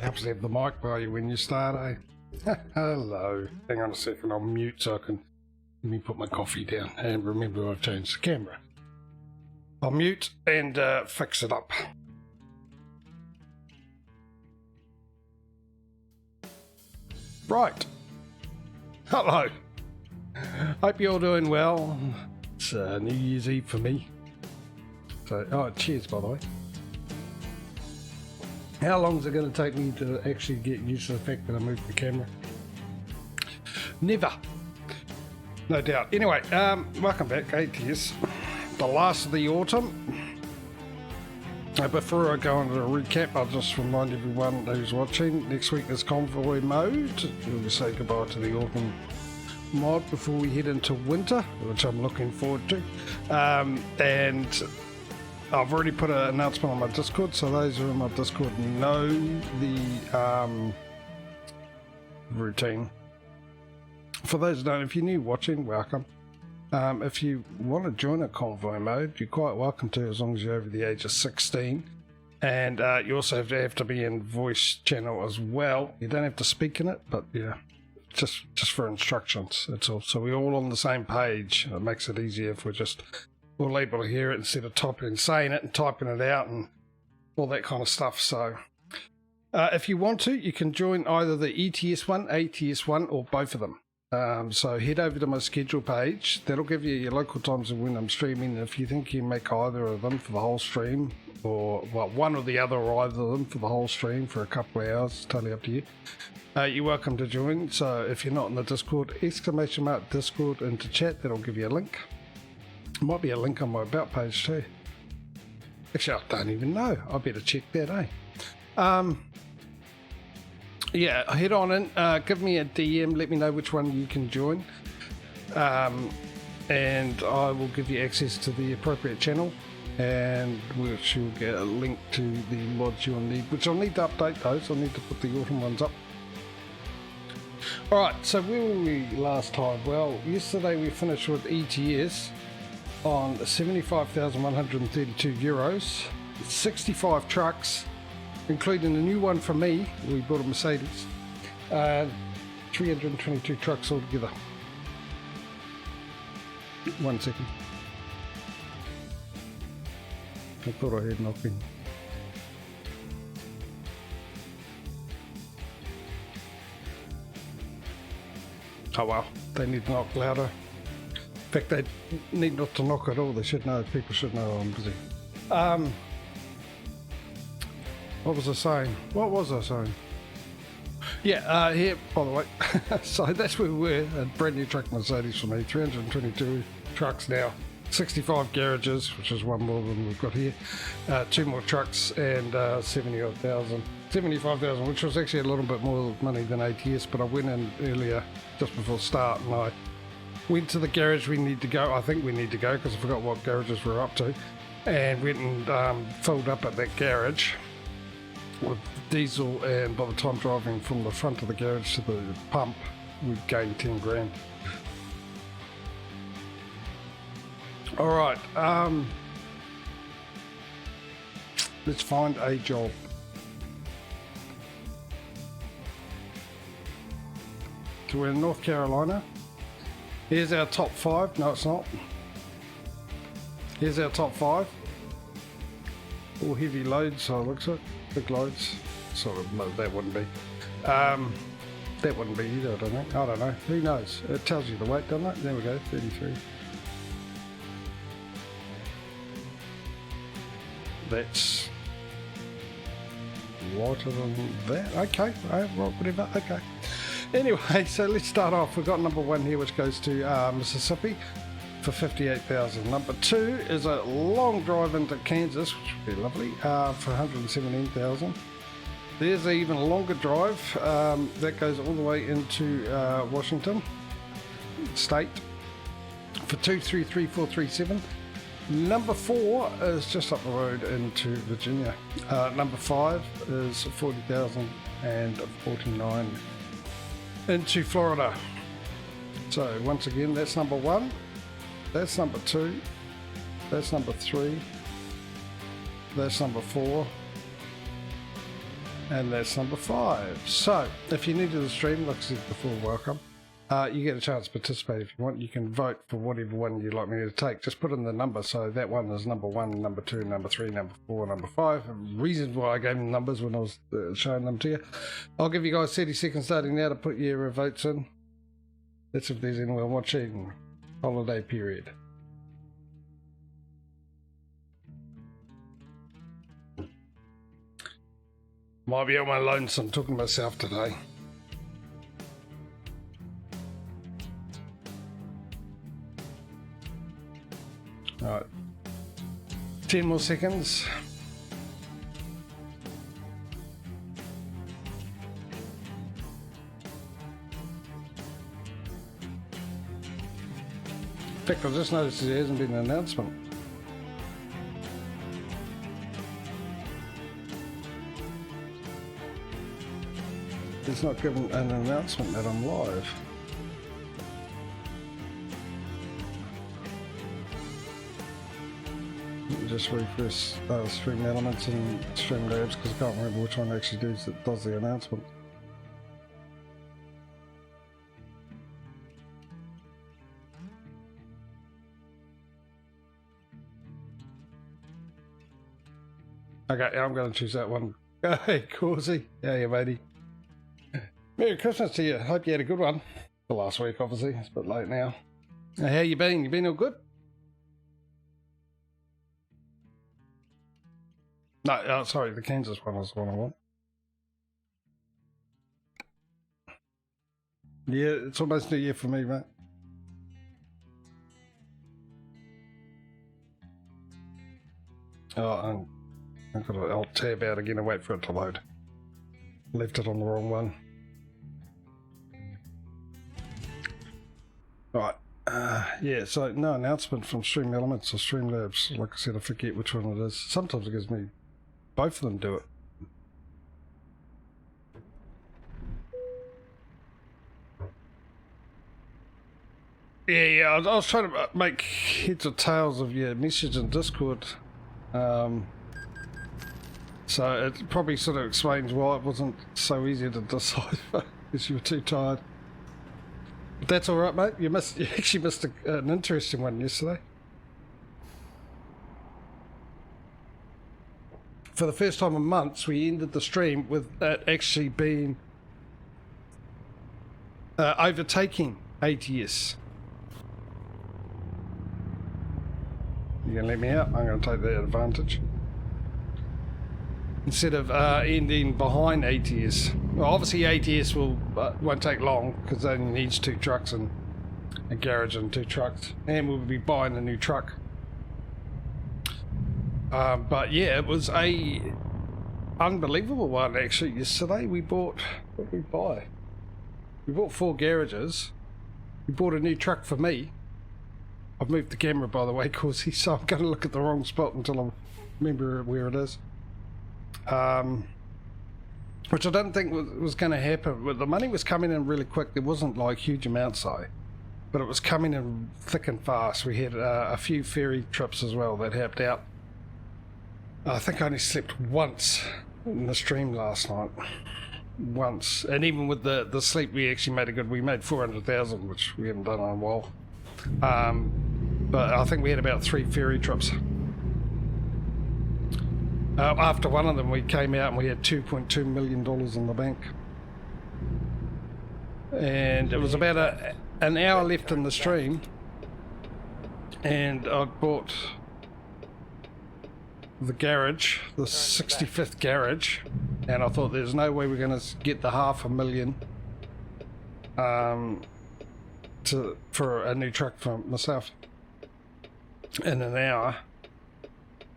Helps to have the mic by you when you start, eh? Hello. Hang on a second, I'll mute so I can... Let me put my coffee down and remember I've changed the camera. I'll mute and fix it up. Right. Hello. Hope you're all doing well. It's New Year's Eve for me. So, oh, cheers by the way. How long is it going to take me to actually get used to the fact that I moved the camera? Never. No doubt. Anyway, welcome back, ATS. The last of the autumn. Before I go into the recap, I'll just remind everyone who's watching, next week is Convoy mode. We'll say goodbye to the autumn mod before we head into winter, which I'm looking forward to. And I've already put an announcement on my Discord, so those who are in my Discord know the routine. For those who don't, if you're new watching, welcome. If you want to join a convoy mode, you're quite welcome to, as long as you're over the age of 16. And you also have to be in voice channel as well. You don't have to speak in it, but yeah, just for instructions, that's all. So we're all on the same page. It makes it easier if we're just all able to hear it instead of typing and saying it and typing it out and all that kind of stuff. So if you want to, you can join either the ETS one, ATS one, or both of them. So head over to my schedule page. That'll give you your local times of when I'm streaming. If you think you make either of them for the whole stream, or well, one or the other or either of them for the whole stream for a couple of hours, it's totally up to you. You're welcome to join. So if you're not in the Discord, exclamation mark Discord into chat, that'll give you a link. Might be a link on my about page too. Actually, I don't even know. I better check that, eh? Yeah, head on in, give me a DM, let me know which one you can join, and I will give you access to the appropriate channel, and which you'll get a link to the mods you'll need, which I'll need to update those. I'll need to put the autumn ones up. Alright, so where were we last time? Well, yesterday we finished with ETS on 75,132 euros, 65 trucks, including a new one for me. We bought a Mercedes. 322 trucks altogether. 1 second. I thought I had knocking. Oh well, they need to knock louder. In fact, they need not to knock at all. They should know. People should know I'm busy. What was I saying? Yeah, here, by the way. So that's where we were. A brand new truck Mercedes for me. 322 trucks now. 65 garages, which is one more than we've got here. 2 more trucks and 75,000, which was actually a little bit more money than ATS, but I went in earlier, just before start, and I went to the garage we need to go. I think we need to go, because I forgot what garages we're up to. And went and filled up at that garage with diesel, and by the time driving from the front of the garage to the pump, we'd gained 10 grand. Alright, let's find a job. So we're in North Carolina. Here's our top 5. No, it's not. Here's our top 5. All heavy loads, so it looks like. Big loads. Sort of, no, that wouldn't be. That wouldn't be either, I don't think. I don't know. Who knows? It tells you the weight, doesn't it? There we go, 33. That's lighter than that. Okay, well, whatever. Okay. Anyway, so let's start off. We've got number 1 here, which goes to Mississippi for 58,000. Number 2 is a long drive into Kansas, which would be lovely, for 117,000. There's an even longer drive that goes all the way into Washington State for 233,437. Number 4 is just up the road into Virginia. Number 5 is 40,049 into Florida. So once again, that's number 1. That's number 2, that's number 3, that's number 4, and that's number 5. So if you're new to the stream, like I said before, welcome. You get a chance to participate if you want. You can vote for whatever one you'd like me to take. Just put in the number. So that one is number 1, number 2, number 3, number 4, number 5. The reason why I gave them numbers when I was showing them to you. I'll give you guys 30 seconds starting now to put your votes in. That's if there's anyone watching. Holiday period. Might be on my lonesome talking to myself today. Alright, 10 more seconds. In fact, I just noticed there hasn't been an announcement. It's not given an announcement that I'm live. Just refresh Stream Elements and Streamlabs because I can't remember which one actually does the announcement. Okay, I'm going to choose that one. Hey, Causey. How are you, matey? Merry Christmas to you. Hope you had a good one. The last week, obviously. It's a bit late now. How you been? You been all good? No, sorry, the Kansas one was the one I want. Yeah, it's almost New Year for me, mate. Oh, I've got to Alt tab out again and wait for it to load. Left it on the wrong one. Right. Yeah, so no announcement from Stream Elements or Streamlabs. Like I said, I forget which one it is. Sometimes it gives me both of them do it. Yeah, I was trying to make heads or tails of your message in Discord. So it probably sort of explains why it wasn't so easy to decipher because you were too tired. But that's alright, mate. You actually missed an interesting one yesterday. For the first time in months, we ended the stream with it actually being overtaking ATS. You gonna let me out? I'm gonna take that advantage. Instead of ending behind ATS. Well, obviously ATS won't take long because it only needs 2 trucks and a garage and 2 trucks, and we'll be buying a new truck. But yeah, it was a unbelievable one actually. Yesterday we bought, what did we buy? We bought 4 garages. We bought a new truck for me. I've moved the camera, by the way, Causey, so I'm going to look at the wrong spot until I remember where it is. Which I don't think was going to happen. The money was coming in really quick. There wasn't like huge amounts though, but it was coming in thick and fast. We had a few ferry trips as well that helped out. I think I only slept once in the stream last night. Once. And even with the sleep, we actually we made 400,000, which we haven't done in a while. But I think we had about 3 ferry trips. After one of them, we came out and we had $2.2 million in the bank. And it was about an hour left in the stream. And I bought the garage, the 65th garage, and I thought there's no way we're going to get the $500,000 for a new truck for myself in an hour,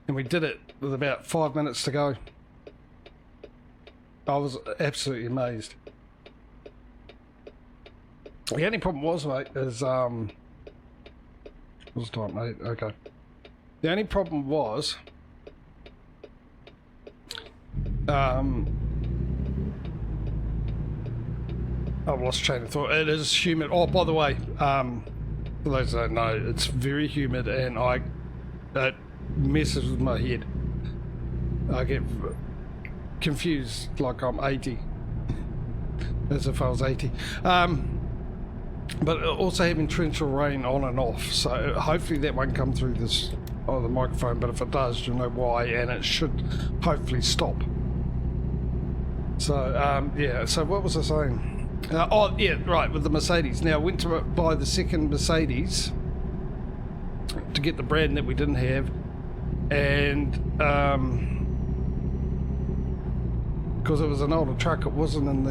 and we did it with about 5 minutes to go. I was absolutely amazed. The only problem was, mate, is what's the time, mate? Okay. The only problem was I've lost train of thought. It is humid. Oh, by the way, for those that don't know, it's very humid and it messes with my head. I get confused like I'm 80. As if I was 80. But also having torrential rain on and off, so hopefully that won't come through this on the microphone, but if it does, you'll know why, and it should hopefully stop. So yeah, so what was I saying? Oh yeah, right, with the Mercedes. Now I went to buy the second Mercedes to get the brand that we didn't have, and because it was an older truck, it wasn't in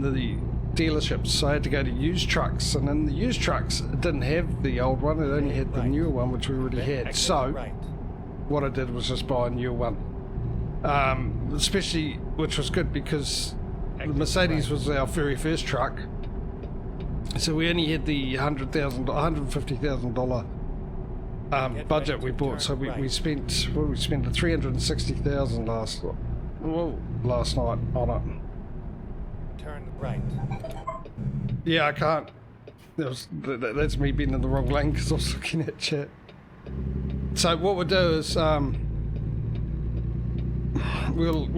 the dealerships, so I had to go to used trucks, and in the used trucks it didn't have the old one, it only had the newer one, which we already had. So what I did was just buy a new one, especially, which was good because the Mercedes was our very first truck, so we only had the $150,000 budget we bought, so we spent, what did we spend, $360,000 last night on it. Turn right. Yeah, I can't. That's me being in the wrong lane because I was looking at chat. So what we'll do is we'll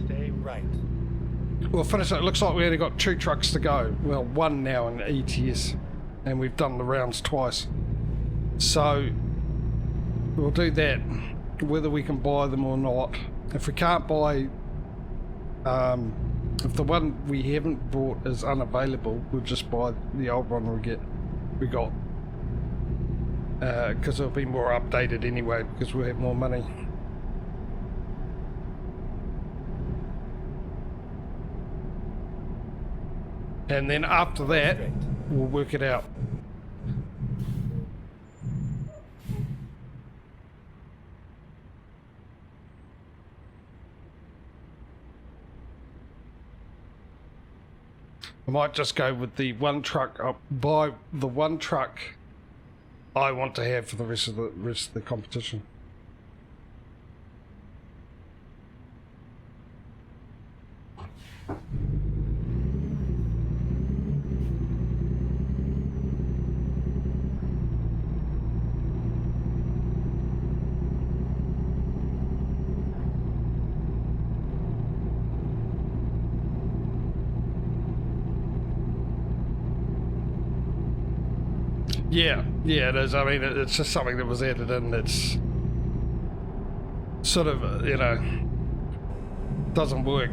Stay right. we'll finish it. It looks like we only got 2 trucks to go. Well, 1 now in ATS, and we've done the rounds twice. So we'll do that, whether we can buy them or not. If we can't buy, if the one we haven't bought is unavailable, we'll just buy the old one we got, because it'll be more updated anyway, because we'll have more money. And then after that, we'll work it out. I might just go with the one truck. Buy the one truck I want to have for the rest of the competition. Yeah, it is. I mean, it's just something that was added in that's sort of, you know, doesn't work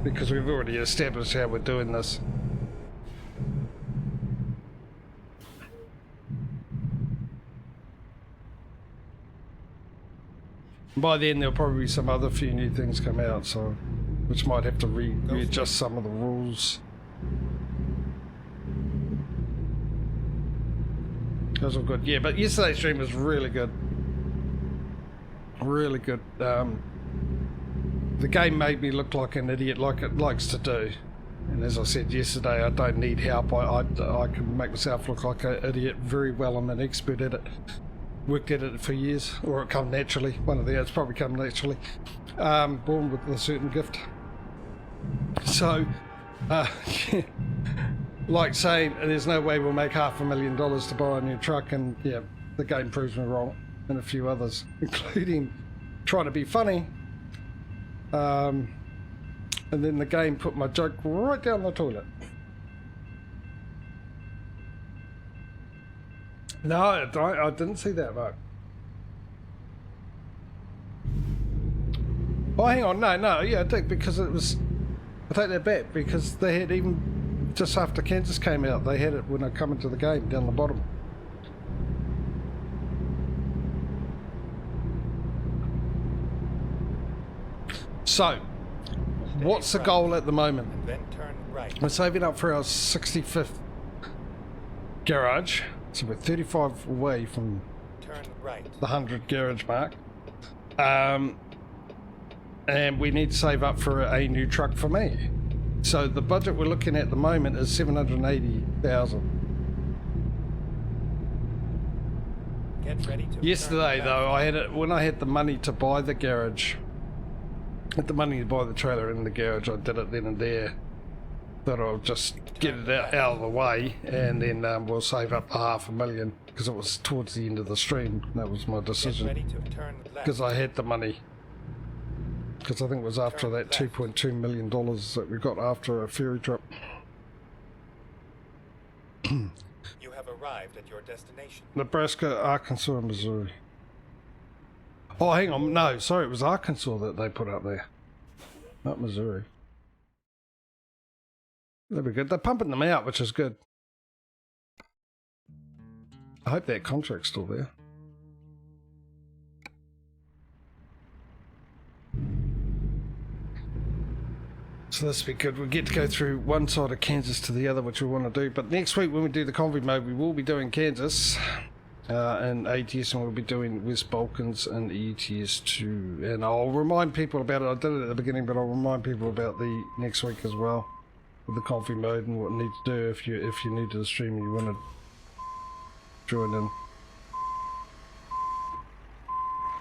because we've already established how we're doing this. By then there'll probably be some other few new things come out, so which might have to readjust some of the rules. Those were good, yeah. But yesterday's stream was really good, really good. The game made me look like an idiot, like it likes to do. And as I said yesterday, I don't need help. I can make myself look like an idiot very well. I'm an expert at it. Worked at it for years, or it come naturally. One of the it's probably come naturally. Born with a certain gift. So, like saying there's no way we'll make $500,000 to buy a new truck, and yeah, the game proves me wrong, and a few others, including trying to be funny. And then the game put my joke right down the toilet. No, I didn't see that, mate. Oh, hang on, no, yeah, I did, because it was, I take that back, because they had even, just after Kansas came out, they had it when I come into the game, down the bottom. So, what's the goal at the moment? And then turn right. We're saving up for our 65th garage, so we're 35 away from Turn right. the 100 garage mark. And we need to save up for a new truck for me. So the budget we're looking at the moment is $780,000. Get ready to Yesterday turn though, I had it when I had the money to buy the garage, had the money to buy the trailer in the garage. I did it then and there. Thought I'll just get it out of the way, and then we'll save up the $500,000 because it was towards the end of the stream. That was my Get decision ready to turn left. because I had the money Because I think it was after that $2.2 million that we got after a ferry trip. You have arrived at your destination. Nebraska, Arkansas, and Missouri. Oh, hang on. No, sorry, it was Arkansas that they put up there. Not Missouri. That'd be good. They're pumping them out, which is good. I hope that contract's still there. So this will be good. We'll get to go through one side of Kansas to the other, which we want to do. But next week when we do the convoy mode, we will be doing Kansas and ATS, and we'll be doing West Balkans and ETS 2. And I'll remind people about it. I did it at the beginning, but I'll remind people about the next week as well, with the convoy mode and what you need to do if you're new to the stream and you want to join in.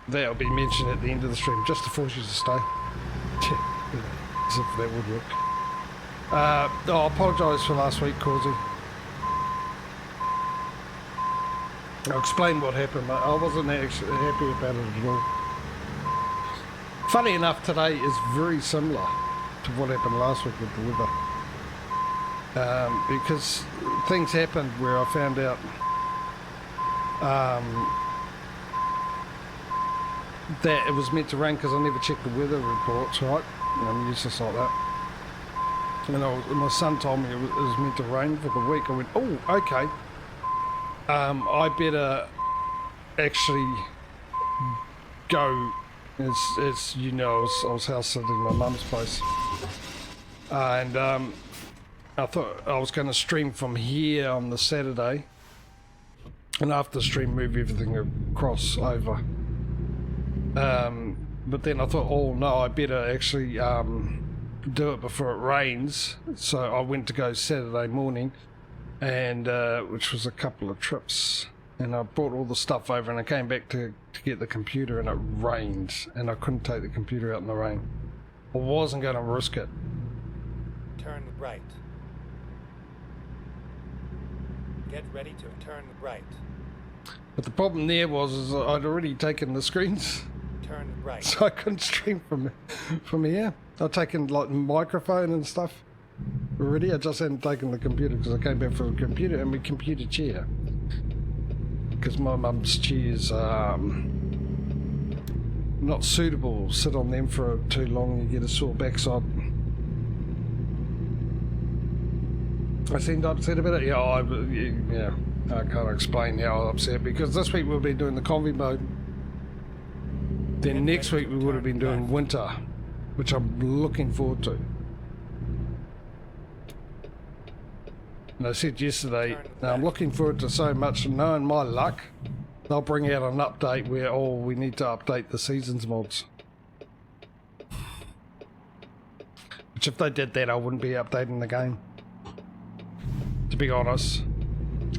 That'll be mentioned at the end of the stream, just to force you to stay. As if that would work. I apologise for last week, Causey. I'll explain what happened. I wasn't actually happy about it at all. Funny enough, today is very similar to what happened last week with the weather. Because things happened where I found out that it was meant to rain because I never checked the weather reports, right? I'm useless like that. And my son told me it was meant to rain for the week. I went, oh, okay. I better actually go. As you know, I was house sitting in my mum's place. And I thought I was going to stream from here on the Saturday. And after the stream, move everything across over. But then I thought, oh no, I better actually do it before it rains. So I went to go Saturday morning, and which was a couple of trips. And I brought all the stuff over, and I came back to get the computer, and it rained, and I couldn't take the computer out in the rain. I wasn't going to risk it. Turn right. Get ready to turn right. But the problem there was I'd already taken the screens. Turn right. So I couldn't stream from here. I'd taken like microphone and stuff already. I just hadn't taken the computer because I came back from the computer and my computer chair. Because my mum's chair's not suitable. Sit on them for too long, you get a sore backside. I seemed upset about it. Yeah, I can't explain how I was upset because this week we'll be doing the convoy mode. Then next week we would have been doing winter, which I'm looking forward to. And I said yesterday, I'm looking forward to so much, and knowing my luck, they'll bring out an update where, oh, we need to update the seasons mods. Which if they did that, I wouldn't be updating the game. To be honest.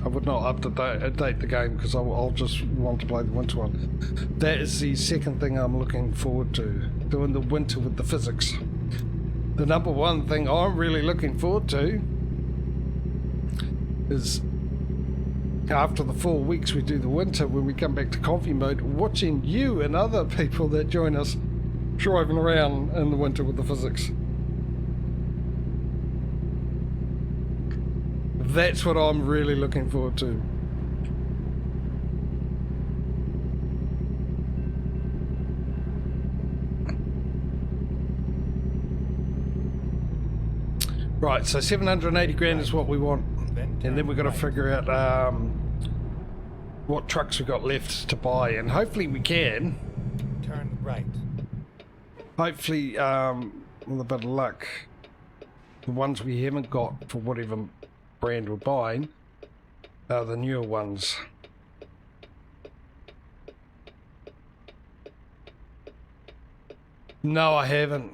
I would not update the game because I'll just want to play the winter one. That is the second thing I'm looking forward to, doing the winter with the physics. The number one thing I'm really looking forward to is after the 4 weeks we do the winter, when we come back to convoy mode, watching you and other people that join us driving around in the winter with the physics. That's what I'm really looking forward to. Right, so 780 grand is what we want. And then we've got to figure out what trucks we've got left to buy. And hopefully we can. Turn right. Hopefully, with a bit of luck, the ones we haven't got for whatever brand we're buying are the newer ones. No, I haven't.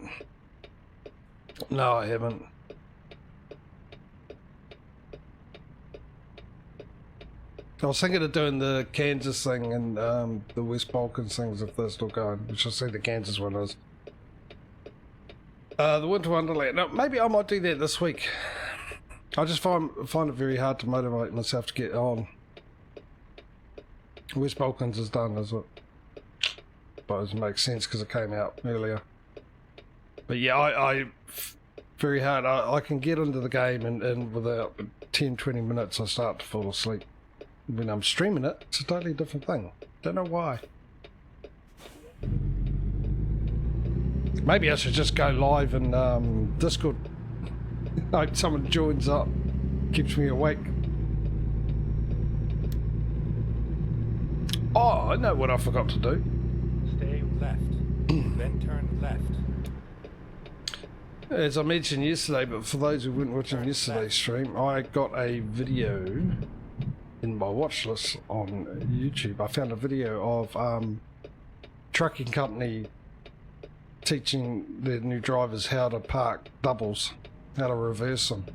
No, I haven't. I was thinking of doing the Kansas thing and the West Balkans things if they're still going, which I see the Kansas one is. The Winter Wonderland. No, maybe I might do that this week. I just find it very hard to motivate myself to get on. West Balkans is done, is it? But it makes sense because it came out earlier. But yeah, I very hard. I can get into the game and without 10-20 minutes I start to fall asleep. When I'm streaming it, it's a totally different thing. Don't know why. Maybe I should just go live in Discord. Hope someone joins up, keeps me awake. Oh, I know what I forgot to do. Stay left, then turn left. As I mentioned yesterday, but for those who weren't watching yesterday's stream, I got a video in my watch list on YouTube. I found a video of trucking company teaching their new drivers how to park doubles, how to reverse them.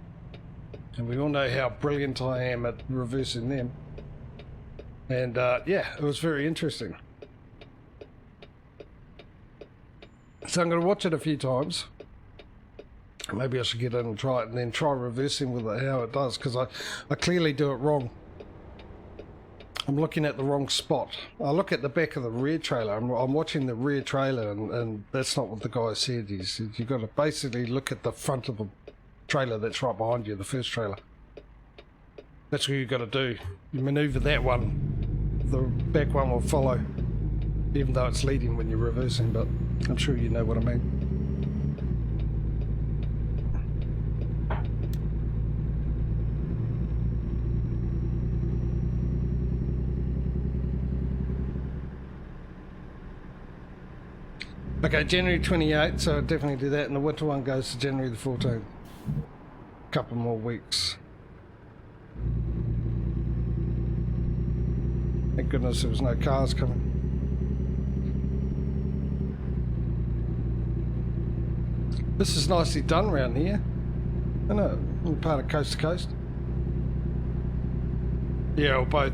And we all know how brilliant I am at reversing them. And yeah, it was very interesting. So I'm going to watch it a few times. Maybe I should get in and try it and then try reversing with it, how it does, because I clearly do it wrong. I'm looking at the wrong spot. I look at the back of the rear trailer. I'm watching the rear trailer, and that's not what the guy said. He said you've got to basically look at the front of the trailer that's right behind you, the first trailer. That's what you've got to do. You manoeuvre that one, the back one will follow, even though it's leading when you're reversing, but I'm sure you know what I mean. Okay, January 28th, so I'll definitely do that, and the winter one goes to January the 14th. Couple more weeks. Thank goodness there was no cars coming. This is nicely done around here. I know, we're part of coast to coast. Yeah, or both.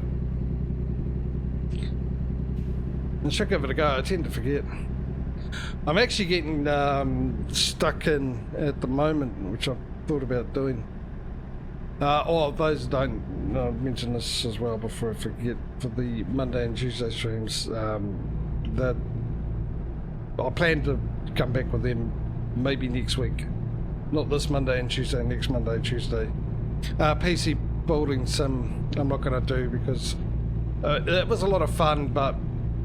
I should give it a go, I tend to forget. I'm actually getting stuck in at the moment, which I've thought about doing. Oh, those don't mention this as well before I forget. For the Monday and Tuesday streams, that I plan to come back with them maybe next week. Not this Monday and Tuesday, next Monday, Tuesday. PC building sim I'm not going to do because it was a lot of fun, but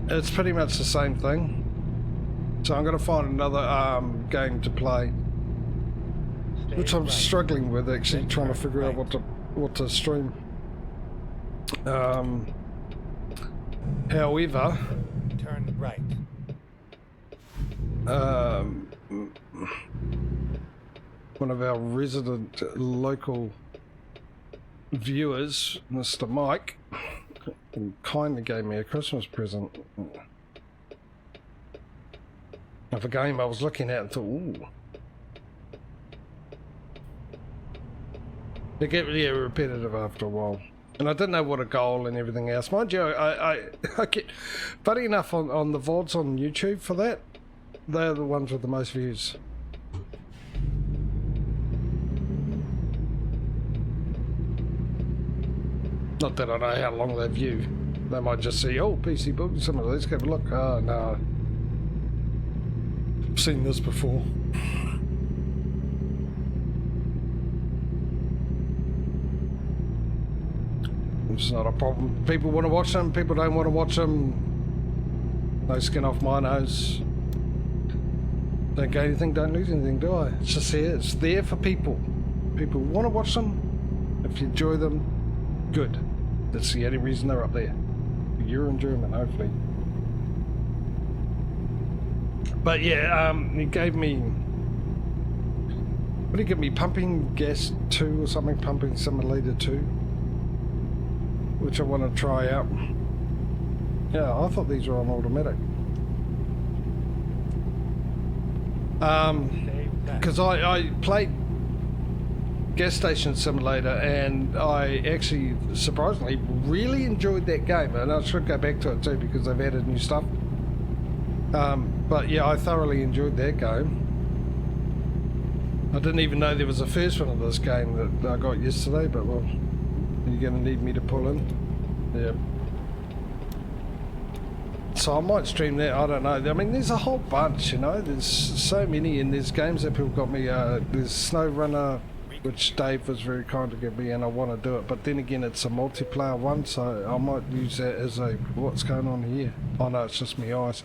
it's pretty much the same thing. So I'm going to find another game to play, which I'm struggling with actually, trying to figure out what to stream. However, turn right. One of our resident local viewers, Mr. Mike, kindly gave me a Christmas present of a game I was looking at and thought, ooh. They get really repetitive after a while. And I didn't know what a goal and everything else. Mind you, I get, funny enough, on the VODs on YouTube for that, they're the ones with the most views. Not that I know how long they view. They might just see, oh, PC Building Simulator, let's have a look. Oh, no. I've seen this before. It's not a problem. People want to watch them, people don't want to watch them. No skin off my nose. Don't gain anything, don't lose anything, do I? It's just here, it's there for people. People want to watch them. If you enjoy them, good. That's the only reason they're up there. You're enjoyment, hopefully. But yeah, he gave me, what did he give me? Pumping Gas 2 or something, Pumping Simulator 2, which I want to try out. Yeah, I thought these were on automatic. Because I played Gas Station Simulator and I actually, surprisingly, really enjoyed that game, and I should go back to it too because they've added new stuff. But yeah, I thoroughly enjoyed that game. I didn't even know there was a first one of this game that I got yesterday, but well, you're going to need me to pull in. Yeah. So I might stream that, I don't know. I mean, there's a whole bunch, you know. There's so many, and there's games that people got me. There's SnowRunner, which Dave was very kind to give me, and I want to do it. But then again, it's a multiplayer one, so I might use that as a, what's going on here? Oh no, it's just my eyes.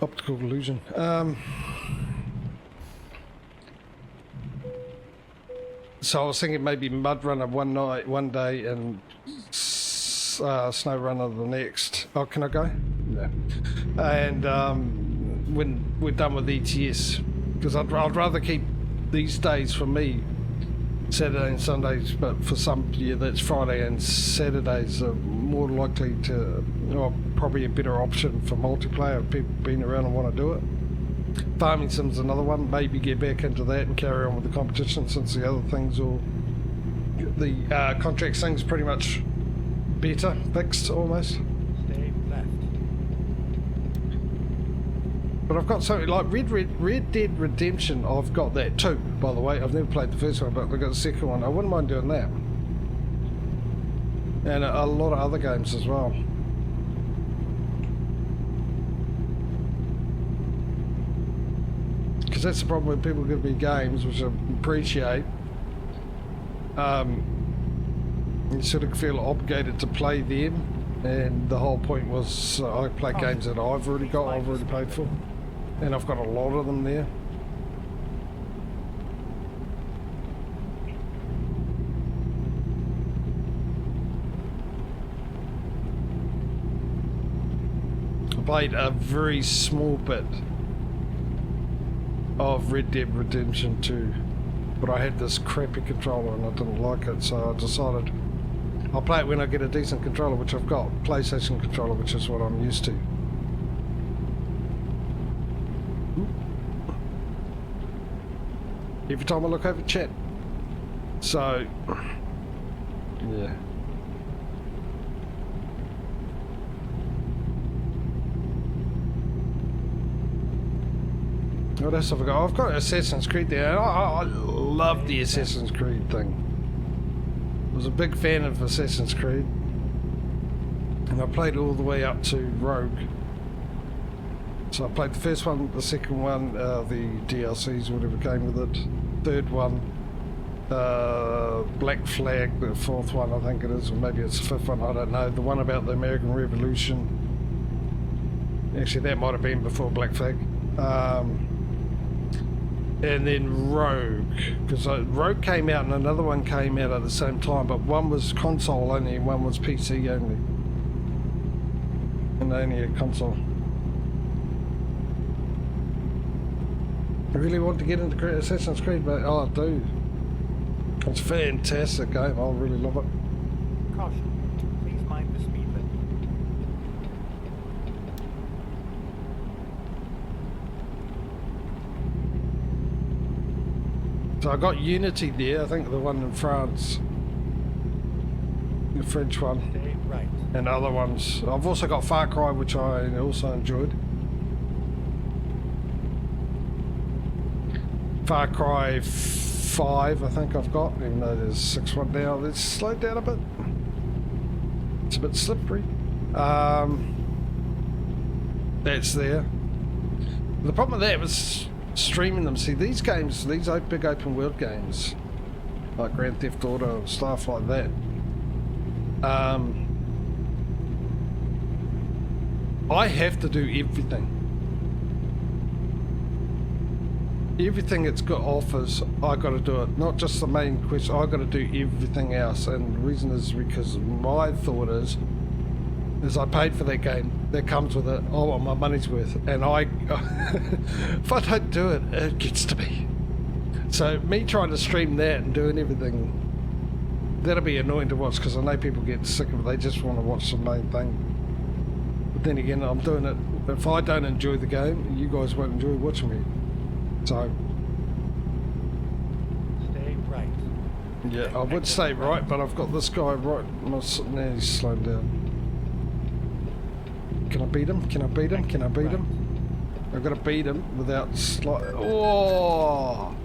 Optical illusion. So I was thinking maybe Mudrunner one day, and SnowRunner the next. Oh, can I go? No. And when we're done with ETS, because I'd rather keep these days for me, Saturday and Sundays, but for some that's Friday and Saturdays are more likely to, probably a better option for multiplayer if people being around and want to do it. Farming Sim's another one, maybe get back into that and carry on with the competition, since the other things all, the contract thing's pretty much better, fixed almost. Stay left. But I've got something like Red Dead Redemption, I've got that too, by the way. I've never played the first one, but I've got the second one. I wouldn't mind doing that. And a lot of other games as well. Because that's the problem when people give me games, which I appreciate. You sort of feel obligated to play them, and the whole point was I play games that I've already got, I've already paid for, and I've got a lot of them there. I played a very small bit of Red Dead Redemption 2, but I had this crappy controller and I didn't like it, so I decided I'll play it when I get a decent controller, which I've got, PlayStation controller, which is what I'm used to. Every time I look over chat. So, yeah. What else have I got? I've got Assassin's Creed there. I love the Assassin's Creed thing. I was a big fan of Assassin's Creed, and I played all the way up to Rogue. So I played the first one, the second one, the DLCs, whatever came with it, third one, Black Flag, the fourth one I think it is, or maybe it's the fifth one, I don't know, the one about the American Revolution. Actually that might have been before Black Flag. And then Rogue, because Rogue came out and another one came out at the same time, but one was console only and one was PC only, and only a console. I really want to get into Assassin's Creed, but oh, I do. It's a fantastic game, I really love it. Caution. Please mind the speed limit. So I got Unity there, I think the one in France, the French one, Stay right. and other ones. I've also got Far Cry, which I also enjoyed. Far Cry 5 I think I've got, even though there's 6 now. It's slowed down a bit. It's a bit slippery. That's there. The problem with that was streaming them. See, these games, these big open world games, like Grand Theft Auto and stuff like that, I have to do everything. Everything it's got offers, I got to do it. Not just the main quest, I got to do everything else. And the reason is because my thought is I paid for that game. That comes with it. I want my money's worth. And if I don't do it, it gets to me. So me trying to stream that and doing everything, that'll be annoying to watch, because I know people get sick of it. They just want to watch the main thing. But then again, I'm doing it. If I don't enjoy the game, you guys won't enjoy watching me. So, Stay right. yeah, I would say right, but I've got this guy right. Now he's slowing down. Can I beat him? Can I beat him? Can I beat him? I've got to beat him without Oh!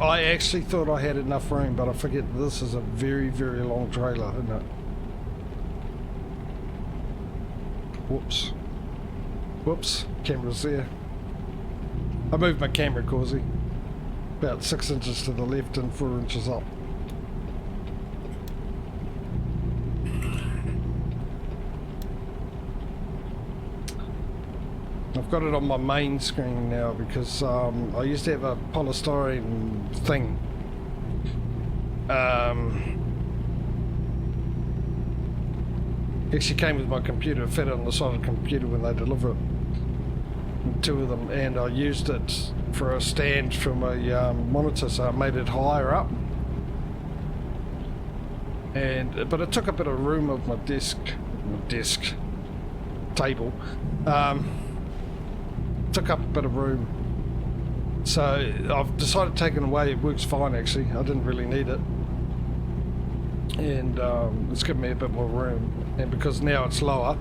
I actually thought I had enough room, but I forget this is a very, very long trailer, isn't it? Whoops. Whoops, camera's there. I moved my camera, Causey. About 6 inches to the left and 4 inches up. I've got it on my main screen now because I used to have a polystyrene thing. Actually came with my computer, fit on the side of the computer when they deliver it. 2 of them, and I used it for a stand for my monitor, so it made it higher up. But it took a bit of room of my desk table. Took up a bit of room, so I've decided to take it away. It works fine actually. I didn't really need it, and it's given me a bit more room. And because now it's lower,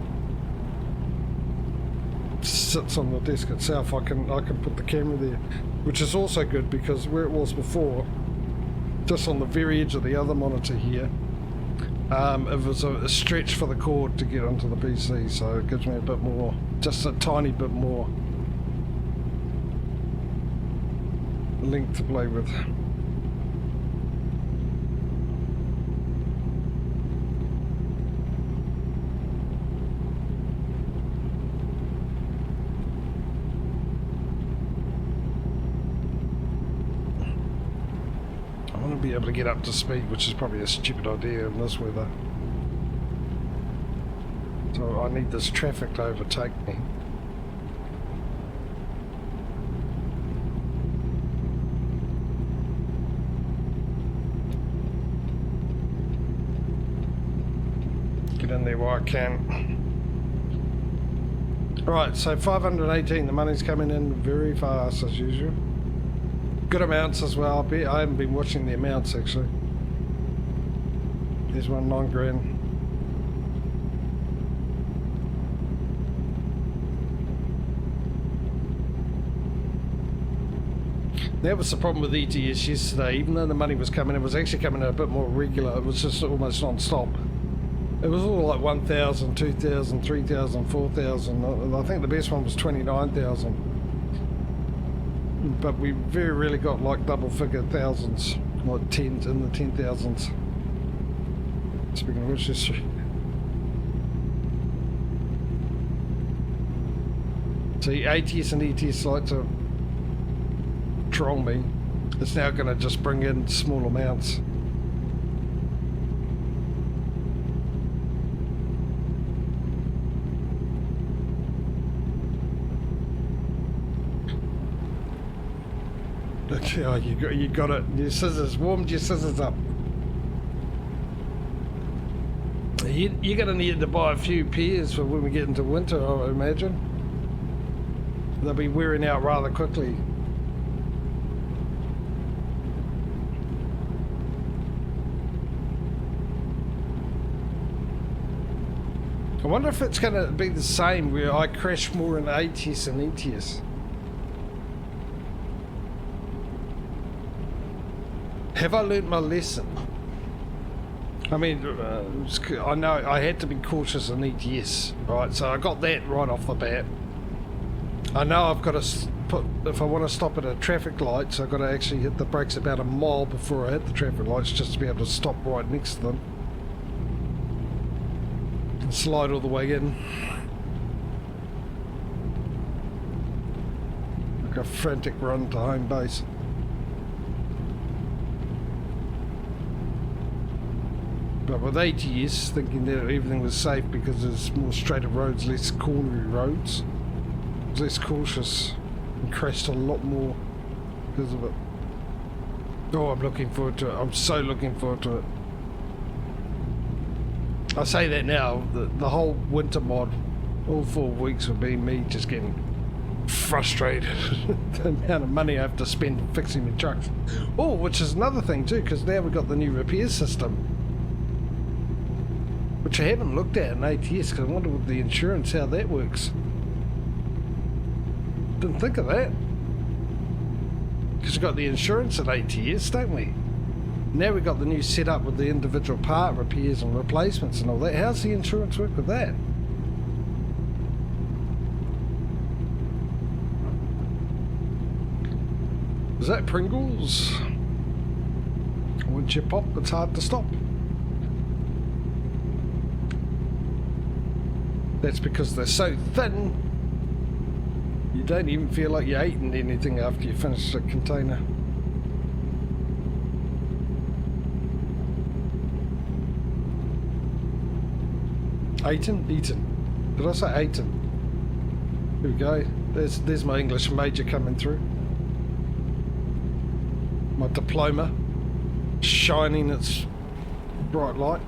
it sits on the desk itself. I can put the camera there, which is also good because where it was before, just on the very edge of the other monitor here, it was a stretch for the cord to get onto the PC. So it gives me a bit more, just a tiny bit more length to play with. I want to be able to get up to speed, which is probably a stupid idea in this weather. So I need this traffic to overtake me. In there while I can. Right, so 518, the money's coming in very fast as usual. Good amounts as well. I haven't been watching the amounts actually. There's one 9 grand. That was the problem with ETS yesterday. Even though the money was coming, it was actually coming in a bit more regular. It was just almost non-stop. It was all like 1,000, 2,000, 3,000, 4,000. I think the best one was 29,000. But we very rarely got like double figure thousands, like tens in the 10,000s. Speaking of which, just see, ATS and ETS like to troll me. It's now going to just bring in small amounts. Oh, you got it. Your scissors, warmed your scissors up. You're going to need to buy a few pairs for when we get into winter, I imagine. They'll be wearing out rather quickly. I wonder if it's going to be the same where I crash more in ATS and ETS. Have I learnt my lesson? I mean, I know I had to be cautious in ETS, right? So I got that right off the bat. I know I've got to put, if I want to stop at a traffic light, so I've got to actually hit the brakes about a mile before I hit the traffic lights just to be able to stop right next to them. And slide all the way in. Like a frantic run to home base. But with ATS, thinking that everything was safe because there's more straighter roads, less cornery roads, I was less cautious and crashed a lot more because of it. Oh, I'm looking forward to it. I'm so looking forward to it. I say that now, the whole winter mod, all 4 weeks would be me just getting frustrated the amount of money I have to spend fixing my trucks. Oh, which is another thing too, because now we've got the new repair system. Which I haven't looked at in ATS because I wonder with the insurance how that works. Didn't think of that. Because we've got the insurance at ATS, don't we? Now we've got the new setup with the individual part repairs and replacements and all that. How's the insurance work with that? Is that Pringles? Once you pop, it's hard to stop. That's because they're so thin, you don't even feel like you're eating anything after you finish the container. Eaten? Did I say eaten? Here we go. There's my English major coming through. My diploma shining its bright light.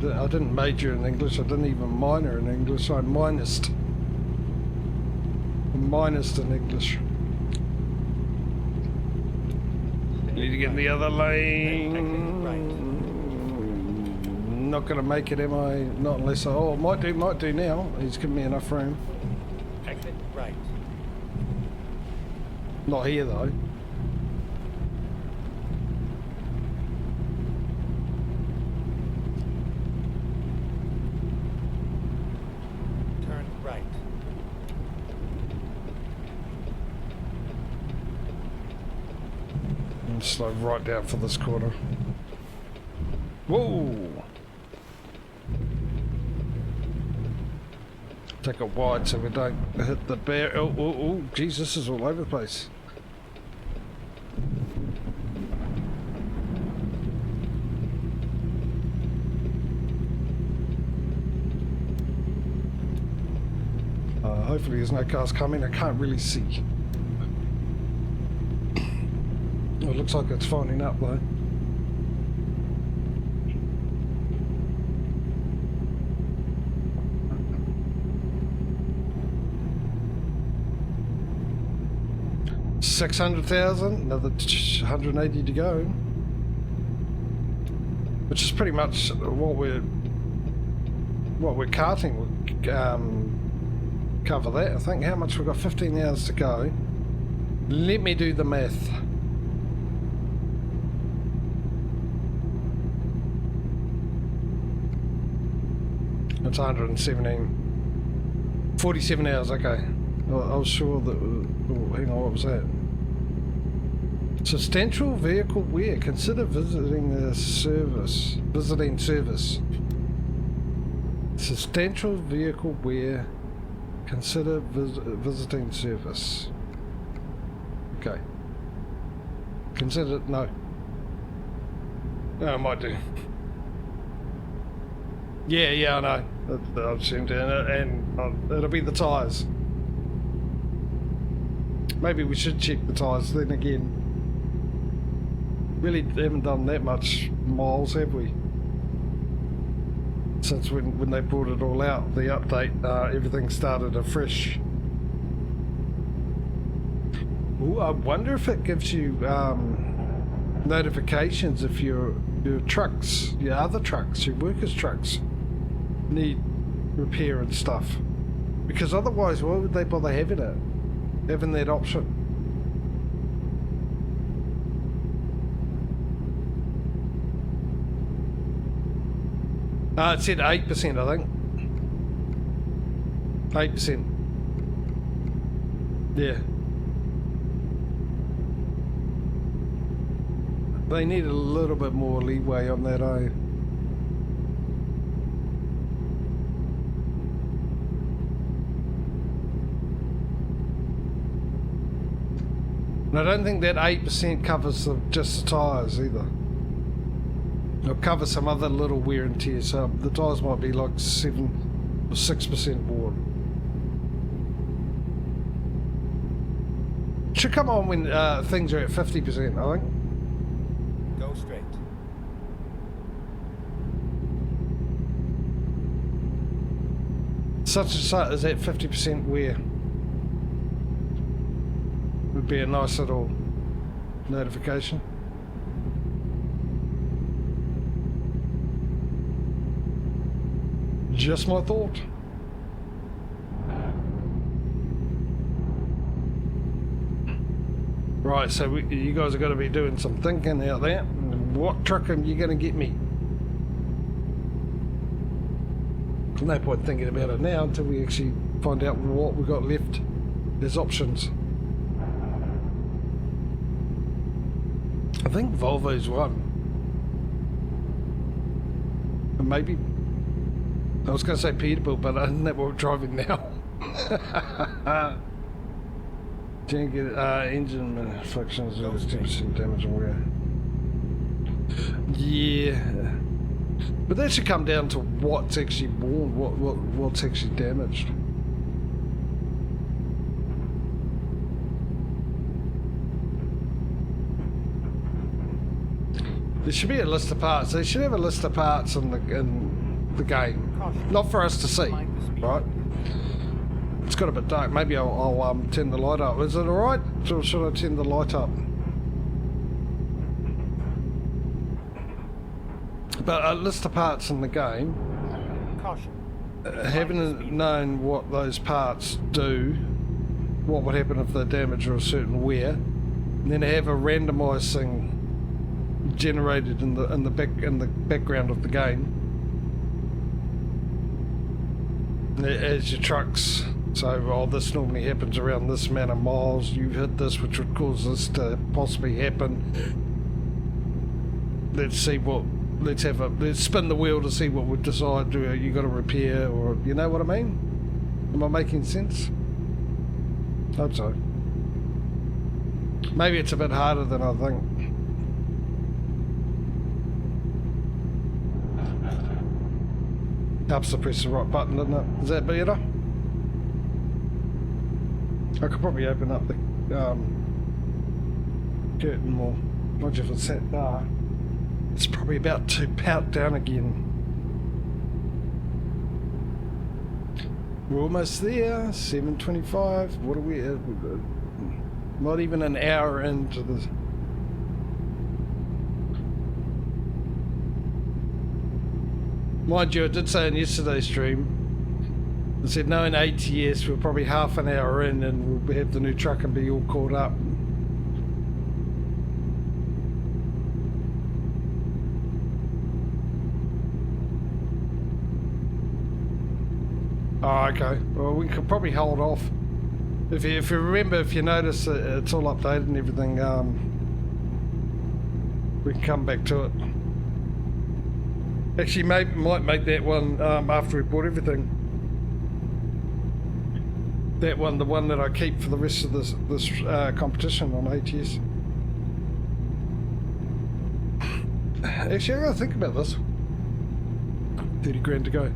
I didn't major in English, I didn't even minor in English, I minused. Minused in English. Need to get in the other lane. Not gonna make it, am I? Not unless I... Oh, might do now. He's given me enough room. Exit right. Not here though. Turn right. And slow right down for this corner. Whoa! Take it wide so we don't hit the bear. Oh, Jesus, is all over the place. Hopefully there's no cars coming. I can't really see. It looks like it's finding up though. $600,000, another 180 to go, which is pretty much what we're carting would cover that. I think how much we've got 15 hours to go. Let me do the math. It's 117. 47 hours, okay. I was sure that... Oh, hang on, what was that? Substantial vehicle wear. Consider visiting the service. Visiting service. Substantial vehicle wear. Consider visiting service. Okay. Consider... No. No, I might do. Yeah, I know. I've assumed it, and it'll be the tyres. Maybe we should check the tyres then again. Really haven't done that much miles, have we? Since when they brought it all out, the update, everything started afresh. Ooh, I wonder if it gives you notifications if your trucks, your other trucks, your workers' trucks need repair and stuff. Because otherwise, why would they bother having it? Having that option? It said 8%, I think. 8%. Yeah. They need a little bit more leeway on that, eh? And I don't think that 8% covers just the tyres either. It'll cover some other little wear and tear, so the tyres might be like 7 or 6% worn. Should come on when things are at 50%, I think. Go straight. Such and such is at 50% wear. Would be a nice little notification. Just my thought. Right, so you guys are going to be doing some thinking out there. what truck are you going to get me? No point thinking about it now until we actually find out what we've got left as options. I think Volvo's one. And maybe... I was going to say Peterbilt, but isn't that what we're driving now? Didn't get engine malfunctions, 10% damage and wear. Yeah. But that should come down to what's actually worn, what's actually damaged. There should be a list of parts. They should have a list of parts in the game. Not for us to see, right? It's got a bit dark. Maybe I'll turn the light up. Is it alright? Or should I turn the light up? But a list of parts in the game, having known what those parts do, what would happen if they're damaged or a certain wear, and then have a randomised thing generated in the background of the game as your trucks. So, this normally happens around this amount of miles. You've hit this, which would cause this to possibly happen. Let's see what. Let's spin the wheel to see what we decide. Do you got to repair, or you know what I mean? Am I making sense? Hope so. Maybe it's a bit harder than I think. Helps to press the right button, doesn't it? Is that better? I could probably open up the curtain more. Not if it's that dark. It's probably about to pout down again. We're almost there. 7:25. What are we at? Not even an hour into the. Mind you, I did say in yesterday's stream, I said knowing ATS, we're probably half an hour in and we'll have the new truck and be all caught up. Oh, okay. Well, we could probably hold off. If you remember, if you notice, it's all updated and everything. We can come back to it. Actually, might make that one after we bought everything. That one, the one that I keep for the rest of this competition on ATS. Actually, I gotta think about this. 30 grand to go.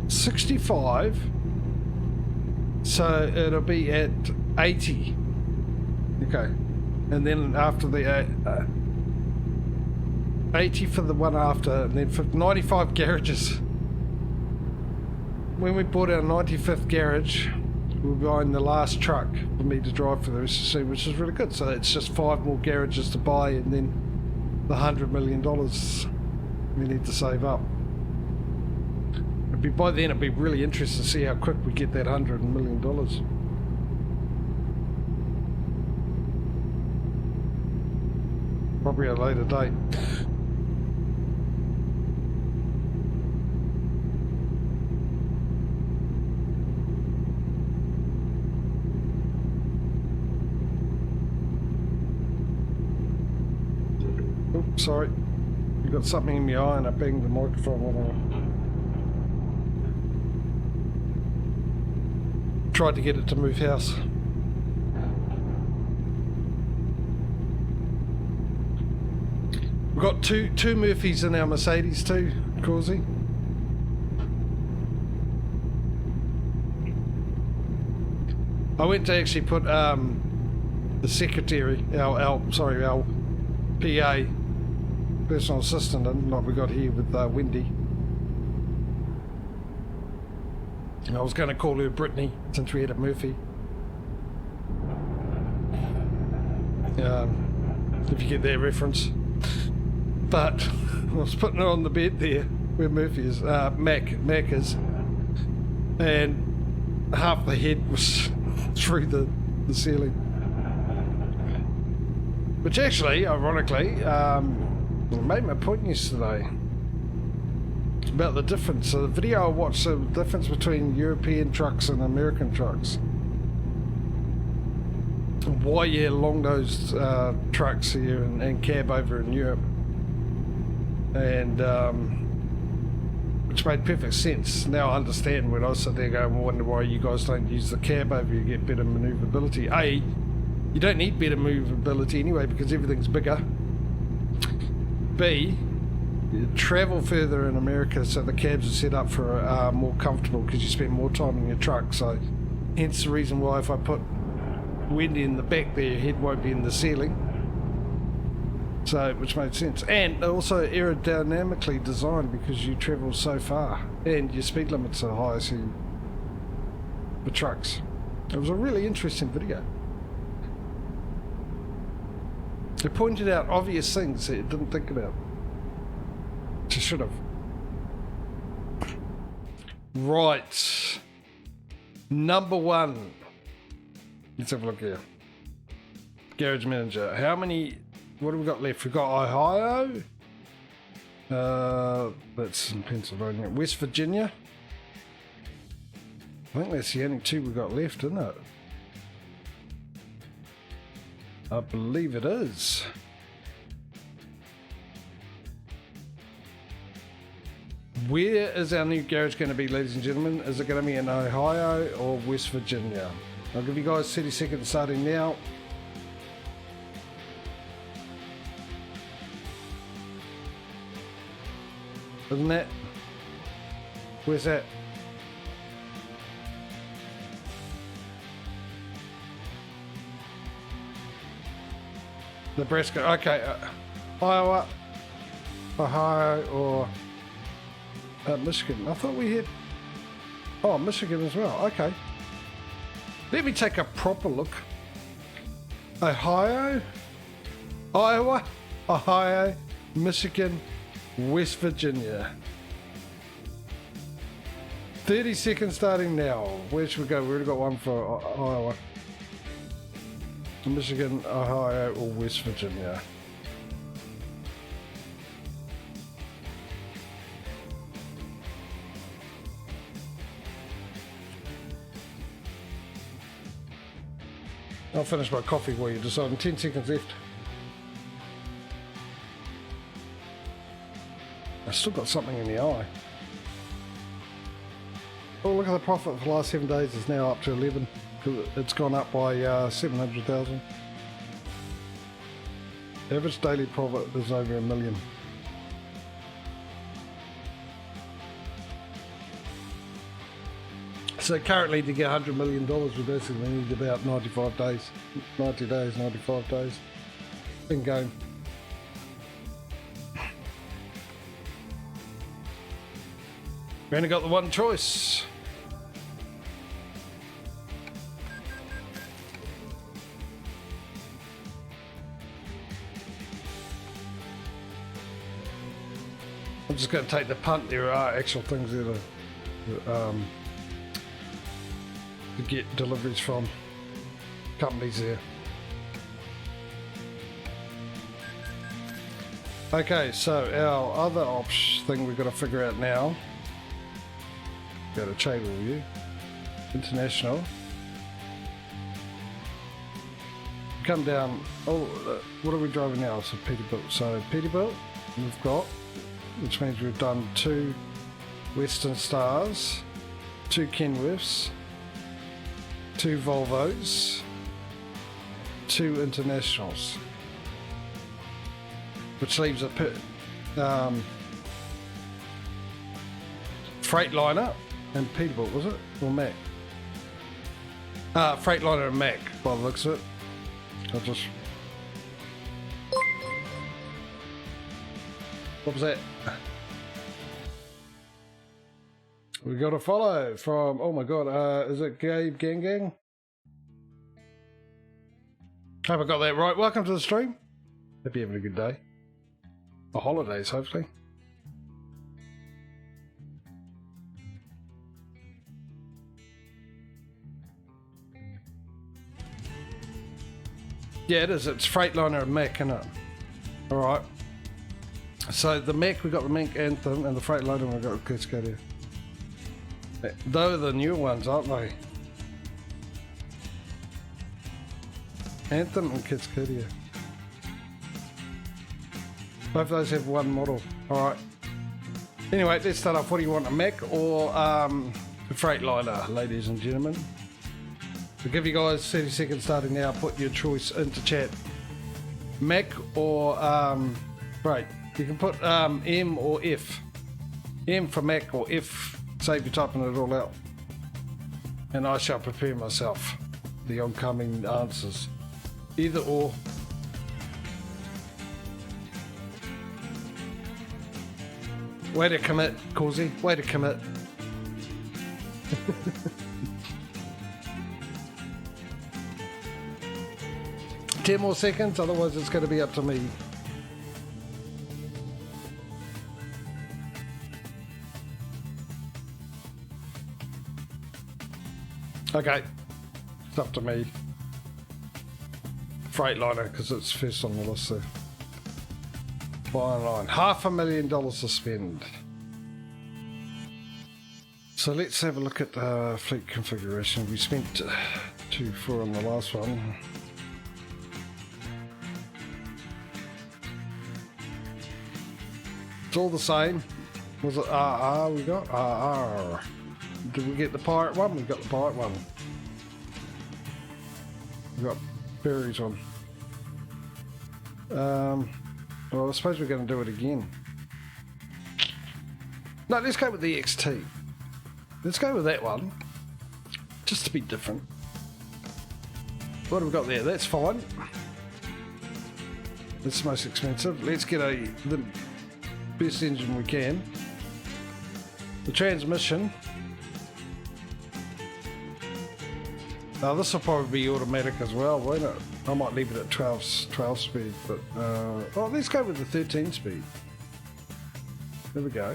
65. So it'll be at 80. Okay. And then after the 80 for the one after, and then for 95 garages. When we bought our 95th garage, we were buying the last truck for me to drive for the rest of the season, which is really good. So it's just 5 more garages to buy, and then the $100 million we need to save up. By then it'd be really interesting to see how quick we get that $100 million. Probably at a later date. Oops, sorry. You got something in my eye and I banged the microphone. Tried to get it to move house. We've got two Murphys in our Mercedes too, Causey. I went to actually put the secretary, our PA, personal assistant in, like we got here with Wendy. I was going to call her Brittany since we had a Murphy. If you get that reference. But I was putting her on the bed there where Murphy is, Mac is, and half the head was through the ceiling. Which actually, ironically, made my point yesterday about the difference. So the video I watched, the difference between European trucks and American trucks. Why you long those trucks here and cab over in Europe. And which made perfect sense. Now I understand when I sit there going, I wonder why you guys don't use the cab over, you get better manoeuvrability. A, you don't need better manoeuvrability anyway because everything's bigger. B, you travel further in America, so the cabs are set up for more comfortable because you spend more time in your truck. So hence the reason why if I put windy in the back there, your head won't be in the ceiling. So, which made sense. And also aerodynamically designed because you travel so far and your speed limits are high, so the trucks. It was a really interesting video. It pointed out obvious things that you didn't think about. Which you should have. Right. Number one. Let's have a look here. Garage Manager. How many... What have we got left? We've got Ohio. That's in Pennsylvania. West Virginia. I think that's the only two we've got left, isn't it? I believe it is. Where is our new garage going to be, ladies and gentlemen? Is it going to be in Ohio or West Virginia? I'll give you guys 30 seconds starting now. Isn't that? Where's that? Nebraska. Okay. Iowa, Ohio, or Michigan. I thought we had... Oh, Michigan as well. Okay. Let me take a proper look. Ohio, Iowa, Ohio, Michigan, West Virginia. 30 seconds starting now. Where should we go? We already got one for Iowa. Michigan, Ohio, or West Virginia. I'll finish my coffee while you're deciding. 10 seconds left. I still got something in the eye. Oh, look at the profit for the last 7 days. It's now up to 11. It's gone up by 700,000. Average daily profit is over $1 million. So currently to get $100 million we basically need about 95 days. 90 days, 95 days. In game. We only got the one choice. I'm just going to take the punt. There are actual things there to get deliveries from companies there. Okay, so our other thing we've got to figure out now. Go to table view, international. Come down. Oh, what are we driving now? So Peterbilt. So Peterbilt, we've got, which means we've done 2 Western Stars, 2 Kenworths, 2 Volvos, 2 Internationals, which leaves a Freightliner and Peterbilt, was it? Or Mac? Freightliner and Mac, by the looks of it. I'll just... What was that? We got a follow from, oh my god, is it Gabe Gang Gang? Hope I got that right. Welcome to the stream. Hope you're having a good day. Or holidays, hopefully. Yeah, it is. It's Freightliner and Mech, isn't it? Alright. So the Mech, we got the Mech Anthem, and the Freightliner, we got the Cascadia. Those are the new ones, aren't they? Anthem and Cascadia. Both of those have one model. Alright. Anyway, let's start off. What do you want, a Mech or a Freightliner, ladies and gentlemen? I'll give you guys 30 seconds starting now. Put your choice into chat. Mech or Freight. You can put M or F. M for Mech or F. Save you typing it all out. And I shall prepare myself the oncoming answers. Either or. Way to commit, Causey. Way to commit. 10 more seconds, otherwise it's going to be up to me. Okay, it's up to me. Freightliner, because it's first on the list there. Fine line. $500,000 to spend. So let's have a look at fleet configuration. We spent 2.4 on the last one. It's all the same. Was it RR we got? RR. Did we get the pirate one? We got the pirate one. We got berries on. Well, I suppose we're going to do it again. No, let's go with the XT. Let's go with that one. Just to be different. What have we got there? That's fine. That's the most expensive. Let's get the best engine we can. The transmission. Now this will probably be automatic as well, won't it? I might leave it at 12 speed, but oh, let's go with the 13 speed. There we go.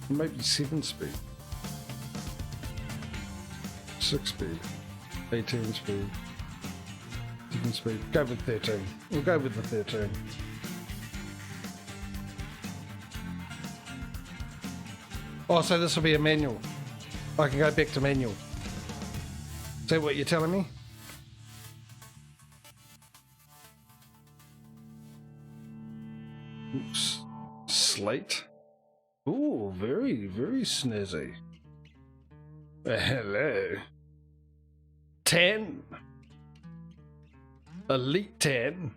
Maybe 7 speed. 6 speed. 18 speed. 7 speed. Go with 13. We'll go with the 13. Oh, so this will be a manual. I can go back to manual. Is that what you're telling me? Oops. Slate. Ooh, very, very snazzy. Hello. Tan. Elite tan.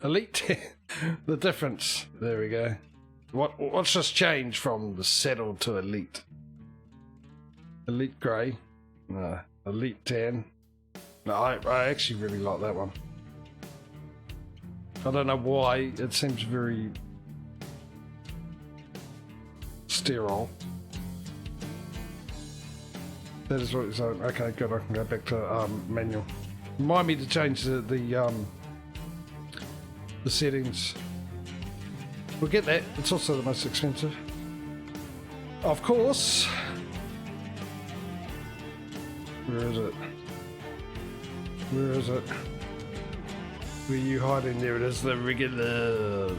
Elite tan. The difference. There we go. What's just changed from the settled to elite? Elite grey. No. Elite tan. No, I actually really like that one. I don't know why. It seems very sterile. That is what it's saying. Okay, good. I can go back to manual. Remind me to change the settings. We'll get that. It's also the most expensive. Of course. Where is it? Where is it? Where are you hiding? There it is, the regular.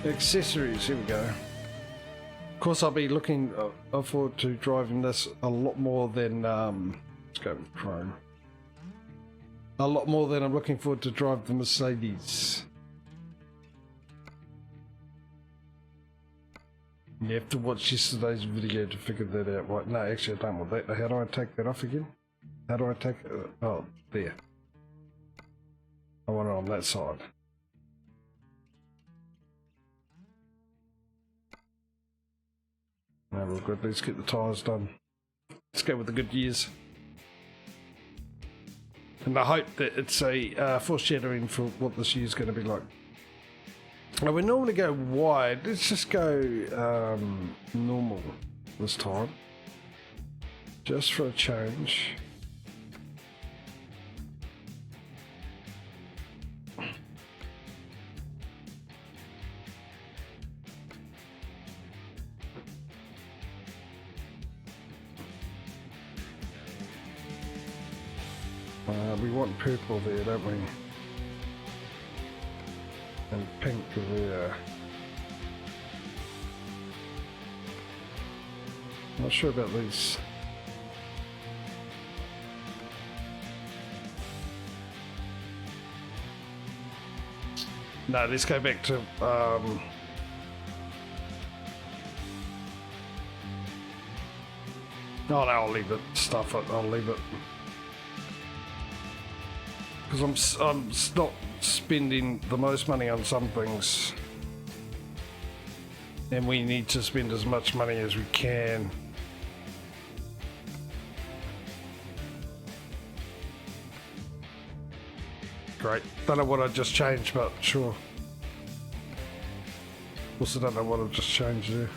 Accessories, here we go. Of course, I'll be looking forward to driving this a lot more than, let's go with Chrome. A lot more than I'm looking forward to drive the Mercedes. You have to watch yesterday's video to figure that out. Right, no, actually I don't want that. How do I take that off again? How do I take it? Oh, there. I want it on that side. No, we're good. Let's get the tyres done. Let's go with the good years. And I hope that it's a foreshadowing for what this year's going to be like. Now, we normally go wide. Let's just go normal this time. Just for a change. We want purple there, don't we? And pink there. Not sure about these. No, let's go back to no, I'll leave it. Stuff it. I'll leave it because I'm not spending the most money on some things, and we need to spend as much money as we can. Great. Don't know what I just changed, but sure. Also don't know what I've just changed there.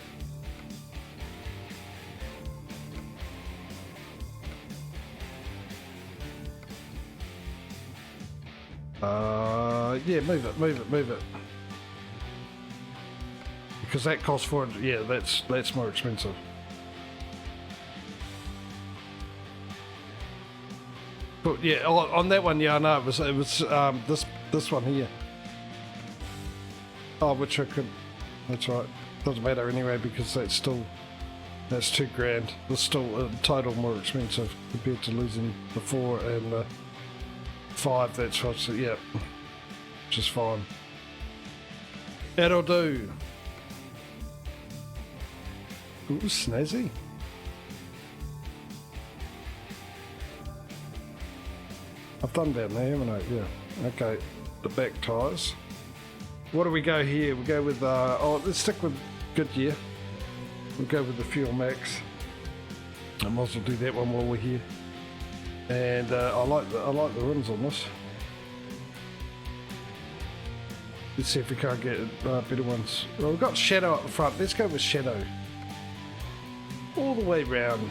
Yeah, move it. Because that costs 400. Yeah, that's more expensive. But yeah, on that one, yeah, I know it was this one here. Oh, which I could. That's right. Doesn't matter anyway because that's $2 grand. It's still a total more expensive compared to losing the 4 and the 5. That's what's yeah, just fine. That'll do. Ooh, snazzy. I've done down there, haven't I? Yeah. Okay. The back tyres. What do we go here? We go with let's stick with Goodyear. We'll go with the Fuel Max. I might as well do that one while we're here. And I like the rims on this. Let's see if we can't get better ones. Well, we've got Shadow up the front. Let's go with Shadow. All the way round.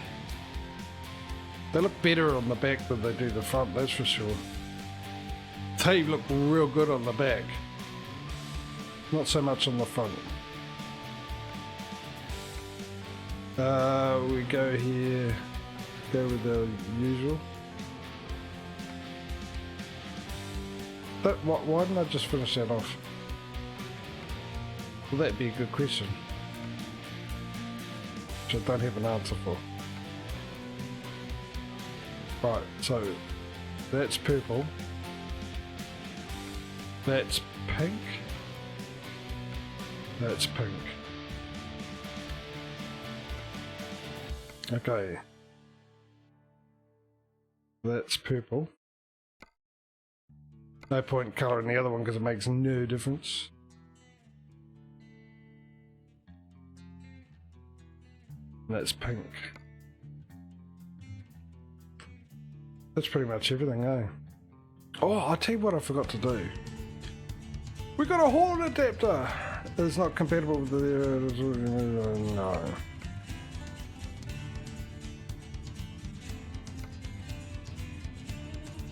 They look better on the back than they do the front, that's for sure. They look real good on the back. Not so much on the front. We go here, go with the usual. But why didn't I just finish that off? Well, that'd be a good question, which I don't have an answer for. Right, so that's purple. That's pink. That's pink. Okay. That's purple. No point colouring the other one because it makes no difference. That's pink. That's pretty much everything, eh? Oh, I'll tell you what I forgot to do. We got a horn adapter! It's not compatible with the... no.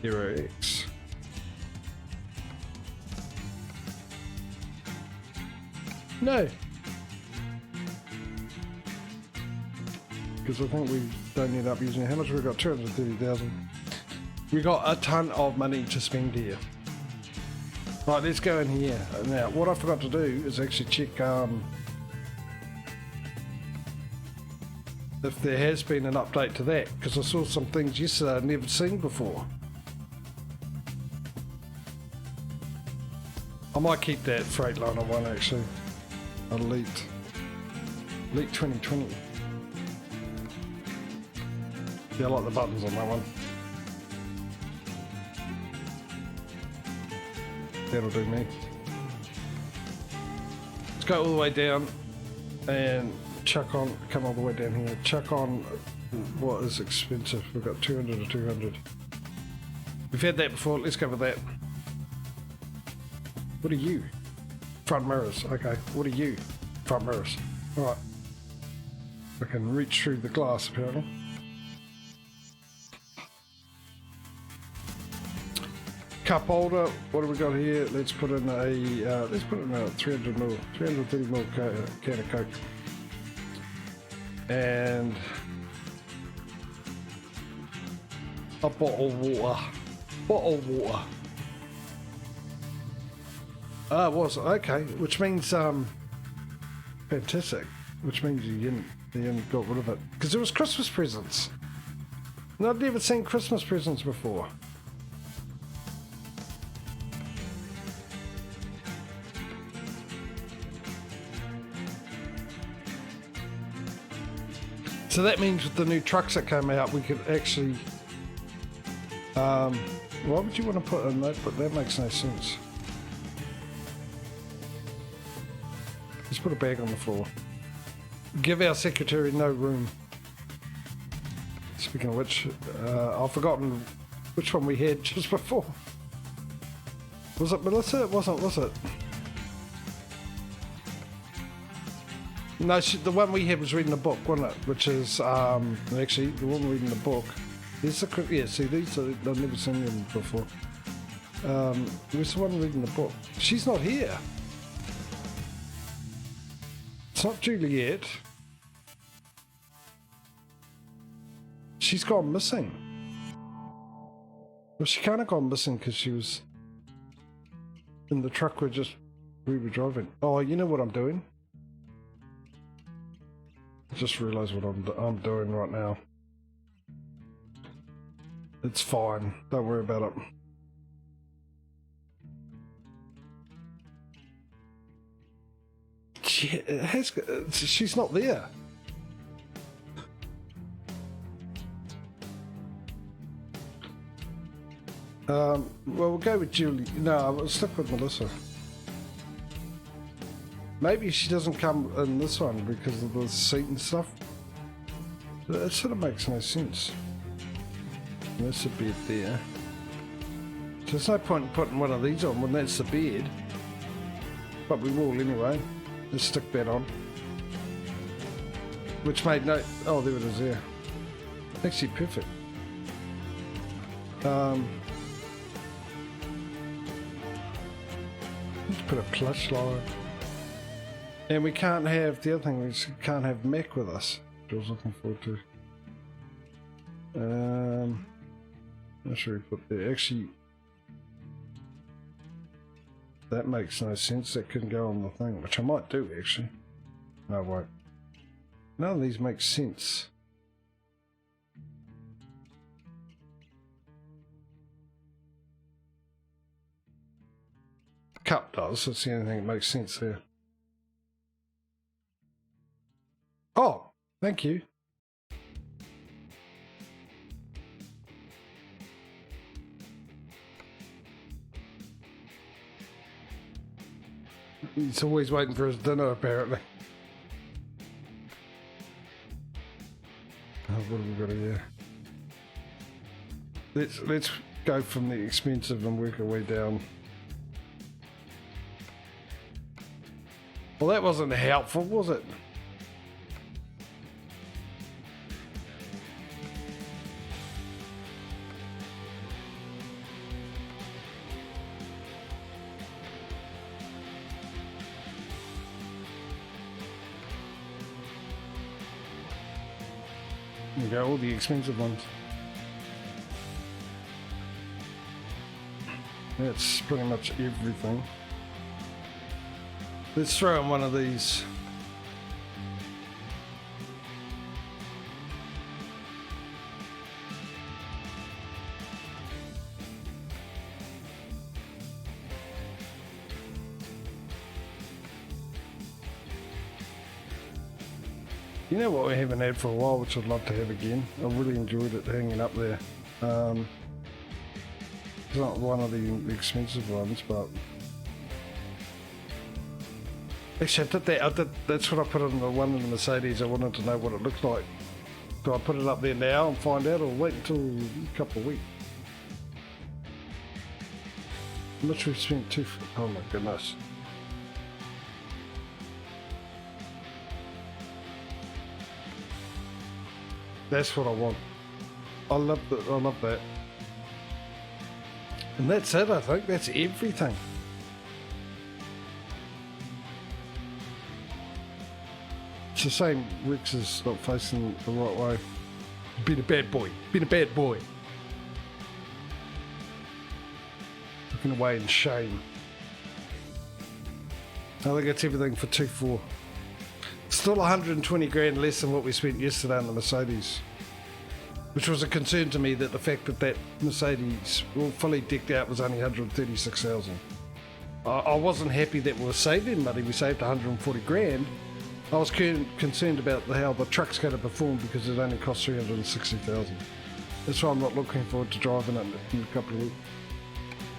Hero X. No! Because I think we don't end up using it. How much have we got? 230,000. We got a ton of money to spend here. Right, let's go in here. Now, what I forgot to do is actually check if there has been an update to that, because I saw some things yesterday I'd never seen before. I might keep that Freightliner one actually. Elite 2020. Yeah, I like the buttons on that one. That'll do me. Let's go all the way down and chuck on, come all the way down here, chuck on what is expensive. We've got 200 or 200. We've had that before, let's go with that. What are you? Front mirrors, okay. What are you? Front mirrors. Alright. I can reach through the glass apparently. Cup holder, what do we got here? Let's put in a 300ml, 330ml can of Coke. And a bottle of water. Bottled water. Ah, it was. Okay. Which means, fantastic. Which means you didn't got rid of it. Because it was Christmas presents. And I'd never seen Christmas presents before. So that means with the new trucks that came out, we could actually... why would you want to put a notebook? That makes no sense. Let's put a bag on the floor. Give our secretary no room. Speaking of which, I've forgotten which one we had just before. Was it Melissa? It wasn't, was it? No, the one we had was reading the book, wasn't it? Which is, actually, the one reading the book. There's the, yeah, see, these are, I've never seen them before. Where's the one reading the book? She's not here. It's not Juliet. She's gone missing. Well, she can't have gone missing because she was in the truck we were driving. Oh, you know what I'm doing? I just realised what I'm doing right now. It's fine. Don't worry about it. She's not there. Well, we'll go with Julie. No, I'll stick with Melissa. Maybe she doesn't come in this one because of the seat and stuff. It sort of makes no sense. That's a bed there. So there's no point in putting one of these on when that's the bed. But we will anyway. Let's stick that on. Which made no... Oh, there it is there. Actually perfect. Let's put a plush line. And we can't have... The other thing, we can't have Mac with us. Which I was looking forward to. What should we put there? Actually... That makes no sense. That couldn't go on the thing, which I might do actually. No, I won't. None of these make sense. The cup does. That's the only thing that makes sense there. Oh, thank you. He's always waiting for his dinner, apparently. Oh, what have we got here? Let's go from the expensive and work our way down. Well, that wasn't helpful, was it? There you go, all the expensive ones. That's pretty much everything. Let's throw in one of these. You know what we haven't had for a while, which I'd love to have again. I really enjoyed it hanging up there. It's not one of the expensive ones, but actually I did that's what I put on the one in the Mercedes. I wanted to know what it looks like. Do I put it up there now and find out, or wait until a couple of weeks? How much we've spent oh my goodness. That's what I want. I love that. And that's it, I think. That's everything. It's the same. Rex is not facing the right way. Been a bad boy. Been a bad boy. walking away in shame. I think it's everything for 2.4. Still 120 grand less than what we spent yesterday on the Mercedes, which was a concern to me, that the fact that Mercedes, well, fully decked out, was only 136,000. I wasn't happy that we were saving money. We saved 140 grand. I was concerned about how the truck's going to perform, because it only cost 360,000. That's why I'm not looking forward to driving it in a couple of weeks.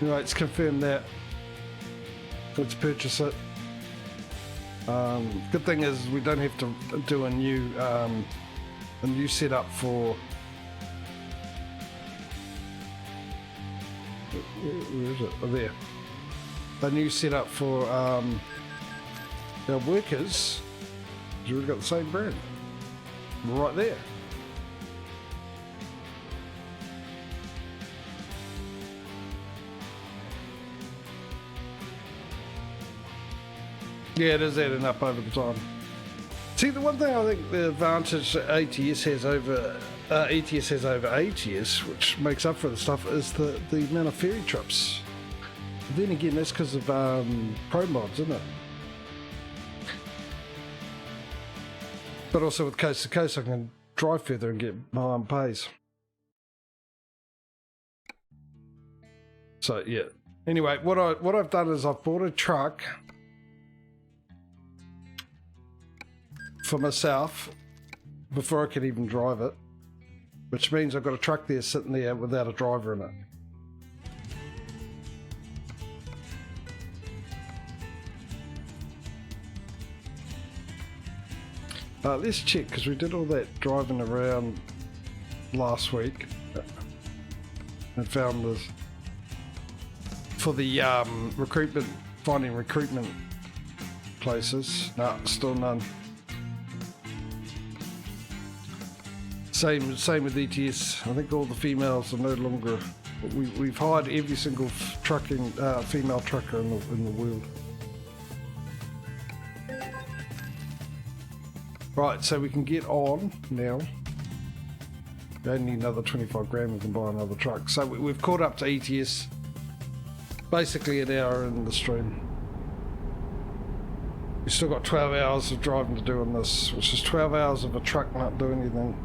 Anyway, let's confirm that. Let's purchase it. Good thing is we don't have to do a new setup for. Where is it? Oh, there. A new setup for our workers. We've got the same brand right there. Yeah, it is adding up over the time. See, the one thing I think the advantage that ATS has over ATS, which makes up for the stuff, is the amount of ferry trips. But then again, that's because of pro mods, isn't it? But also with coast to coast, I can drive further and get my own pays. So yeah. Anyway, what I've done is I've bought a truck for myself before I could even drive it, which means I've got a truck there sitting there without a driver in it. Let's check, because we did all that driving around last week and found this for the finding recruitment places. No, still none. Same with ETS. I think all the females are no longer. We've hired every single female trucker in the world. Right, so we can get on now. We only need another 25 grand, we can buy another truck. So we've caught up to ETS. Basically an hour in the stream. We've still got 12 hours of driving to do on this, which is 12 hours of a truck not doing anything.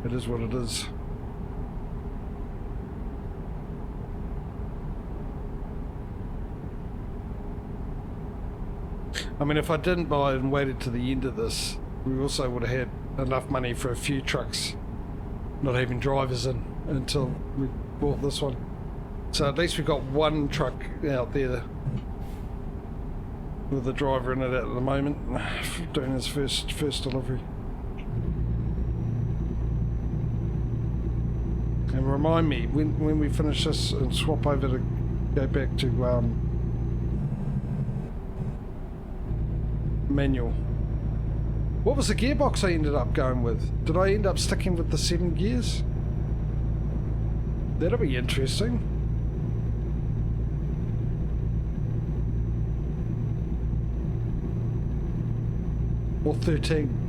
It is what it is. I mean, if I didn't buy it and waited to the end of this, we also would have had enough money for a few trucks not having drivers in until we bought this one. So at least we've got one truck out there with a driver in it at the moment, doing his first delivery. And remind me, when we finish this and swap over to go back to manual. What was the gearbox I ended up going with? Did I end up sticking with the 7 gears? That'll be interesting. Or 13.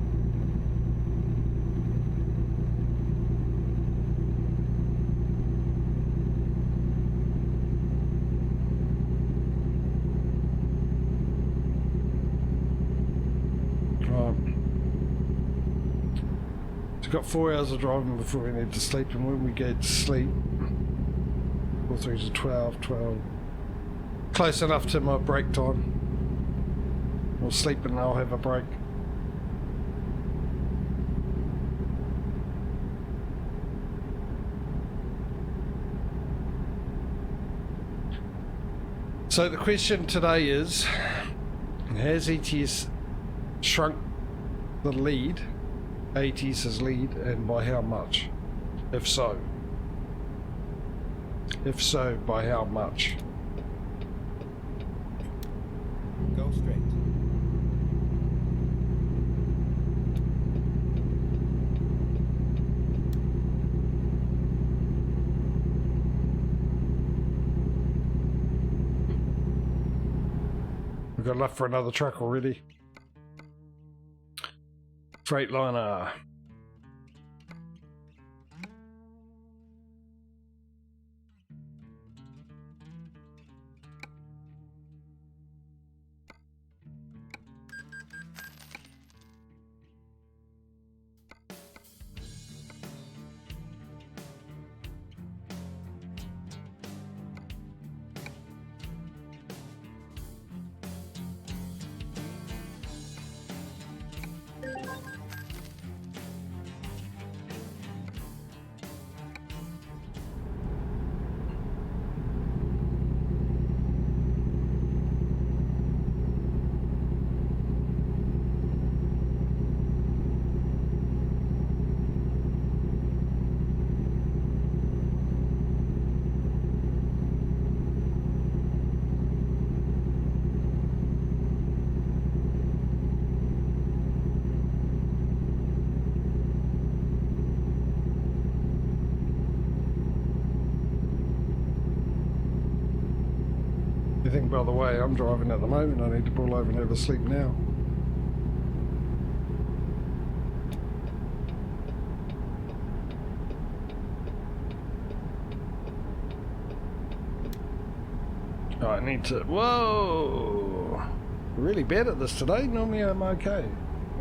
We've got 4 hours of driving before we need to sleep, and when we go to sleep, 4 3 to 12, close enough to my break time. I'll sleep and I'll have a break. So the question today is, has ETS shrunk the lead? ATS's lead, and by how much? If so, by how much? Go straight. We've got enough for another truck already. Freightliner. Well, the way I'm driving at the moment, I need to pull over and have a sleep now. I need to... Whoa! Really bad at this today. Normally I'm okay.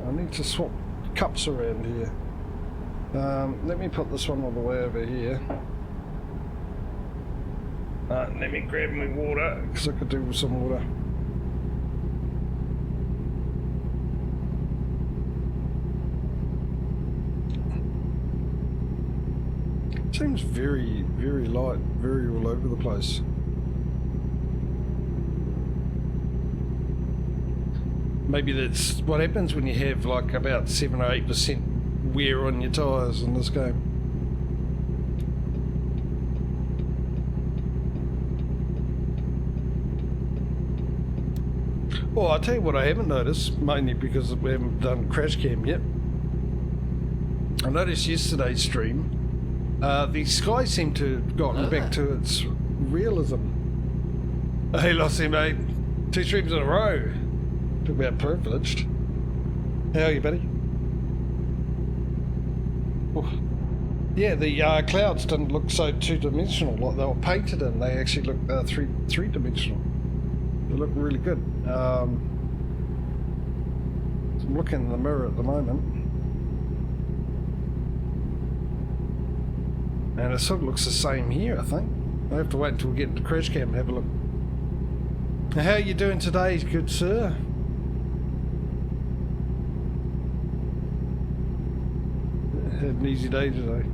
I need to swap cups around here. Let me put this one all the way over here. Let me grab my water, because I could do with some water. Seems very, very light, very all over the place. Maybe that's what happens when you have like about 7 or 8% wear on your tyres in this game. Well, I'll tell you what I haven't noticed, mainly because we haven't done crash cam yet. I noticed yesterday's stream, the sky seemed to have gotten back to its realism. Hey, Lossie, mate. 2 streams in a row. Talk about privileged. How are you, buddy? Oh. Yeah, the clouds didn't look so two-dimensional like they were painted in. They actually look three-dimensional. They look really good. I'm looking in the mirror at the moment, and it sort of looks the same here, I think. I have to wait until we get into crash cam and have a look. Now, how are you doing today, good sir? Had an easy day today.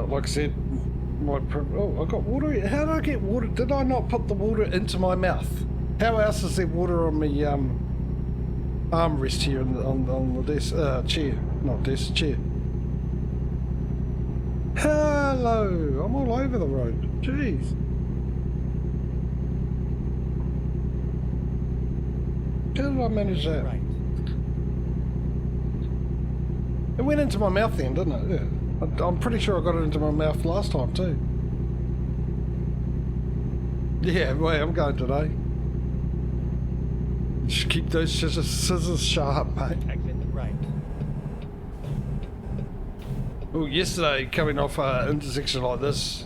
Like I said, I got water. How did I get water? Did I not put the water into my mouth? How else is there water on my armrest here on the desk, chair? Not desk, chair. Hello! I'm all over the road. Jeez. How did I manage that? Right. It went into my mouth then, didn't it? Yeah. I'm pretty sure I got it into my mouth last time too. Yeah, way I'm going today. Just keep those scissors sharp, mate. Exit right. Well, yesterday, coming off an intersection like this,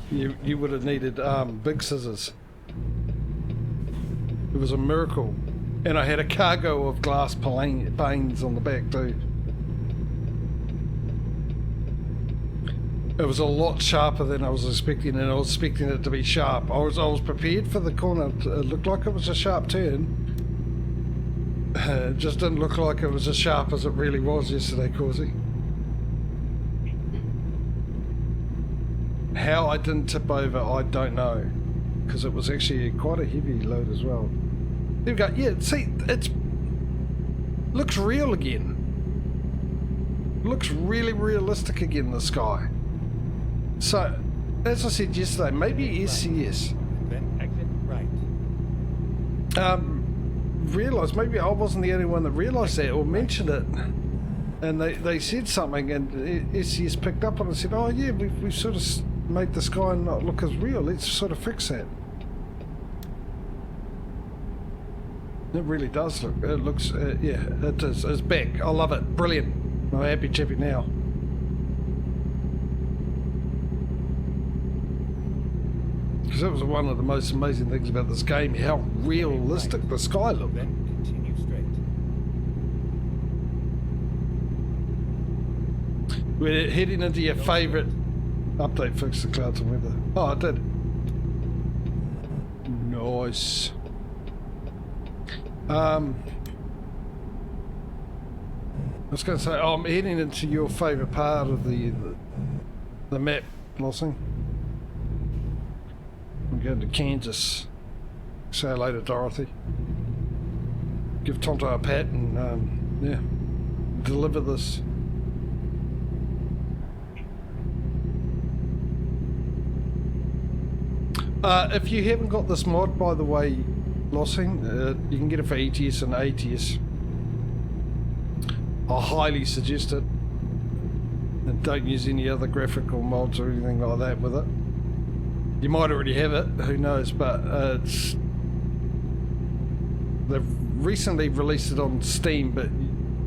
you would have needed big scissors. It was a miracle. And I had a cargo of glass panes on the back too. It was a lot sharper than I was expecting, and I was expecting it to be sharp. I was prepared for the corner. It looked like it was a sharp turn. It just didn't look like it was as sharp as it really was yesterday, Causey. How I didn't tip over, I don't know, because it was actually quite a heavy load as well. There we go. Yeah, see, it's looks real again. Looks really realistic again, the sky. So, as I said yesterday, maybe SCS. Then exit right. Realised, maybe I wasn't the only one that realised that or mentioned it. And they said something, and SCS picked up on it and said, oh yeah, we've sort of made the sky not look as real. Let's sort of fix that. It really does look, it looks, yeah, it is, it's back. I love it. Brilliant. I'm happy chappy now. Because that was one of the most amazing things about this game, how realistic the sky looked. Then continue straight. We're heading into your favourite update, fix the clouds and weather. Oh, I did. Nice. I was going to say, I'm heading into your favourite part of the map, Lossing. I'm going to Kansas. Say hello to Dorothy. Give Tonto a pat and, yeah, deliver this. If you haven't got this mod, by the way, Lossing, you can get it for ETS and ATS. I highly suggest it. And don't use any other graphical mods or anything like that with it. You might already have it, who knows, but they've recently released it on Steam, but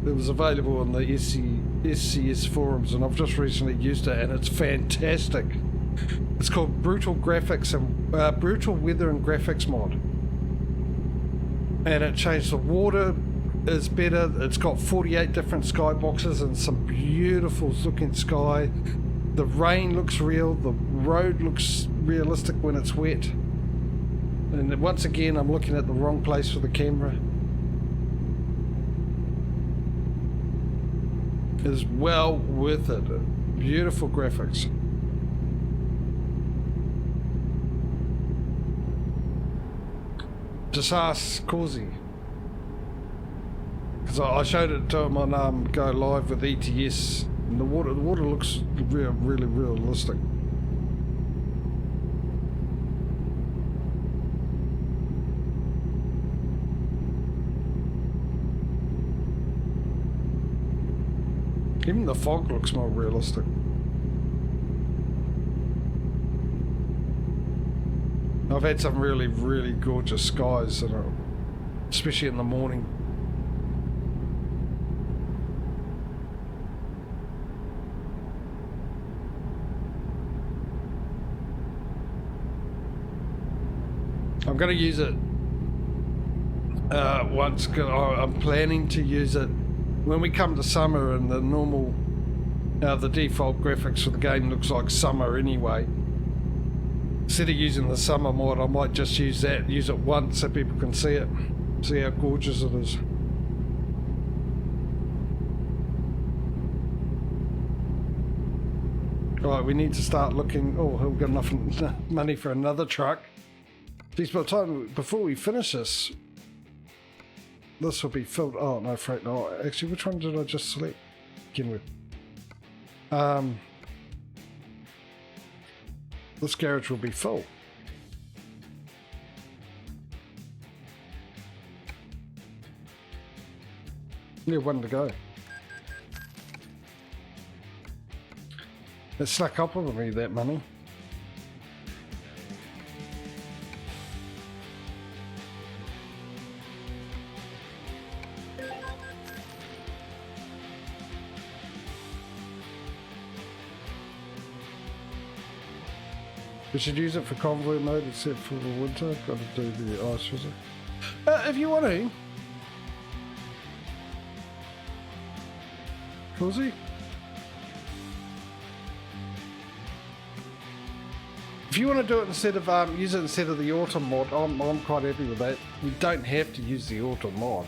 it was available on the SCS forums, and I've just recently used it, and it's fantastic. It's called Brutal Graphics and Brutal Weather and Graphics mod, and it changed the water is better. It's got 48 different skyboxes and some beautiful looking sky. The rain looks real. The road looks realistic when it's wet. And once again, I'm looking at the wrong place for the camera. It is well worth it. Beautiful graphics. Just ask Causey. Because I showed it to him on Go Live with ATS. And the water looks really realistic. Even the fog looks more realistic. I've had some really gorgeous skies, especially in the morning. I'm going to use it once. I'm planning to use it when we come to summer, and the normal, the default graphics for the game looks like summer anyway. Instead of using the summer mod, I might just use that, use it once so people can see it, see how gorgeous it is. Right, we need to start looking. Oh, we've got enough money for another truck. Geez, by the time, before we finish this will be filled. Oh, no, freight. No, actually, which one did I just select? Begin with. This garage will be full. Yeah, one to go. It snuck up on me, that money. We should use it for convoy mode except for the winter. Got to do the ice physics. If you want to. Cozy? If you want to do it instead of use it instead of the autumn mod, I'm quite happy with that. We don't have to use the autumn mod.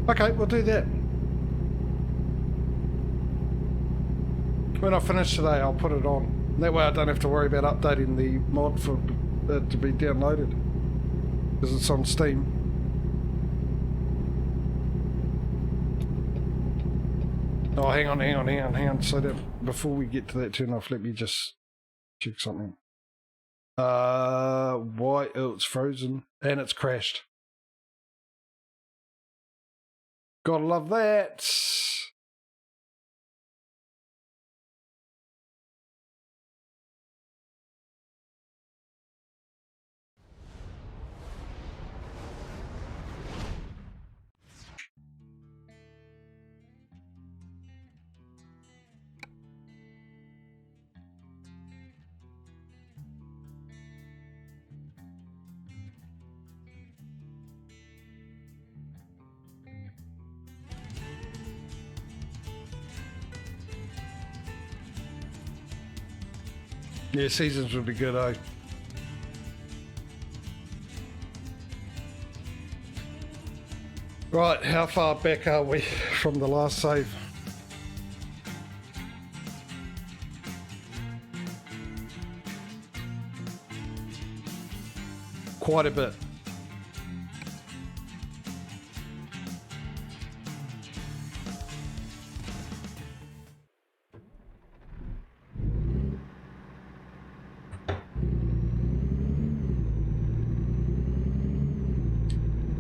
Okay, we'll do that. When I finish today, I'll put it on. That way I don't have to worry about updating the mod for it to be downloaded, because it's on Steam. Oh, hang on. So that before we get to that turn off, let me just check something. Why? Oh, it's frozen and it's crashed. Gotta love that. Yeah, seasons would be good, eh? Right, how far back are we from the last save? Quite a bit.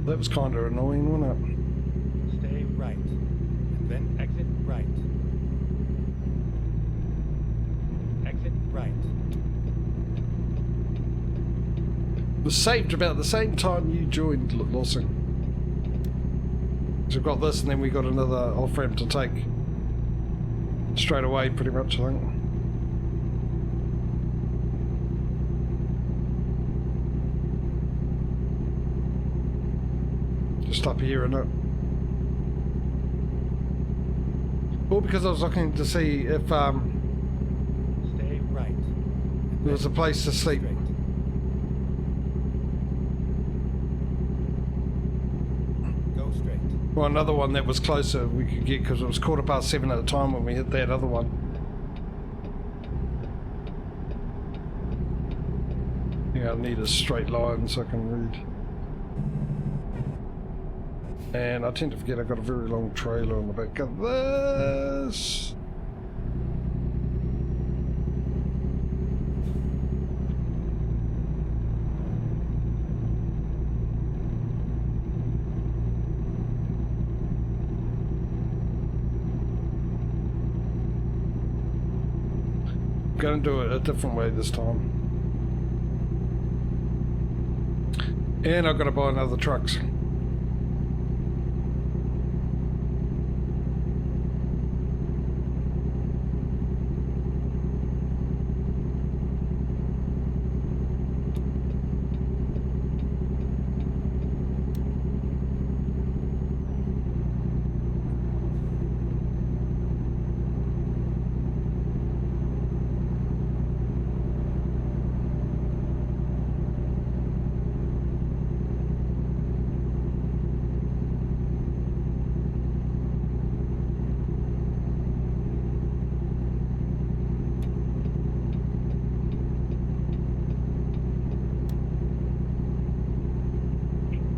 That was kind of annoying, wasn't Stay right, and then exit right. Exit right. it? It was saved about the same time you joined, Lawson. So we've got this and then we got another off-ramp to take straight away, pretty much, I think. Just up here, innit? All because I was looking to see if Stay right. there was a place to sleep. Straight. Go straight. Well, another one that was closer we could get, because it was 7:15 at the time when we hit that other one. I think I need a straight line so I can read. And I tend to forget I've got a very long trailer on the back of this. I'm going to do it a different way this time. And I've got to buy another trucks.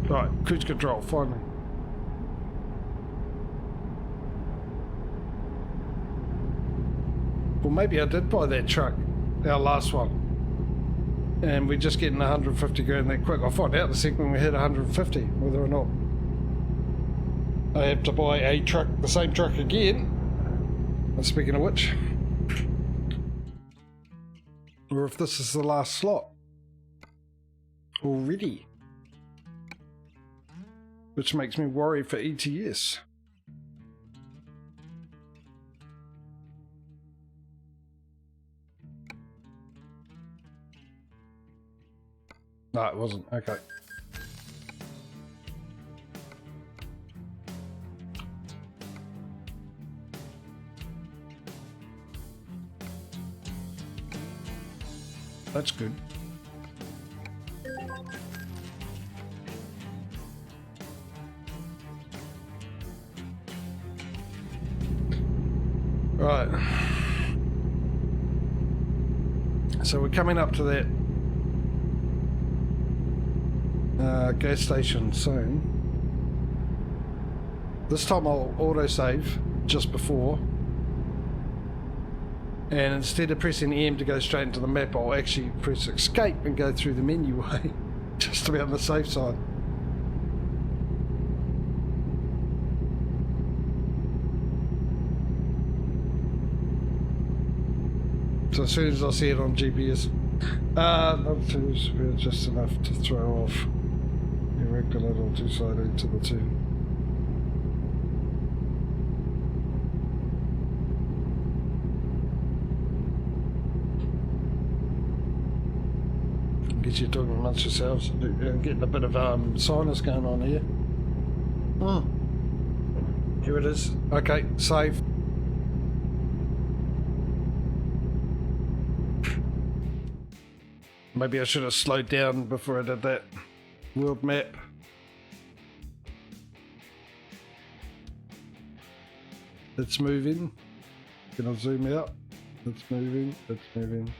Right, cruise control, finally. Well, maybe I did buy that truck, our last one. And we're just getting 150 grand that quick. I'll find out in a second when we hit 150, whether or not I have to buy a truck, the same truck again. And speaking of which, or if this is the last slot already. Which makes me worry for ATS. No, it wasn't. Okay. That's good. Right. So we're coming up to that gas station soon. This time I'll autosave just before. And instead of pressing M to go straight into the map, I'll actually press escape and go through the menu way, just to be on the safe side. So as soon as I see it on GPS, not too severe, just enough to throw off irregular or two-sided to the two. Get you talking amongst yourselves and getting a bit of sinus going on here. Here it is. Okay, save. Maybe I should have slowed down before I did that. World map. It's moving. Can I zoom out? It's moving. It's moving.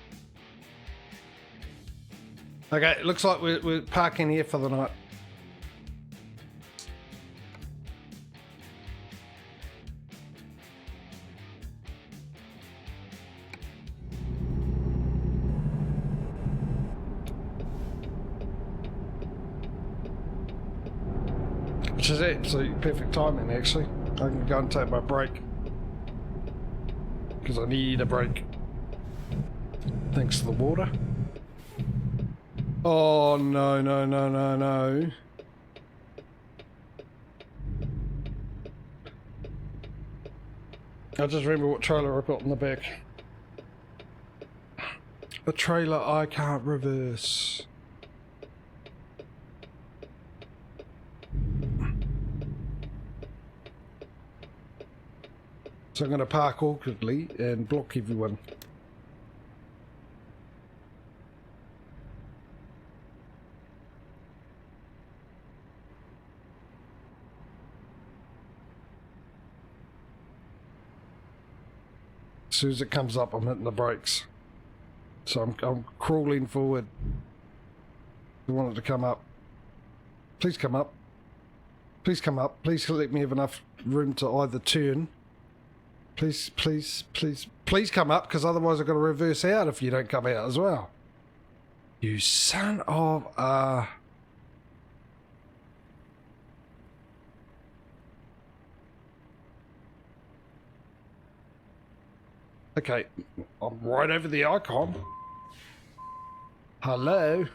Okay, it looks like we're parking here for the night. which is absolute perfect timing actually. I can go and take my break because I need a break thanks to the water. Oh no no no no no. I just remember what trailer I got in the back. A trailer I can't reverse. So I'm going to park awkwardly and block everyone. As soon as it comes up, I'm hitting the brakes. So I'm crawling forward. I want it to come up. Please come up. Please come up. Please let me have enough room to either turn. Please, please, please, please come up, because otherwise I've got to reverse out if you don't come out as well. You son of a... Okay, I'm right over the icon. Hello?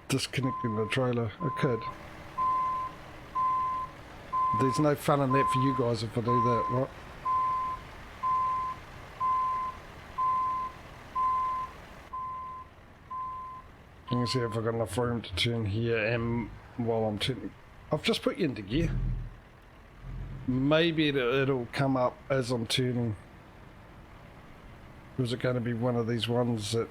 Disconnecting the trailer. I could. There's no fun in that for you guys if I do that, right? You can see if I've got enough room to turn here and while I'm turning. I've just put you into gear. Maybe it'll come up as I'm turning. Or is it going to be one of these ones that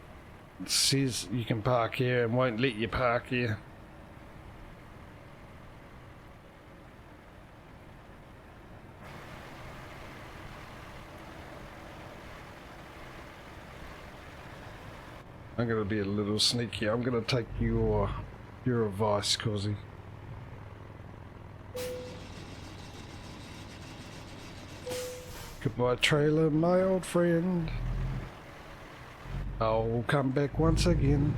says you can park here and won't let you park here? I'm going to be a little sneaky. I'm going to take your advice, Causey. Goodbye, trailer, my old friend. I'll come back once again.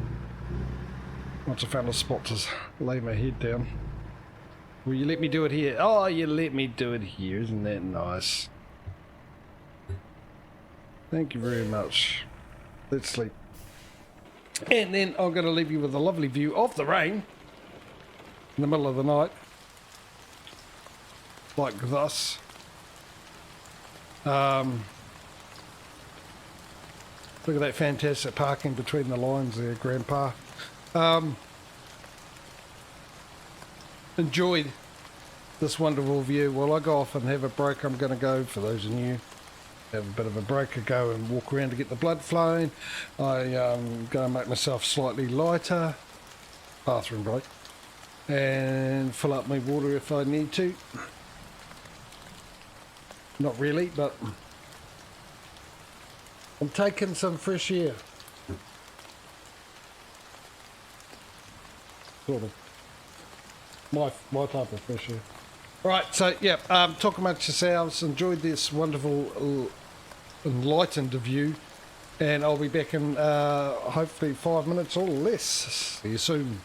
Once I found a spot to lay my head down. Will you let me do it here? Oh, you let me do it here. Isn't that nice? Thank you very much. Let's sleep. And then I'm going to leave you with a lovely view of the rain in the middle of the night. Like thus. Look at that fantastic parking between the lines there, Grandpa. Enjoyed this wonderful view. While I go off and have a break, I'm going to go, for those of you, have a bit of a break, go and walk around to get the blood flowing. I'm going to make myself slightly lighter. Bathroom break. And fill up my water if I need to. Not really, but I'm taking some fresh air. Sort of. My type of fresh air. Right, so yeah, talk amongst yourselves. Enjoyed this wonderful enlightened view. And I'll be back in hopefully 5 minutes or less. See you soon.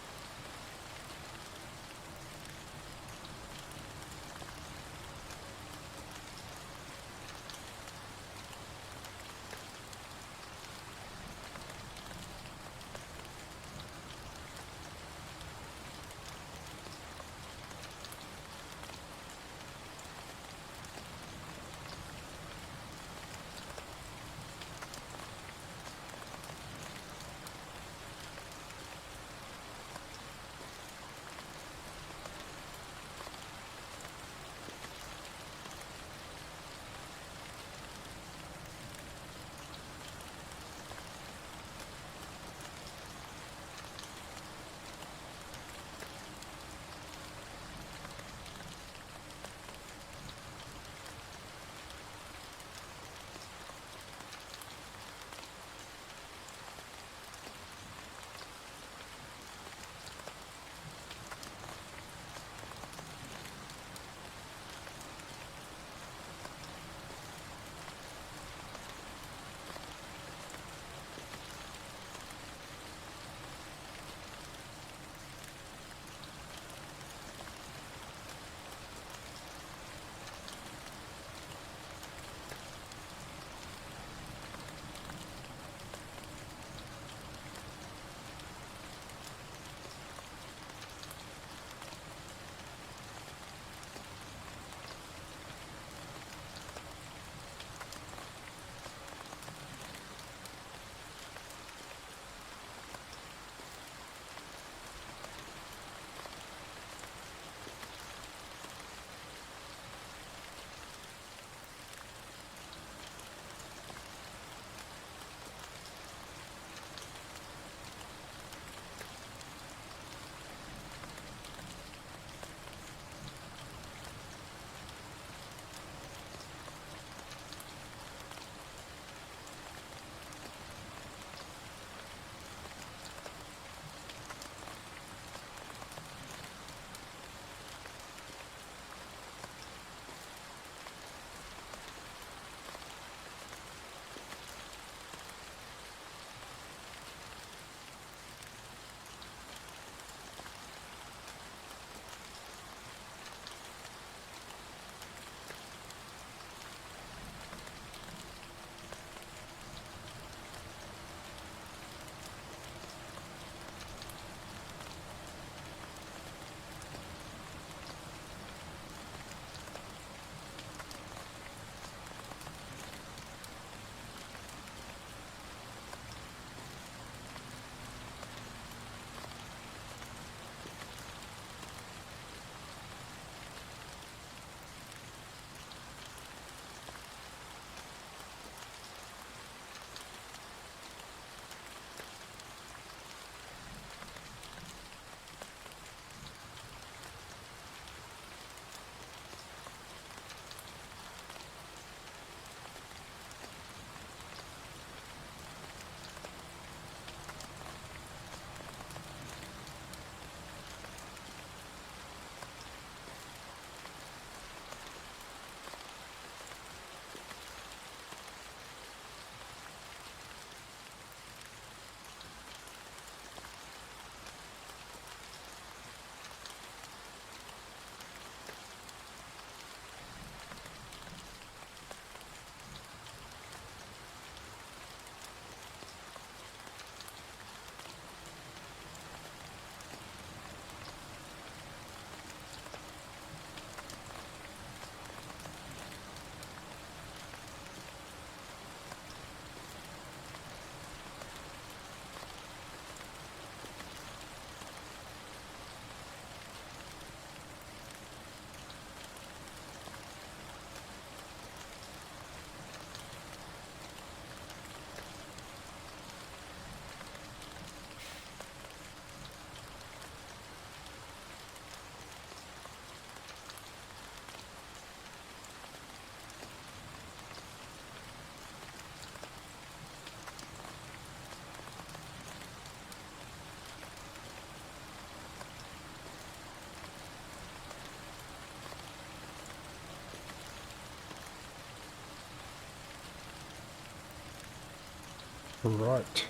Right.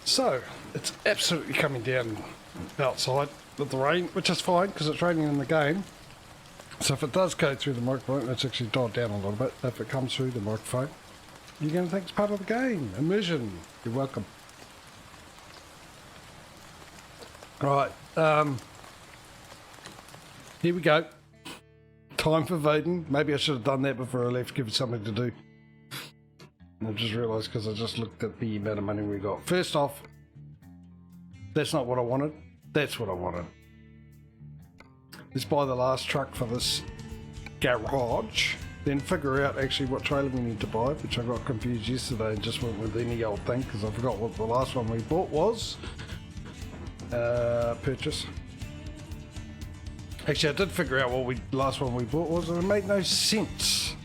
So, it's absolutely coming down outside with the rain, which is fine because it's raining in the game. So if it does go through the microphone, it's actually dialed down a little bit. If it comes through the microphone, you're going to think it's part of the game. Immersion. You're welcome. Right. Here we go. Time for voting. Maybe I should have done that before I left, give it something to do. I just realised because I just looked at the amount of money we got. First off, that's not what I wanted. That's what I wanted. Let's buy the last truck for this garage. Then figure out actually what trailer we need to buy, which I got confused yesterday and just went with any old thing because I forgot what the last one we bought was. Purchase. Actually, I did figure out what the last one we bought was, and it made no sense.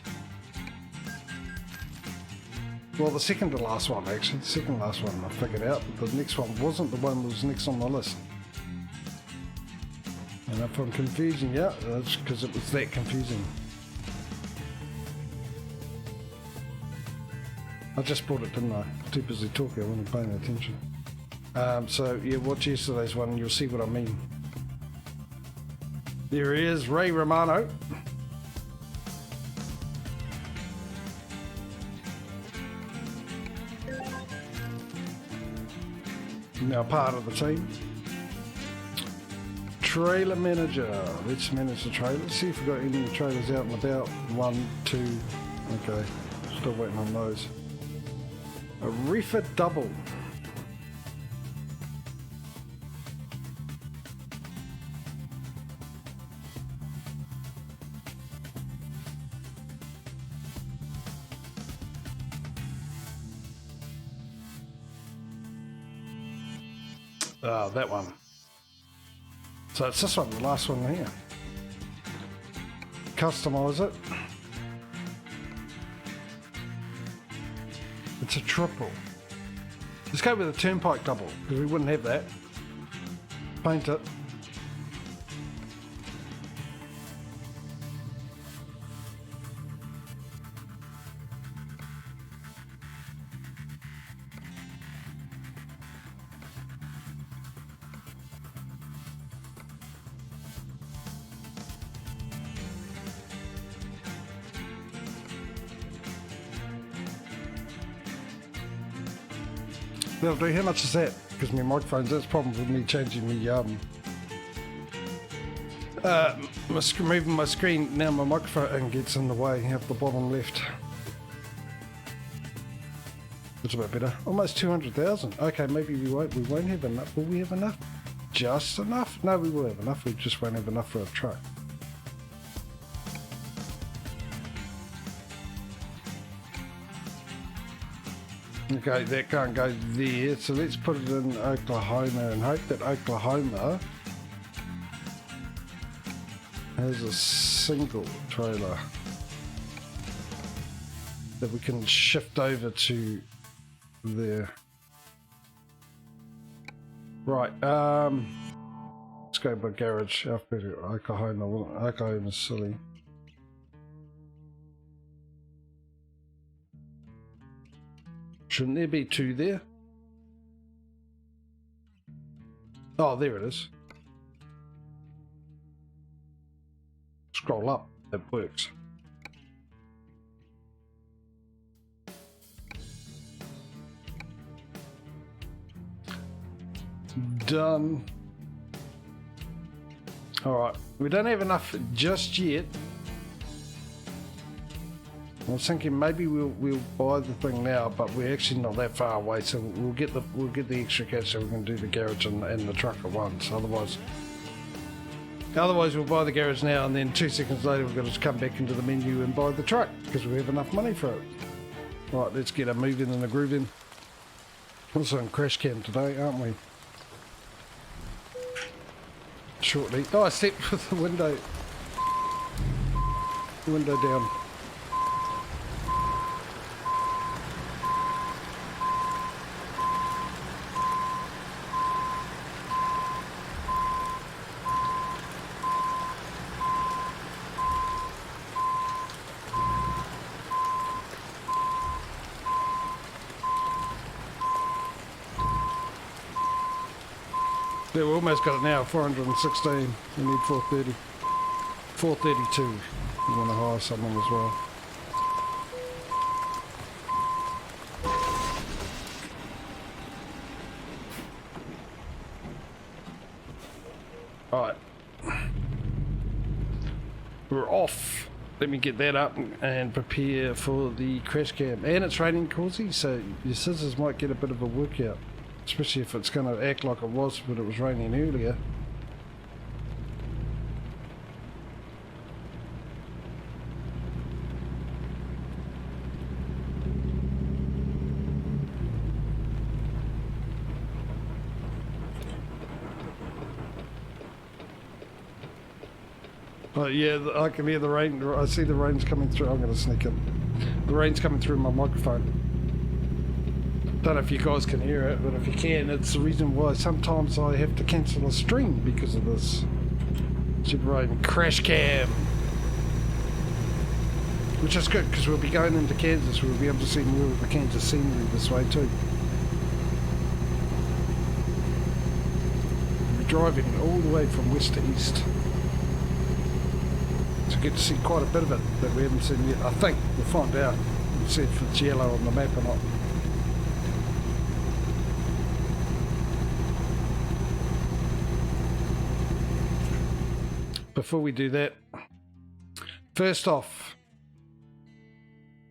Well, the second to last one, actually. The second last one I figured out, but the next one wasn't the one that was next on the list. And if I'm confusing you, that's because it was that confusing. I just bought it, didn't I? Too busy talking, I wasn't paying attention. So, yeah, watch yesterday's one and you'll see what I mean. There he is, Ray Romano. Now part of the team. Trailer manager. Let's manage the trailers. See if we've got any trailers out and about. 1, 2. Okay. Still waiting on those. A reefer double. Ah, that one. So it's this one, the last one here. Customize it. It's a triple. Let's go with a turnpike double, because we wouldn't have that. Paint it. That'll do. How much is that? Because my microphone's, that's the problem with me changing moving my screen. Now my microphone gets in the way up the bottom left. That's a bit better. Almost 200,000. Okay, maybe we won't have enough. Will we have enough? Just enough? No, we will have enough. We just won't have enough for a truck. Okay, that can't go there, so let's put it in Oklahoma and hope that Oklahoma has a single trailer that we can shift over to there. Right, let's go by garage, alphabetical, Oklahoma's silly. Shouldn't there be 2 there? Oh, there it is. Scroll up, it works. Done. Alright, we don't have enough just yet. I was thinking maybe we'll buy the thing now, but we're actually not that far away, so we'll get the extra cash so we can do the garage and the truck at once. Otherwise we'll buy the garage now, and then 2 seconds later we've got to come back into the menu and buy the truck because we have enough money for it. Right, let's get a moving and a grooving. Also in crash cam today, aren't we? Shortly. Oh, I slept with the window down. Yeah, we almost got it now, 416. We need 430. 432. You want to hire someone as well. Alright. We're off. Let me get that up and prepare for the crash cam. And it's raining, Causey, so your scissors might get a bit of a workout. Especially if it's going to act like it was when it was raining earlier. But yeah, I can hear the rain. I see the rain's coming through. I'm going to sneak in. The rain's coming through my microphone. Don't know if you guys can hear it, but if you can, it's the reason why sometimes I have to cancel a stream because of this. Super rain crash cam. Which is good, because we'll be going into Kansas. We'll be able to see more of the Kansas scenery this way too. We'll be driving all the way from west to east. So we get to see quite a bit of it that we haven't seen yet. I think we'll find out. We'll see if it's yellow on the map or not. Before we do that, first off,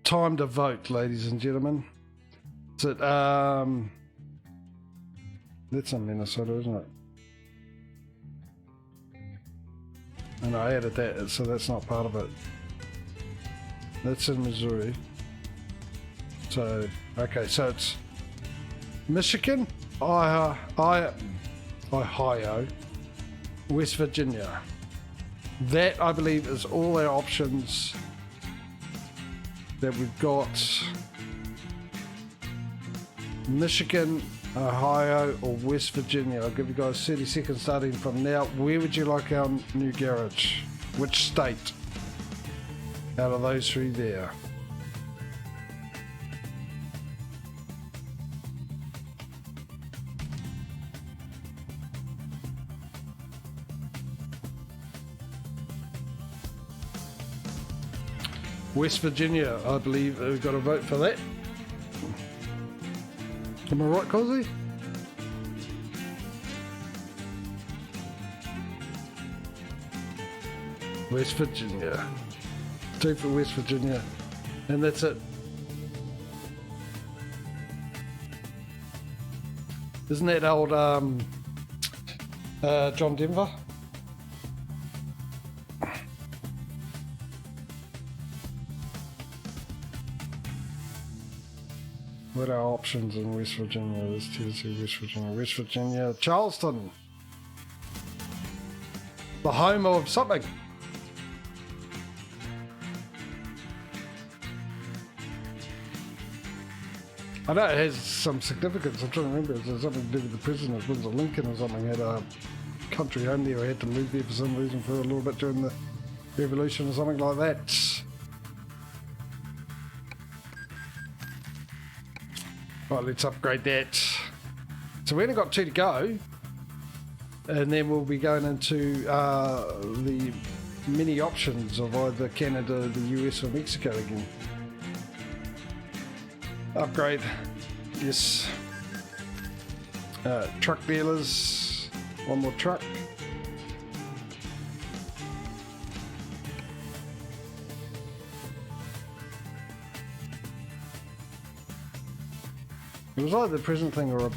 time to vote, ladies and gentlemen. Is it, that's in Minnesota, isn't it? And I added that, so that's not part of it. That's in Missouri. So, okay, so it's Michigan, Ohio, West Virginia. That, I believe, is all our options that we've got. Michigan, Ohio, or West Virginia. I'll give you guys 30 seconds starting from now. Where would you like our new garage? Which state? Out of those three there. West Virginia, I believe we've got to vote for that. Am I right, Causey? West Virginia. 2 for West Virginia. And that's it. Isn't that old John Denver? What are our options in West Virginia? This Tennessee, West Virginia, Charleston, the home of something. I know it has some significance. I'm trying to remember. Is there something to do with the president? Was it Lincoln or something? Had a country home there. Or had to live there for some reason for a little bit during the Revolution or something like that. Right, let's upgrade that. So we only got 2 to go, and then we'll be going into the many options of either Canada, the US, or Mexico again. Upgrade, yes. Truck dealers, 1 more truck. It was either the present thing or a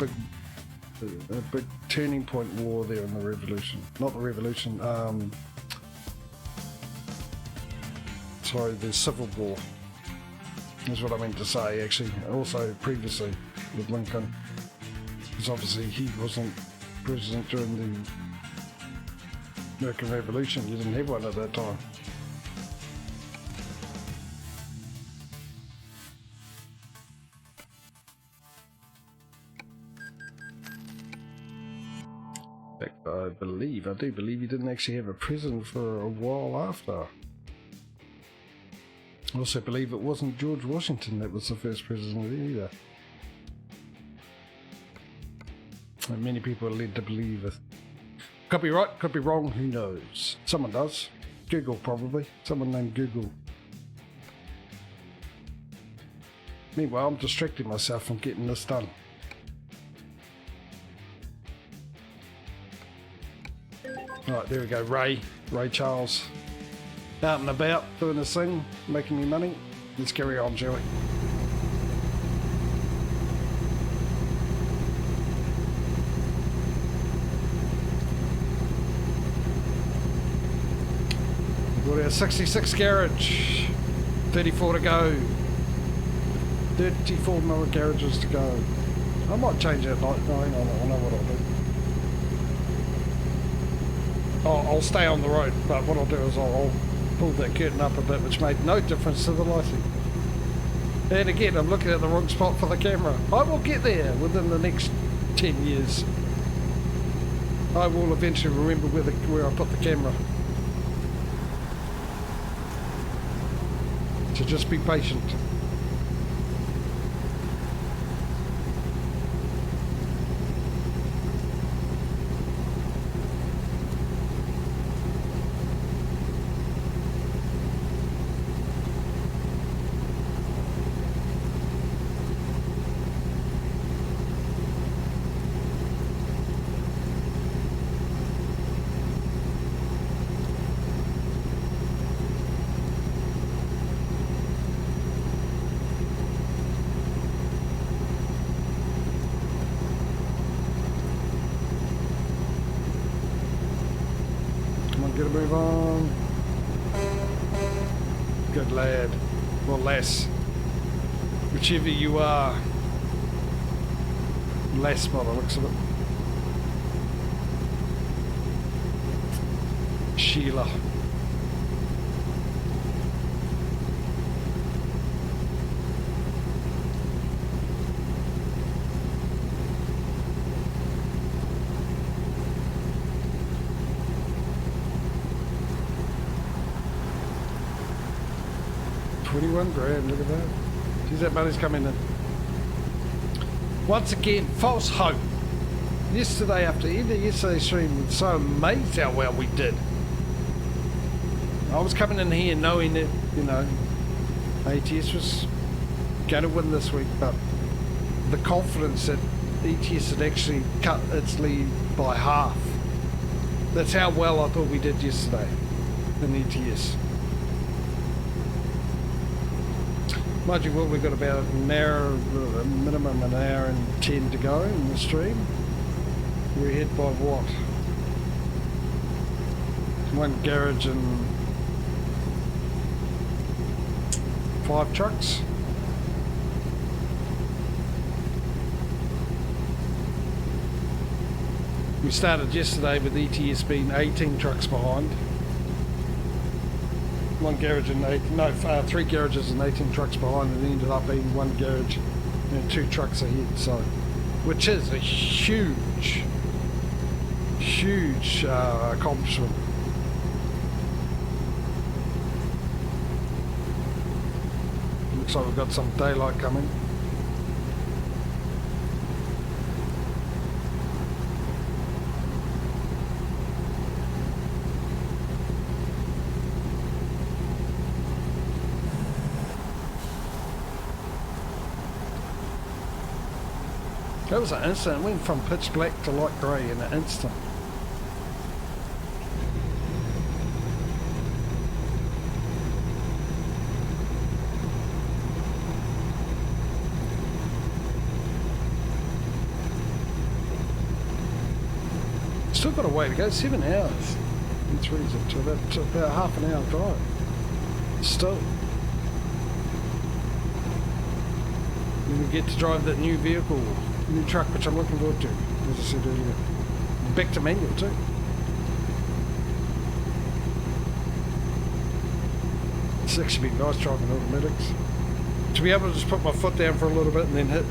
big turning point war there in the revolution. Not the revolution, sorry, the Civil War is what I meant to say, actually. Also previously with Lincoln, because obviously he wasn't president during the American Revolution. You didn't have one at that time. I do believe he didn't actually have a president for a while after. I also believe it wasn't George Washington that was the first president either. And many people are led to believe it. Could be right, could be wrong, who knows? Someone does. Google probably. Someone named Google. Meanwhile, I'm distracting myself from getting this done. Right, there we go. Ray Charles. Out and about, doing this thing, making me money. Let's carry on, shall we? We've got our 66 garage. 34 to go. 34 more garages to go. I might change that night. No, hang on, I know what I'll do. I'll stay on the road, but what I'll do is I'll pull that curtain up a bit, which made no difference to the lighting. And again, I'm looking at the wrong spot for the camera. I will get there within the next 10 years. I will eventually remember where I put the camera. So just be patient. Gotta move on. Good lad. Or lass. Whichever you are. Lass by the looks of it. Sheila. $21,000, look at that. Geez, that money's coming in. Once again, false hope. Yesterday, after yesterday's stream, was so amazed how well we did. I was coming in here knowing that, you know, ATS was going to win this week, but the confidence that ATS had actually cut its lead by half. That's how well I thought we did yesterday in ETS. Mind you, well, we've got about an hour, minimum an hour and 10 to go in the stream. We're ahead by what? One garage and 5 trucks. We started yesterday with ETS being 18 trucks behind. One garage and 3 garages and 18 trucks behind, and it ended up being 1 garage and 2 trucks ahead. So, which is a huge accomplishment. Looks like we've got some daylight coming. That was an instant. It went from pitch black to light grey in an instant. Still got a way to go. 7 hours. In 3 to about half an hour drive. Still. Then we get to drive that new vehicle. New truck, which I'm looking forward to, as I said earlier. Back to manual too. It's actually been nice driving automatics. To be able to just put my foot down for a little bit and then hit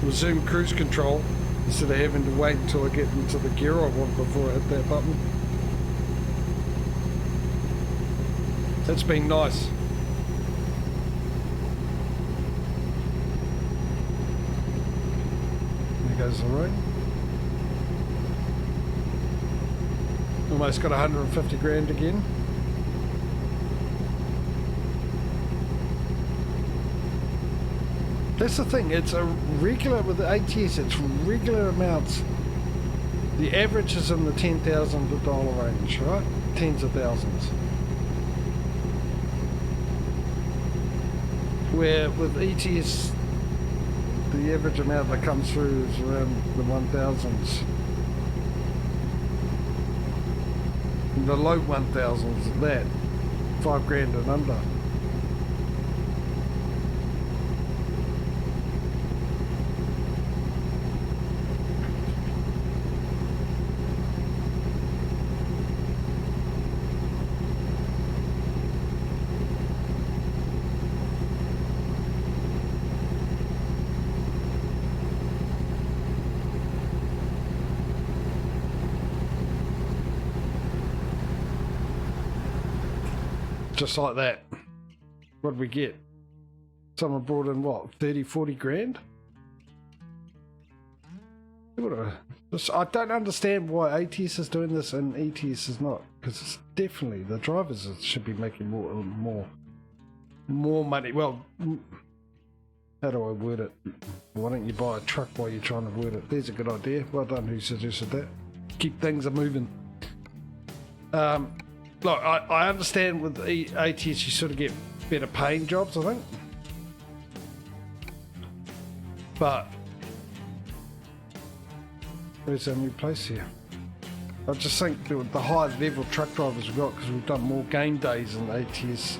resume cruise control instead of having to wait until I get into the gear I want before I hit that button. That's been nice. There goes the ring. Almost got 150 grand again. That's the thing, it's a regular, with the ATS, it's regular amounts. The average is in the $10,000 range, right? Tens of thousands. Where with ETS, the average amount that comes through is around the 1,000s. The low 1,000s, that. 5 grand and under. Just like that. What did we get? Someone brought in what, 30, 40 grand? I don't understand why ATS is doing this and ETS is not, because it's definitely the drivers should be making more money. Well, how do I word it? Why don't you buy a truck while you're trying to word it? There's a good idea. Well done, who suggested that. Keep things moving. Look, I understand with the ATS you sort of get better paying jobs, I think. But where's our new place here? I just think the high level truck drivers we've got, because we've done more game days in ETS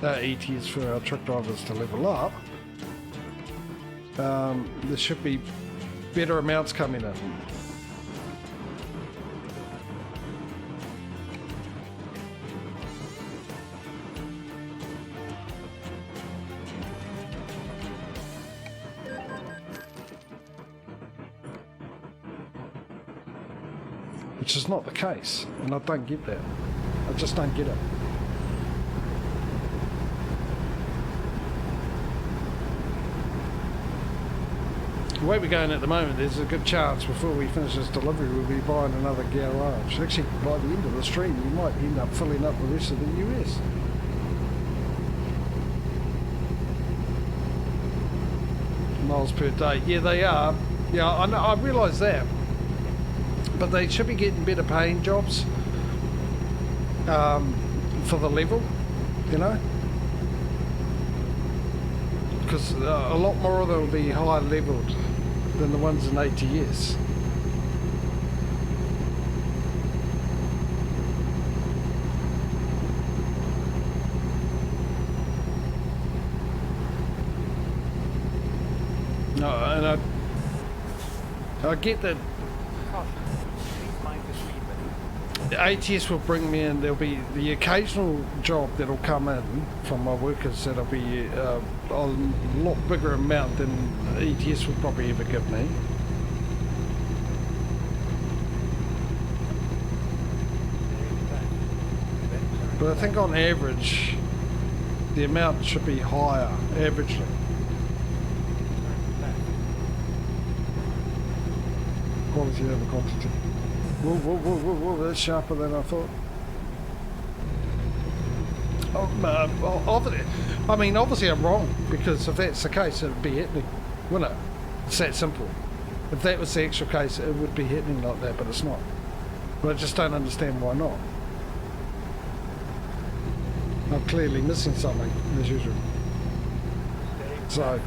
for our truck drivers to level up, there should be better amounts coming in. Which is not the case, and I don't get that. I just don't get it. The way we're going at the moment, there's a good chance before we finish this delivery we'll be buying another garage. Actually, by the end of the stream, we might end up filling up the rest of the US. Miles per day. Yeah, they are. Yeah, I know, I realise that. But they should be getting better paying jobs for the level, you know, because a lot more of them will be higher leveled than the ones in ATS. No, and I get that. The ATS will bring me in, there'll be the occasional job that'll come in from my workers that'll be a lot bigger amount than ETS will probably ever give me. But I think on average, the amount should be higher, averagely. Quality over quantity. Whoa, that's sharper than I thought. I mean, obviously I'm wrong, because if that's the case, it would be happening, wouldn't it? It's that simple. If that was the actual case, it would be happening like that, but it's not. But I just don't understand why not. I'm clearly missing something, as usual. So...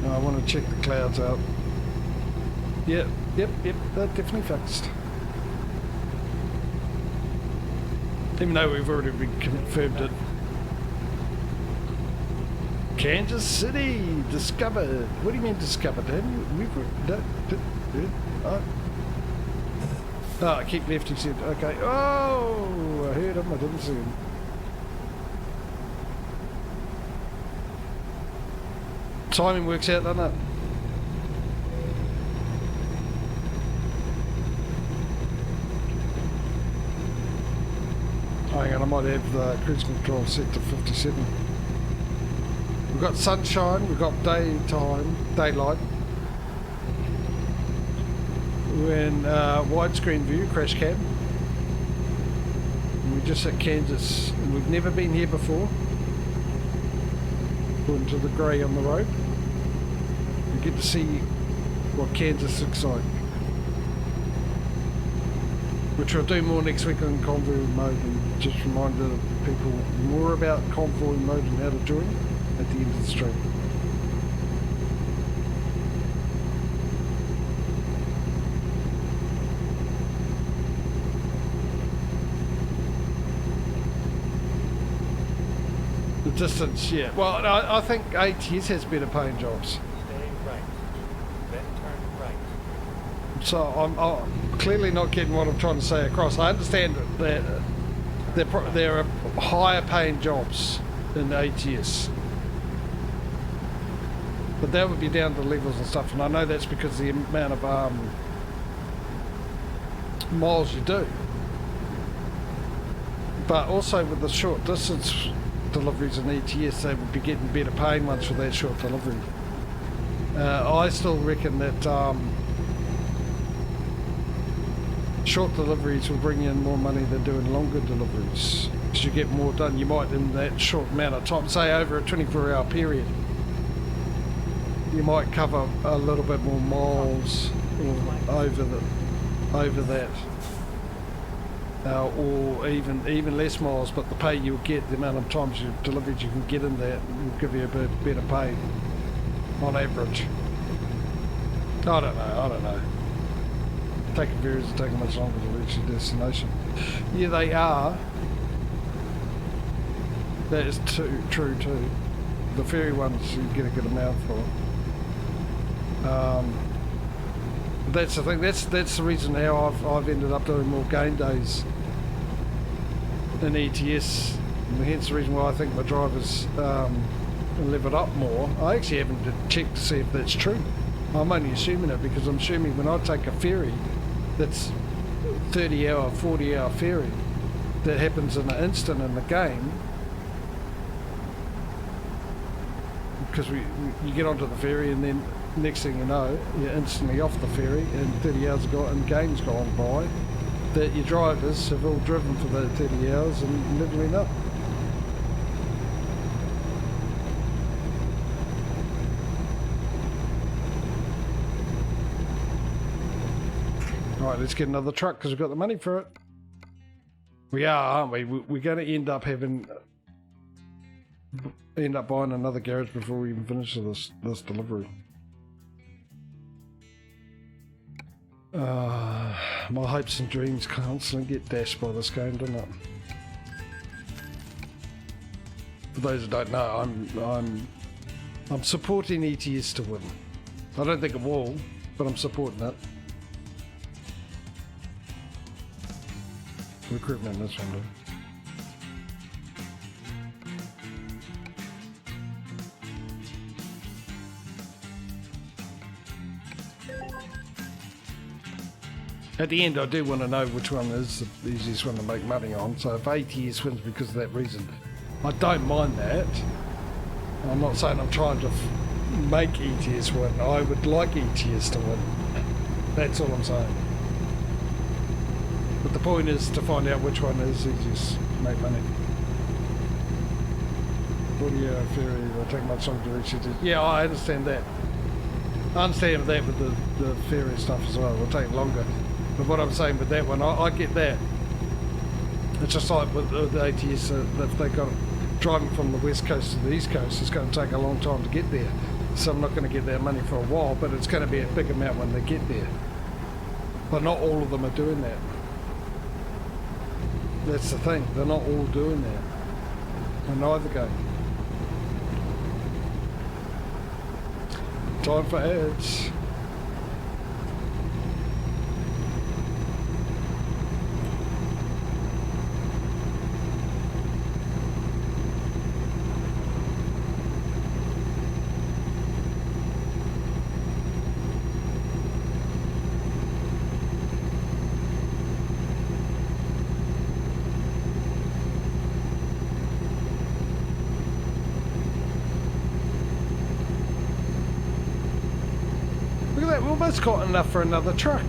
I want to check the clouds out. Yep, they're definitely fixed. Even though we've already confirmed it. Kansas City discovered. What do you mean discovered? Oh, keep left, he said. Okay. Oh, I heard him. I didn't see him. Timing works out, doesn't it? Hang on, I might have the cruise control set to 57. We've got sunshine, we've got daytime, daylight. We're in widescreen view, crash cam. And we're just at Kansas. And we've never been here before. According to the grey on the road. We get to see what Kansas looks like. Which we'll do more next week on convoy mode, and just remind the people more about convoy mode and how to join at the end of the stream. The distance, yeah. Well, I think ATS has better paying jobs. Stay right. Then turn right. So I'm clearly not getting what I'm trying to say across. I understand that there are higher paying jobs in ATS. But that would be down to levels and stuff, and I know that's because of the amount of miles you do. But also with the short distance deliveries in ETS, they would be getting better paying ones for that short delivery. I still reckon that short deliveries will bring in more money than doing longer deliveries, because you get more done. You might, in that short amount of time, say over a 24-hour period, you might cover a little bit more miles over that, or even less miles. But the pay you'll get, the amount of times you delivered you can get in that, will give you a bit better pay on average. I don't know. Taking ferries are taking much longer to reach your destination. Yeah, they are. That is true too. The ferry ones you get a good amount for. That's the thing. That's the reason how I've ended up doing more game days in ETS, and hence the reason why I think my drivers level up more. I actually haven't checked to see if that's true. I'm only assuming it because I'm assuming when I take a ferry that's 30-hour, 40-hour ferry that happens in an instant in the game, because you get onto the ferry and then next thing you know you're instantly off the ferry and 30 hours ago and game's gone by, that your drivers have all driven for those 30 hours and leveling up. Alright, let's get another truck because we've got the money for it. We are, aren't we? We're going to end up buying another garage before we even finish this delivery. My hopes and dreams constantly get dashed by this game, don't it? For those who don't know, I'm supporting ETS to win. I don't think it will, but I'm supporting it. Recruitment in this one, dude. At the end, I do want to know which one is the easiest one to make money on. So if ATS wins because of that reason, I don't mind that. I'm not saying I'm trying to make ETS win. I would like ETS to win. That's all I'm saying. But the point is to find out which one is easiest to make money. 40-hour ferry will take much longer to reach it. Yeah, I understand that. I understand that with the ferry stuff as well. It will take longer. But what I'm saying with that one, I get that. It's just like with the ATS, if they got driving from the west coast to the east coast, it's going to take a long time to get there. So I'm not going to get that money for a while, but it's going to be a big amount when they get there. But not all of them are doing that. That's the thing, they're not all doing that. In either game. Time for ads. we've almost got enough for another truck.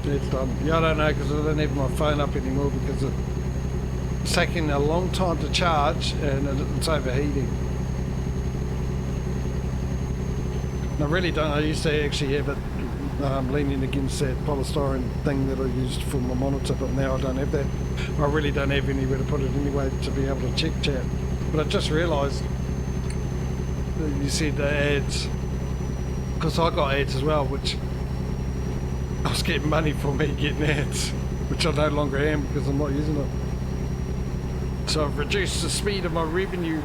It's done. Yeah, I don't know because I don't have my phone up anymore because it's taking a long time to charge and it's overheating. I really don't. I used to actually have it leaning against that polystyrene thing that I used for my monitor, but now I don't have that. I really don't have anywhere to put it anyway to be able to check chat. But I just realised that you said the ads, because I got ads as well, which I was getting money for me getting ads, which I no longer am because I'm not using it. So I've reduced the speed of my revenue.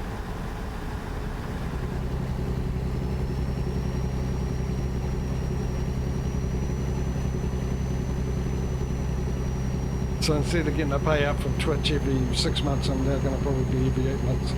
So instead of getting a payout from Twitch every 6 months, I'm now going to probably be every 8 months.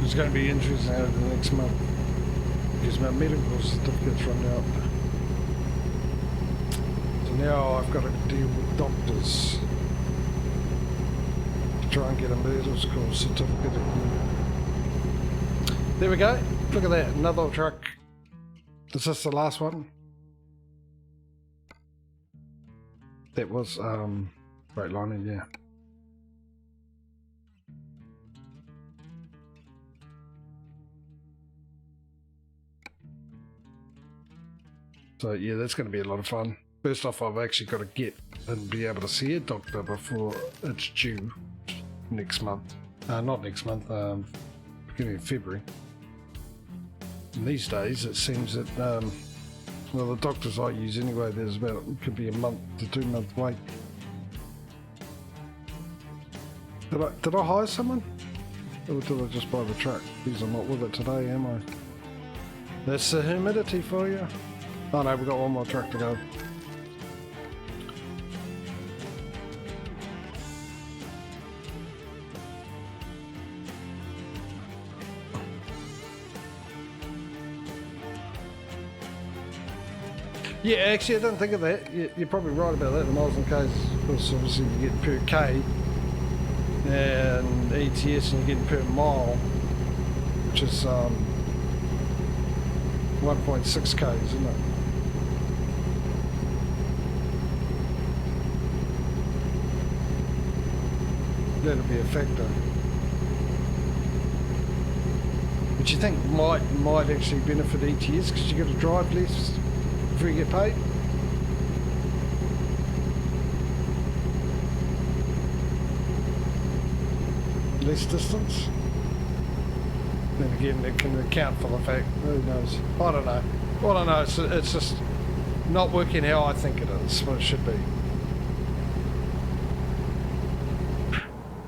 It's going to be interesting over the next month because my medical certificate's run out. So now I've got to deal with doctors to try and get a medical certificate again. There we go. Look at that. Another truck. Is this the last one? That was Great Lining, yeah. So yeah, that's going to be a lot of fun. First off, I've actually got to get and be able to see a doctor before it's due next month. Not next month, beginning of February. And these days, it seems that, well, the doctors I use anyway, there's about, could be a month to 2 month wait. Did I hire someone? Or did I just buy the truck? Because I'm not with it today, am I? That's the humidity for you. Oh no, we've got one more truck to go. Yeah, actually I didn't think of that. You're probably right about that. The miles and Ks, because obviously you get per K, and ATS and you get per mile, which is 1.6 Ks, isn't it? That'll be a factor. Which you think might actually benefit ETS because you got to drive less before you get paid. Less distance. Then again, it can account for the fact. Who knows? I don't know. All I know it's just not working how I think it is. What it should be.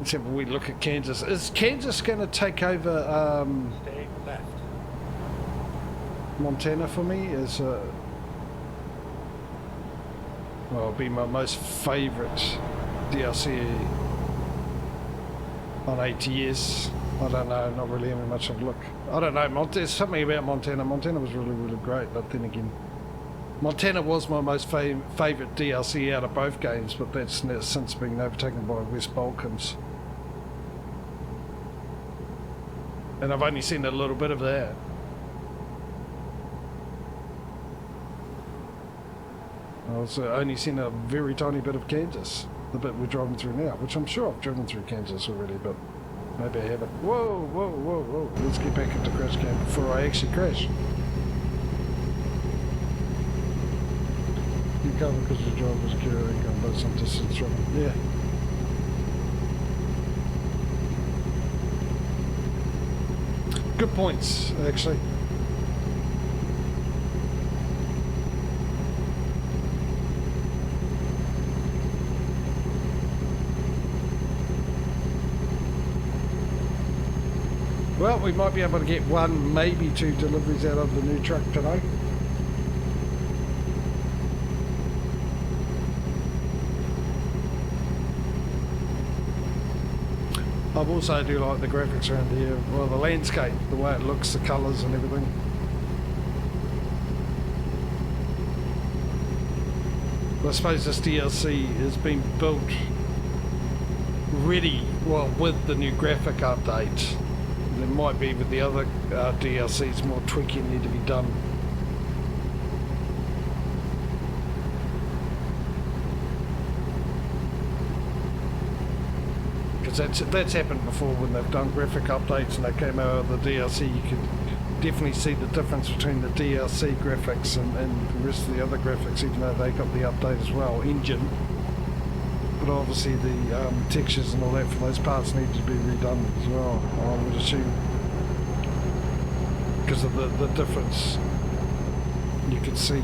Except when we look at Kansas. Is Kansas going to take over Stay left. Montana for me? As well, it'll be my most favourite DLC on ATS. I don't know, not really having much of a look. I don't know, there's something about Montana. Montana was really, really great, but then again, Montana was my most favourite DLC out of both games, but that's since been overtaken by West Balkans. And I've only seen a little bit of that. I've also only seen a very tiny bit of Kansas, the bit we're driving through now, which I'm sure I've driven through Kansas already, but maybe I haven't. Whoa, whoa, whoa, whoa. Let's get back into crash cam before I actually crash. You cover because your job was carrying going by some distance from it. Yeah. Good points, actually. Well, we might be able to get one, maybe two deliveries out of the new truck today. I also do like the graphics around here. Well, the landscape, the way it looks, the colours and everything. I suppose this DLC has been built ready, well, with the new graphic update. There might be with the other DLCs more tweaking need to be done. Because that's happened before when they've done graphic updates and they came out of the DLC. You could definitely see the difference between the DLC graphics and the rest of the other graphics, even though they got the update as well, engine. But obviously the textures and all that for those parts need to be redone as well, I would assume. Because of the difference you could see.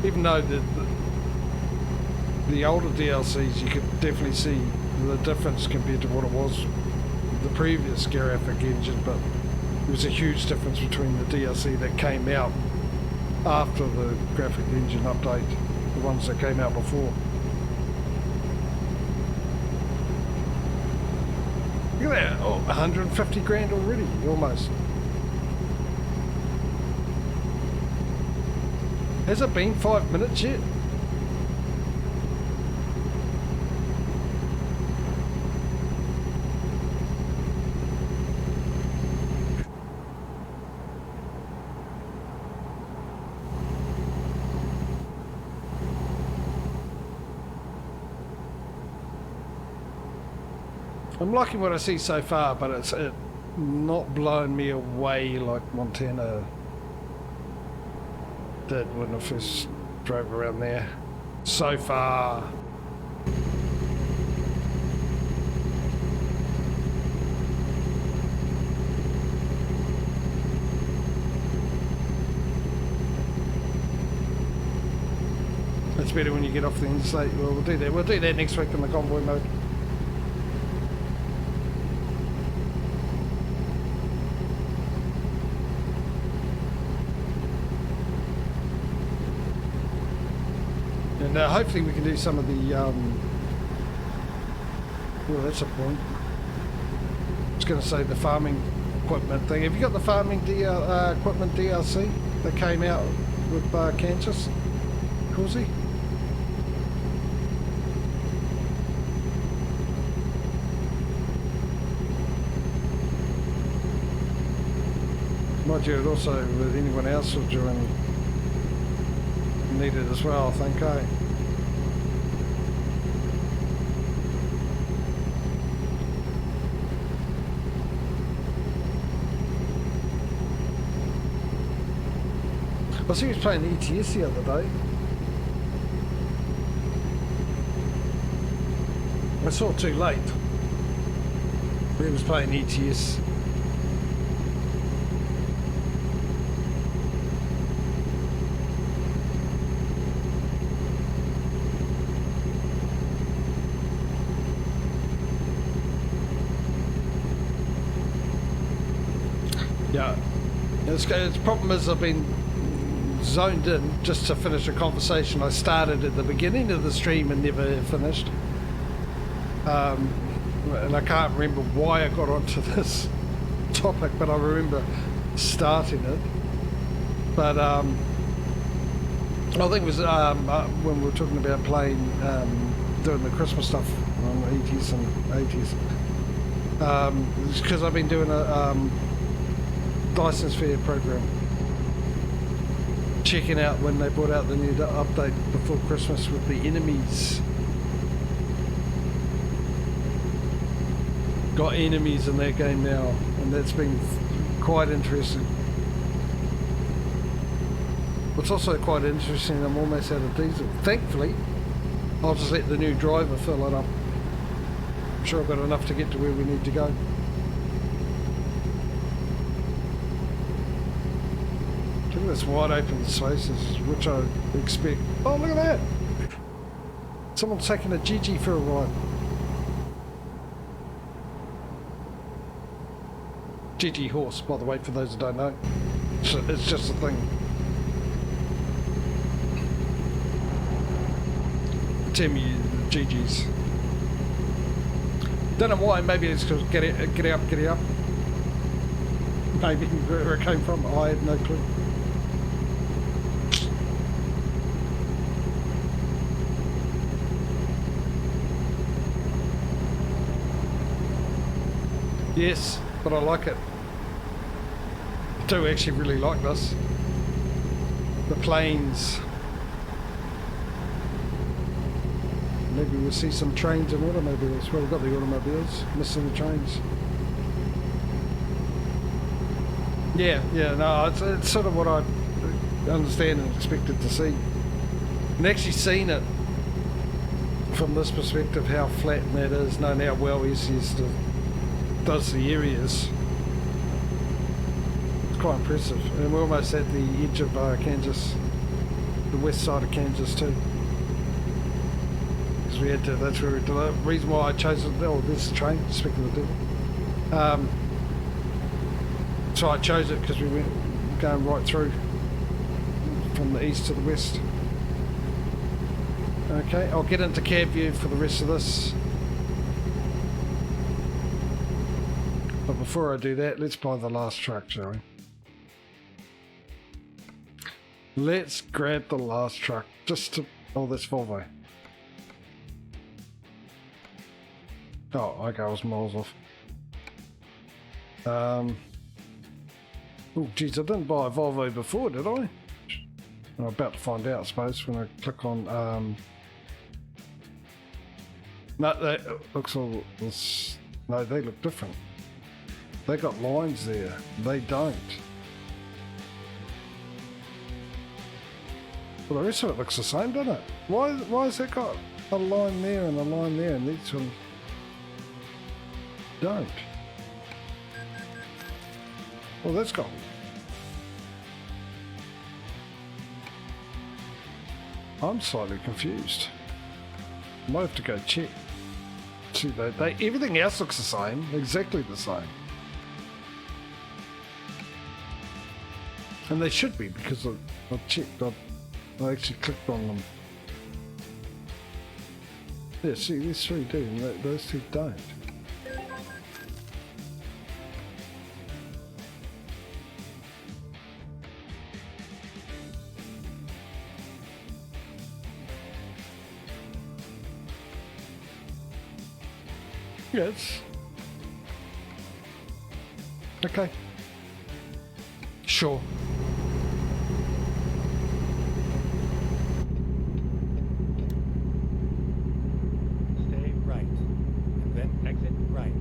Even though the older DLCs, you could definitely see the difference compared to what it was the previous graphic engine, but there was a huge difference between the DLC that came out after the graphic engine update, the ones that came out before. Look at that, oh, 150 grand already, almost. Has it been 5 minutes yet? I'm liking what I see so far, but it's not blowing me away like Montana did when I first drove around there. So far. It's better when you get off the interstate. Well, we'll do that. We'll do that next week in the convoy mode. And hopefully we can do some of the, well, that's a point. I was going to say the farming equipment thing. Have you got the farming equipment DLC that came out with Kansas? Causey? Might you it also with anyone else will join needed as well, I think, eh? I see he was playing ATS the other day. I saw it too late. He was playing ATS. Yeah, the problem is I've been zoned in just to finish a conversation I started at the beginning of the stream and never finished. And I can't remember why I got onto this topic, but I remember starting it. But I think it was when we were talking about playing, doing the Christmas stuff on the 80s and 80s. It's because I've been doing a license fair program, checking out when they brought out the new update before Christmas with the enemies. Got enemies in that game now, and that's been quite interesting. What's also quite interesting, I'm almost out of diesel. Thankfully, I'll just let the new driver fill it up. I'm sure I've got enough to get to where we need to go. Look at this wide open spaces, which I expect. Oh, look at that! Someone's taking a Gigi for a ride. GG horse, by the way, for those who don't know. It's just a thing. Tim, you GG's. Don't know why, maybe it's because get up. Maybe where it came from, I had no clue. Yes, but I like it. I do actually really like this. The planes. Maybe we'll see some trains and automobiles. Well, we've got the automobiles, missing the trains. Yeah, no, it's sort of what I understand and expected to see. And actually seen it from this perspective, how flat that is, knowing how well SES does the areas. It's quite impressive. And we're almost at the edge of Kansas, the west side of Kansas too. Because we had to, that's where the reason why I chose it, oh, there's the train, speaking of the devil. So I chose it because we went going right through from the east to the west. Okay, I'll get into cab view for the rest of this. But before I do that, let's buy the last truck, shall we? Let's grab the last truck just to... Oh, that's Volvo. Oh, okay, I was miles off. Oh, geez, I didn't buy a Volvo before, did I? I'm about to find out, I suppose, when I click on... No, that looks all... No, they look different. They got lines there. They don't. Well, the rest of it looks the same, doesn't it? Why has it got a line there and a line there, and these ones don't? Well, that's got... I'm slightly confused. I might have to go check. See, everything else looks the same, exactly the same. And they should be, because I checked, I actually clicked on them. Yeah, see, these three do, and those two don't. Yes. Okay. Sure. Stay right, and then exit right.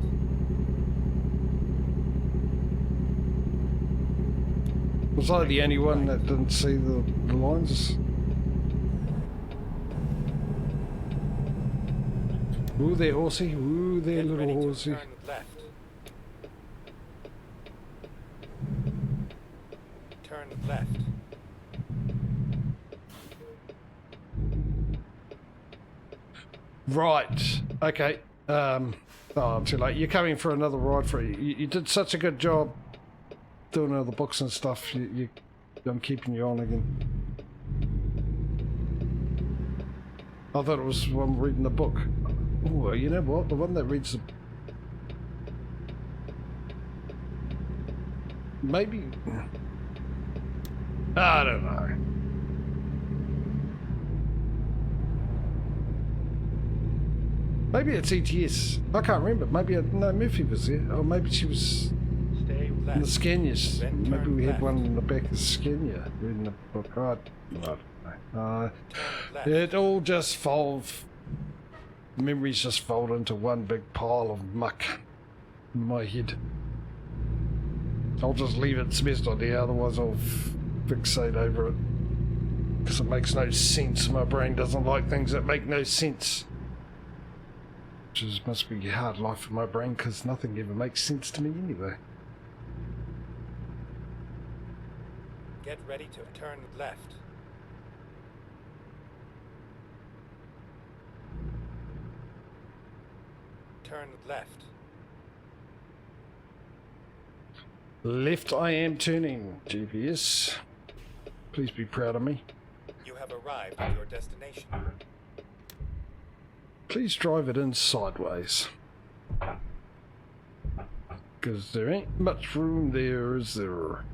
Was I the only one that didn't see the lines? Ooh there, horsey. Ooh there, Get little ready to horsey. turn left. Turn left. Right. Okay. Oh, I'm too late. You're coming for another ride for you. You did such a good job doing all the books and stuff. I'm keeping you on again. I thought it was one reading the book. Oh, you know what? The one that reads the... Maybe... I don't know. Maybe it's ATS. I can't remember. Maybe no, Murphy was there. Or maybe she was Stay in left. the Scanias. Then Maybe turn we had left. one in the back of Scania reading the book. I don't know. Turn left. It all just memories just fold into one big pile of muck in my head. I'll just leave it. It's the best idea, otherwise I'll fixate over it. Because it makes no sense. My brain doesn't like things that make no sense. Which must be a hard life for my brain, because nothing ever makes sense to me anyway. Get ready to turn left. Turn left. Left I am turning, GPS. Please be proud of me. You have arrived at your destination. Please drive it in sideways. Because there ain't much room there, is there?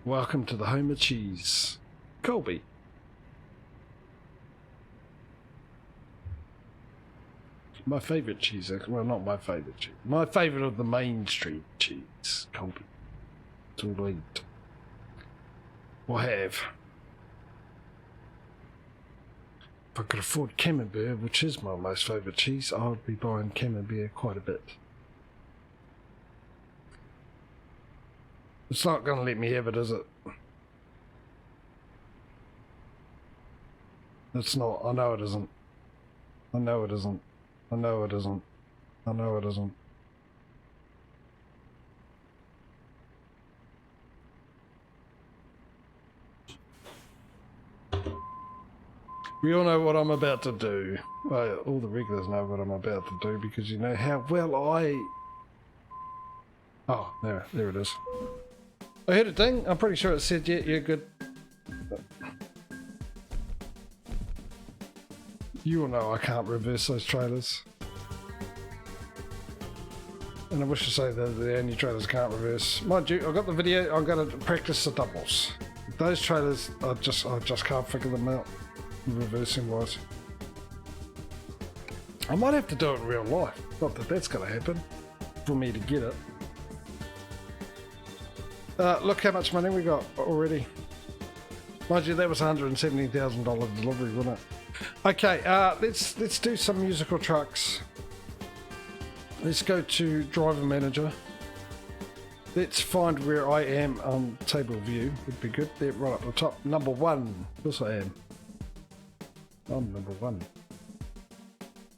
Welcome to the home of cheese. Colby. My favourite cheese, well, not my favourite cheese. My favourite of the mainstream cheese, Colby. It's all I eat. Or have. If I could afford Camembert, which is my most favourite cheese, I would be buying Camembert quite a bit. It's not going to let me have it, is it? It's not. I know it isn't. I know it isn't. I know it isn't. I know it isn't. We all know what I'm about to do. Well, all the regulars know what I'm about to do because you know how well I... Oh, there it is. I heard a ding. I'm pretty sure it said, yeah, you're good. You all know I can't reverse those trailers. And I wish to say that the only trailers can't reverse. Mind you, I've got the video, I'm going to practice the doubles. Those trailers, I just can't figure them out, reversing wise. I might have to do it in real life. Not that that's going to happen for me to get it. Look how much money we got already. Mind you, that was $170,000 delivery, wasn't it? Okay, let's do some musical trucks. Let's go to driver manager. Let's find where I am on table view. Would be good. There, right up the top. Number 1. Of course I am. I'm number 1.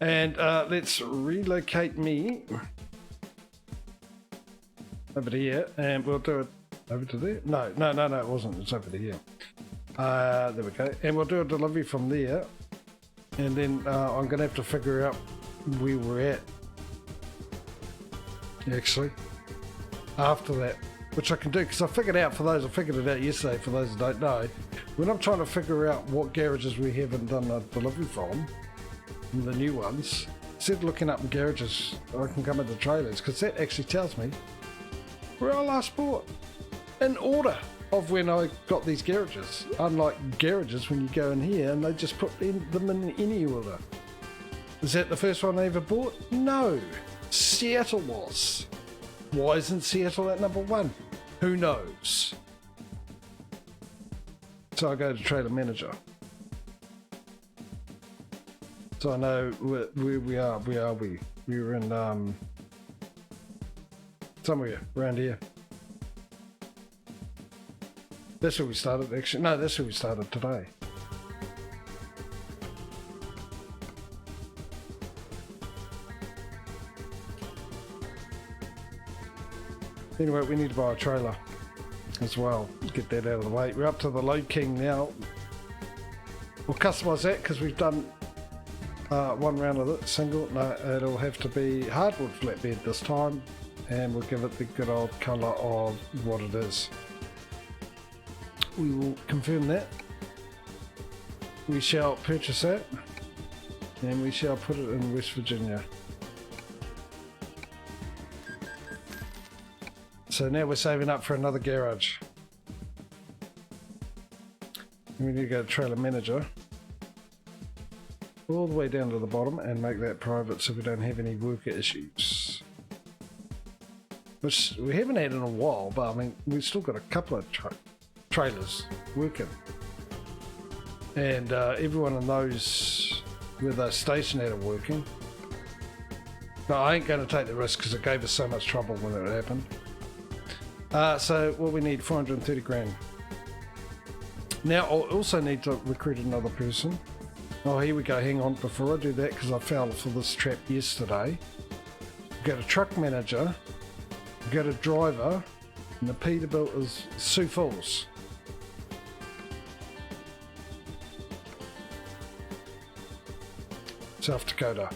And let's relocate me over to here, and we'll do it over to there. No, it wasn't. It's over to here. There we go. And we'll do a delivery from there. And then I'm going to have to figure out where we're at. Actually. After that. Which I can do, because I figured it out yesterday, for those who don't know. When I'm trying to figure out what garages we haven't done a delivery from the new ones, instead of looking up in garages, I can come into trailers, because that actually tells me where I last bought. In order of when I got these garages. Unlike garages when you go in here and they just put them in any order. Is that the first one I ever bought? No. Seattle was. Why isn't Seattle at number 1? Who knows? So I go to trailer manager. So I know where we are. Where are we? We were in somewhere around here. That's where we started, actually. No, that's where we started today. Anyway, we need to buy a trailer as well. Get that out of the way. We're up to the Load King now. We'll customise that because we've done one round of it. Single. No, it'll have to be hardwood flatbed this time. And we'll give it the good old colour of what it is. We will confirm that. We shall purchase that. And we shall put it in West Virginia. So now we're saving up for another garage. We need to go to trailer manager. All the way down to the bottom and make that private so we don't have any worker issues. Which we haven't had in a while, but I mean, we've still got a couple of trailers working. And everyone in those where they're stationed at are working. No, I ain't going to take the risk because it gave us so much trouble when it happened. So what we need, 430 grand. Now I'll also need to recruit another person. Oh, here we go. Hang on, before I do that, because I fell for this trap yesterday. We've got a truck manager, we've got a driver, and the Peterbilt is Sioux Falls. South Dakota.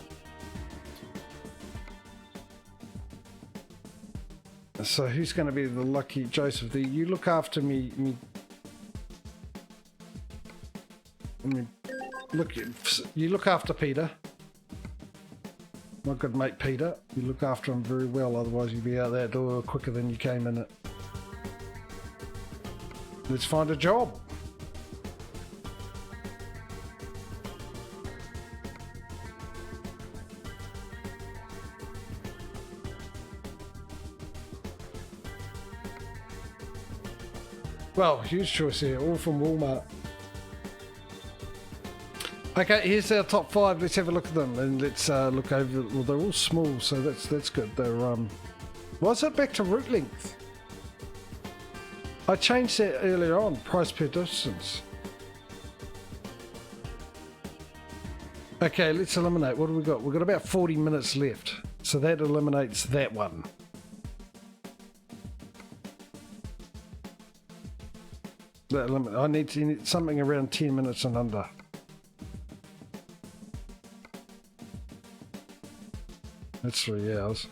So who's going to be the lucky Joseph? You look after me. Look, you look after Peter. My good mate Peter. You look after him very well, otherwise you'd be out that door quicker than you came in it. Let's find a job. Well, huge choice here, all from Walmart. Okay, here's our top 5. Let's have a look at them and let's look over. Well, they're all small, so that's good. They're why is it back to route length? I changed that earlier on. Price per distance. Okay, let's eliminate. What do we got? We've got about 40 minutes left, so that eliminates that one. I need something around 10 minutes and under. That's 3 hours.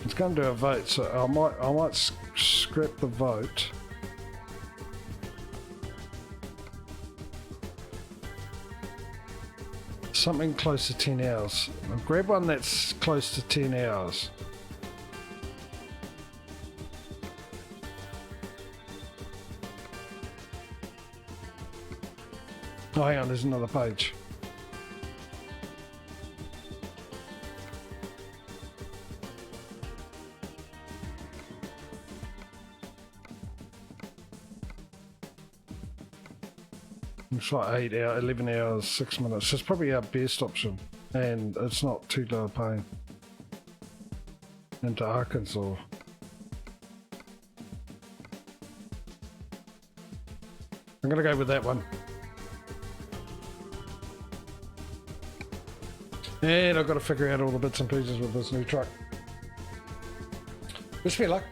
It's going to do a vote, so I might scrap the vote. Something close to 10 hours. I'll grab one that's close to 10 hours. Oh, hang on, there's another page. It's like 8 hours, 11 hours, 6 minutes. It's probably our best option, and it's not too low a pain. Into Arkansas. I'm gonna go with that one. And I've got to figure out all the bits and pieces with this new truck. Wish me luck.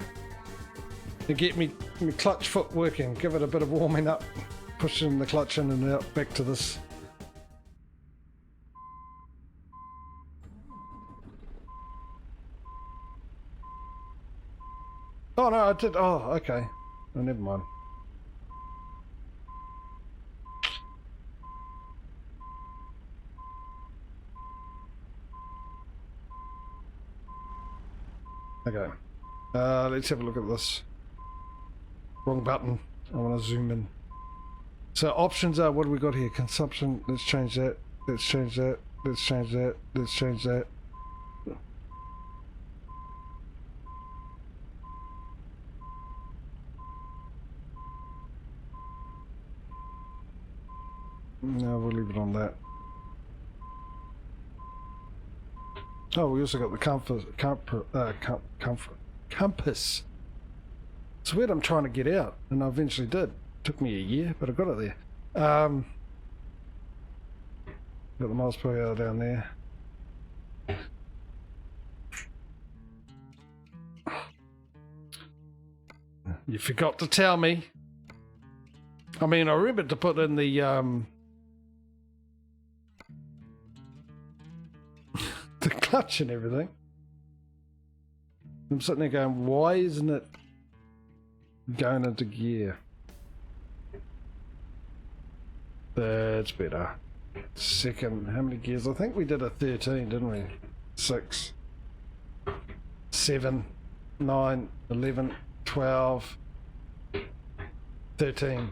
And get me clutch foot working. Give it a bit of warming up. Pushing the clutch in and out back to this. Oh no, I did. Oh, okay. Oh, never mind. Okay. Let's have a look at this. Wrong button. I want to zoom in. So options are, what do we got here? Consumption, let's change that, let's change that, let's change that, let's change that. No, we'll leave it on that. Oh, we also got the compass. It's weird, I'm trying to get out, and I eventually did. Took me a year, but I got it there. Got the miles per hour down there. You forgot to tell me. I mean, I remembered to put in the the clutch and everything. I'm sitting there going, why isn't it going into gear? That's better. Second, how many gears? I think we did a 13, didn't we? 6, 7, 9, 11, 12, 13.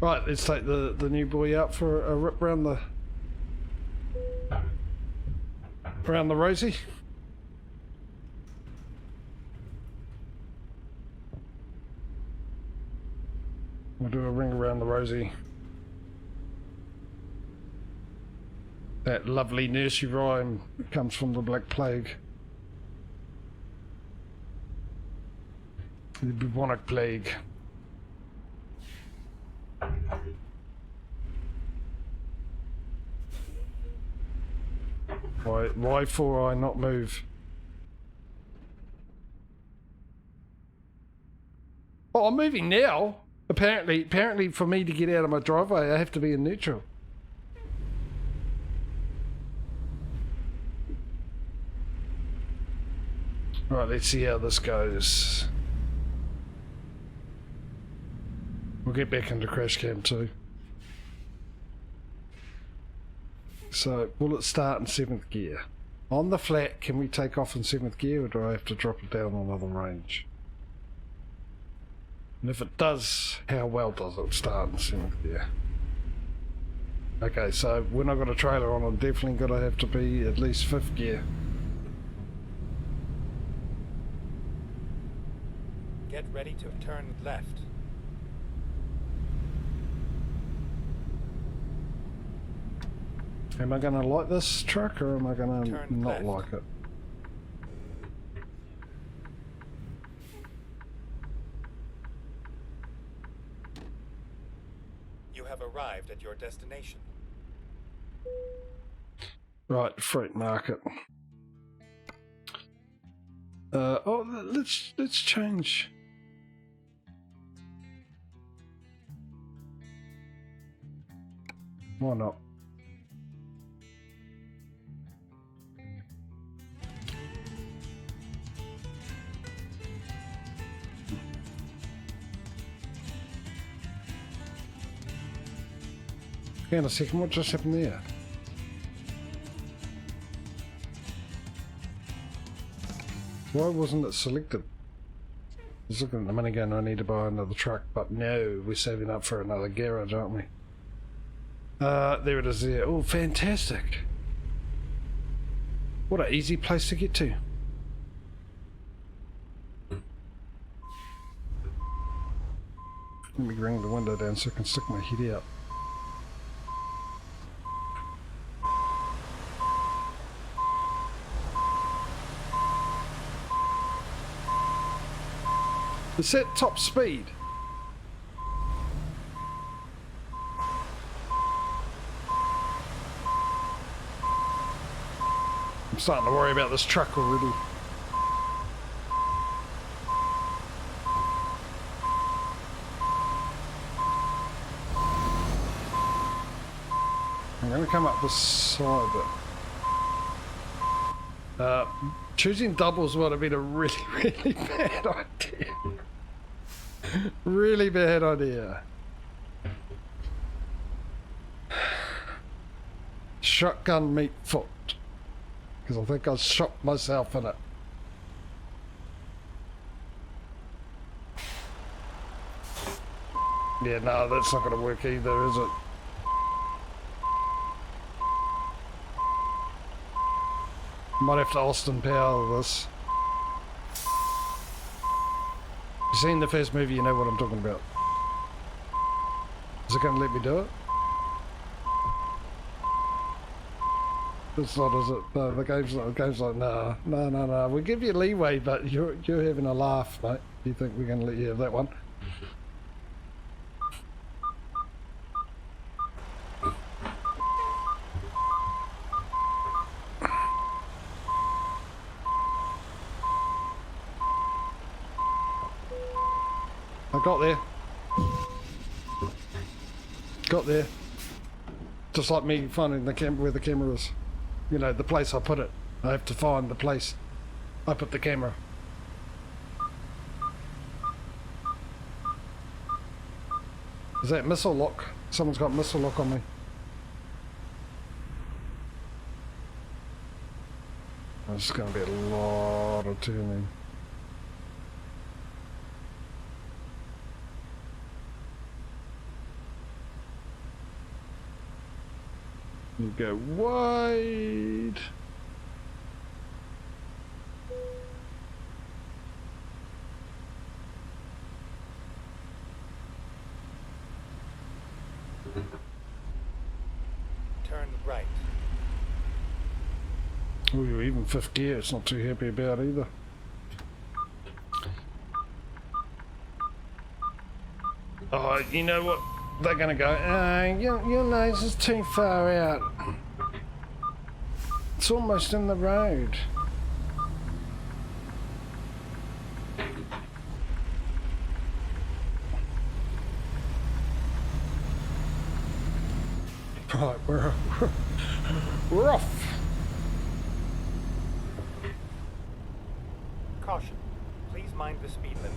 Right, let's take the new boy out for a rip around the Rosie. We'll do a ring around the Rosie. That lovely nursery rhyme comes from the Black Plague. The bubonic plague. Why for I not move? Oh, I'm moving now. Apparently for me to get out of my driveway, I have to be in neutral. Right, let's see how this goes. We'll get back into crash cam too. So, will it start in 7th gear? On the flat, can we take off in 7th gear, or do I have to drop it down another range? And if it does, how well does it start in 7th gear? Okay, so when I've got a trailer on, I'm definitely going to have to be at least 5th gear. Get ready to turn left. Am I going to like this truck, or am I going to Turn not left. like it? You have arrived at your destination. Right, freight market. Let's change. Why not? Hang on a second, what just happened there? Why wasn't it selected? I was looking at the money going, I need to buy another truck, but no, we're saving up for another garage, aren't we? There it is there. Oh, fantastic. What an easy place to get to. Let me bring the window down so I can stick my head out. It's at top speed. I'm starting to worry about this truck already. I'm going to come up this side bit. Choosing doubles would have been a really, really bad idea. Really bad idea. Shotgun meat foot. Because I think I shot myself in it. Yeah, no, that's not going to work either, is it? Might have to Austin Power this. You've seen the first movie, you know what I'm talking about. Is it going to let me do it? It's not, is it? No, the game's like, nah. We'll give you leeway, but you're having a laugh, mate. You think we're going to let you have that one? I got there. Got there. Just like me finding the where the camera is. You know, the place I put it. I have to find the place I put the camera. Is that missile lock? Someone's got missile lock on me. There's going to be a lot of turning. You go wide. Turn right. Oh, you're even 5th gear. It's not too happy about either. Oh, you know what? They're gonna go, your nose is too far out. It's almost in the road. We're off. Caution. Please mind the speed limit.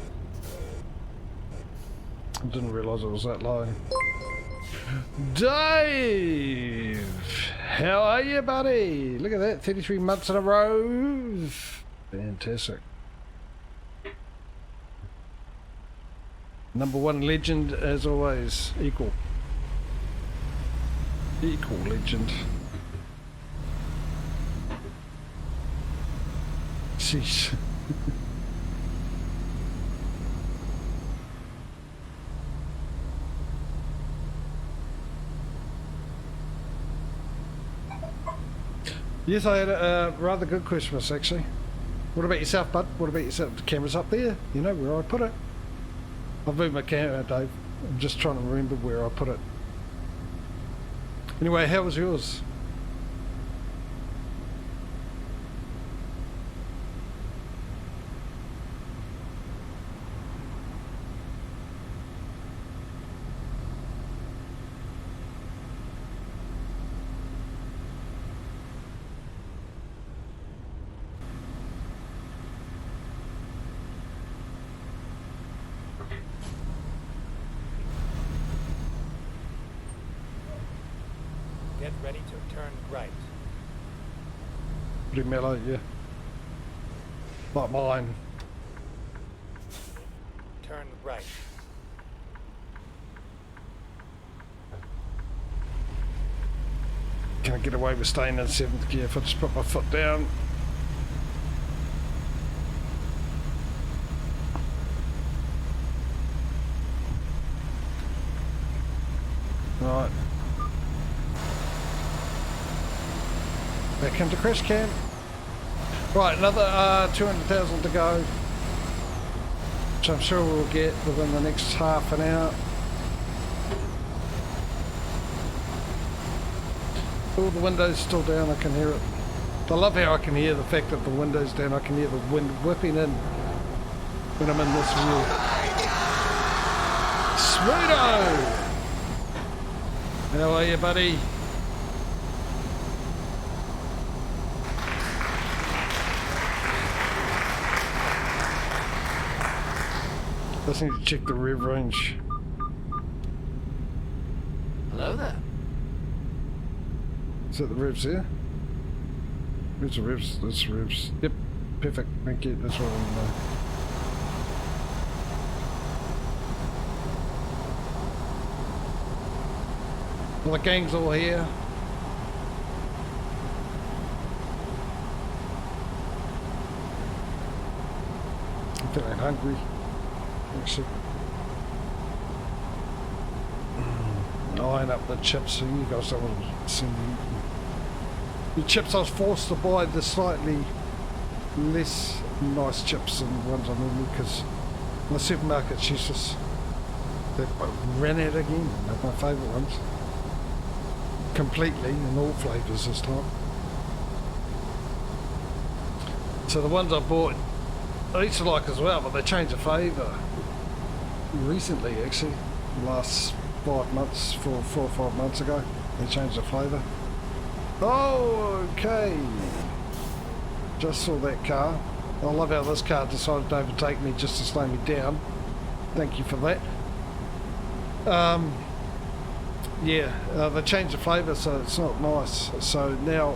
I didn't realise it was that low. Dave! How are you, buddy? Look at that, 33 months in a row. Fantastic. Number one legend, as always. Equal legend. Sheesh. Yes, I had a rather good Christmas, actually. What about yourself, bud? What about yourself? The camera's up there. You know where I put it. I've moved my camera, Dave. I'm just trying to remember where I put it. Anyway, how was yours? Get ready to turn right. Pretty mellow, yeah. Like mine. Turn right. Can I get away with staying in 7th gear if I just put my foot down? Right. Back into crash cam. Right, another 200,000 to go, which I'm sure we'll get within the next half an hour. All the windows still down, I can hear it. I love how I can hear the fact that the window's down, I can hear the wind whipping in when I'm in this view. Sweeto! How are you, buddy? Just need to check the rev range. Hello there. Is that the revs there? Where's the revs? That's the revs. Yep, perfect. Thank you. That's what I want to know. Well, the gang's all here. I'm feeling hungry. Actually, eyeing up the chips, so you guys don't want to see me eating. The chips I was forced to buy the slightly less nice chips than the ones I normally, because in the supermarket she's just, they ran out again. They're my favourite ones. Completely, in all flavours this time. So the ones I bought, I used to like as well, but they changed the flavour recently, actually. The last 5 months, 4 or 5 months ago, they changed the flavour. Oh, okay. Just saw that car. I love how this car decided to overtake me just to slow me down. Thank you for that. Yeah, they changed the flavour, so it's not nice. So now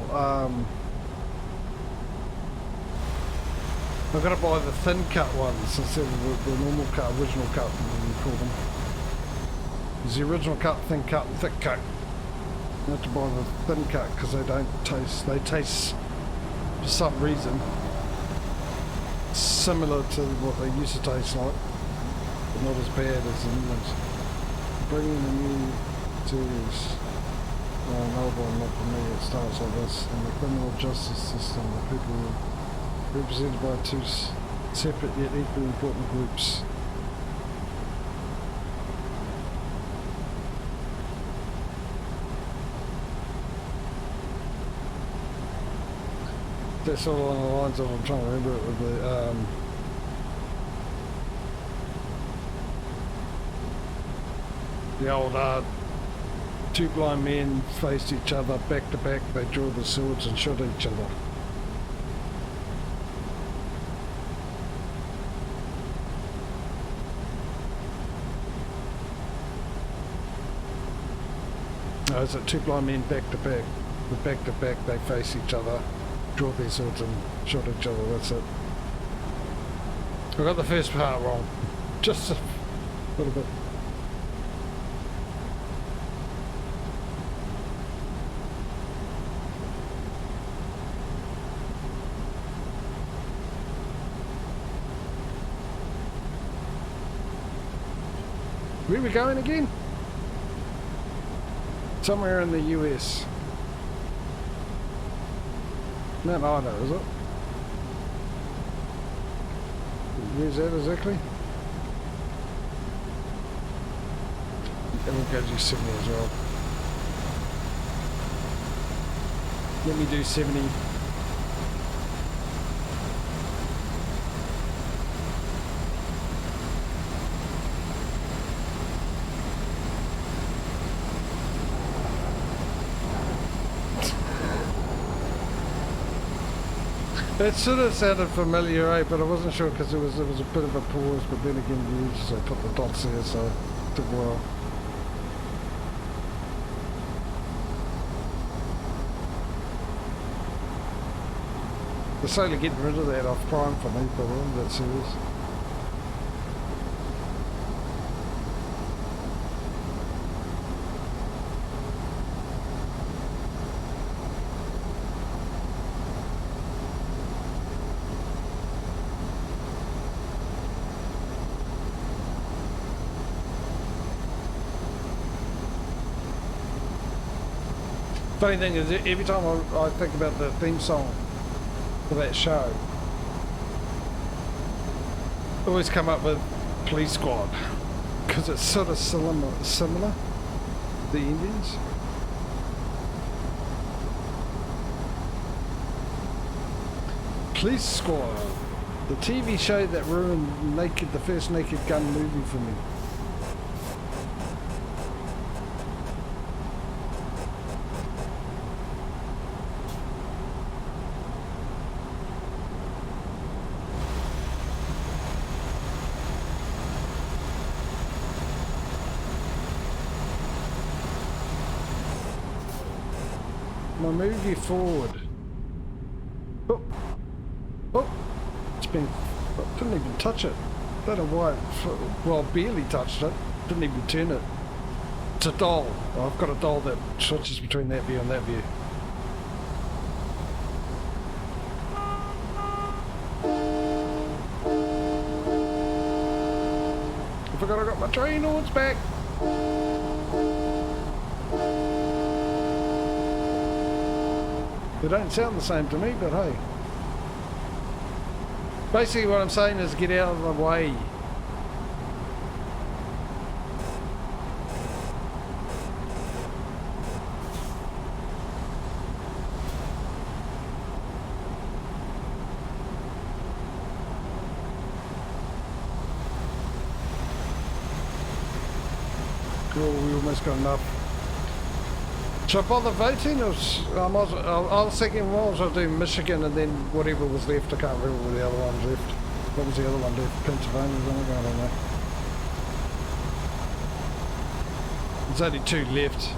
I've got to buy the thin cut ones instead of the normal cut, original cut, whatever you call them. There's the original cut, thin cut, and thick cut. I have to buy the thin cut because they don't taste, they taste for some reason similar to what they used to taste like, but not as bad as the new ones. Bringing the new series, another one, not for me, it starts like this. In the criminal justice system, the people are represented by two separate yet equally important groups. That's all along the lines of, I'm trying to remember it with the old Two blind men faced each other back to back. They drew the swords and shot each other. No, is it two blind men back to back? The back to back, they face each other, draw their swords and shot each other. That's it. I got the first part wrong. Just a little bit. Where are we going again? Somewhere in the US. Mount Ida, is it? Where's that exactly? And we'll go do 70 as well. Let me do 70. It sort of sounded familiar, eh? But I wasn't sure because there was a bit of a pause. But then again, you just put the dots there, so it took a while. They're slowly getting rid of that off Prime for me, but that series. Funny thing is, every time I think about the theme song for that show, I always come up with Police Squad, because it's sort of similar, the Indians. Police Squad, the TV show that ruined the first Naked Gun movie for me. Move you forward. Oh, oh! It's been. I didn't even touch it. Don't know why. Well, barely touched it. Didn't even turn it. It's a dial. I've got a dial that switches between that view and that view. I forgot I got my train horns back. They don't sound the same to me, but hey. Basically what I'm saying is get out of the way. Cool, we almost got enough. Should I bother voting? Or I was thinking, well, I'll do Michigan and then whatever was left. I can't remember what the other one's left. What was the other one left? Pennsylvania or something? I don't know. There's only two left.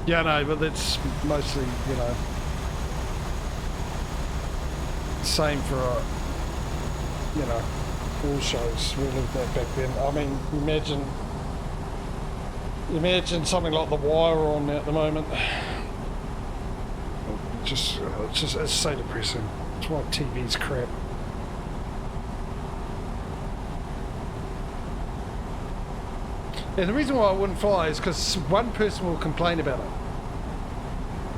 Yeah, no, but that's mostly, you know, same for, you know, all shows. We lived that back then. I mean, imagine something like The Wire on at the moment. It's so depressing. It's why TV's crap. And the reason why I wouldn't fly is because one person will complain about it.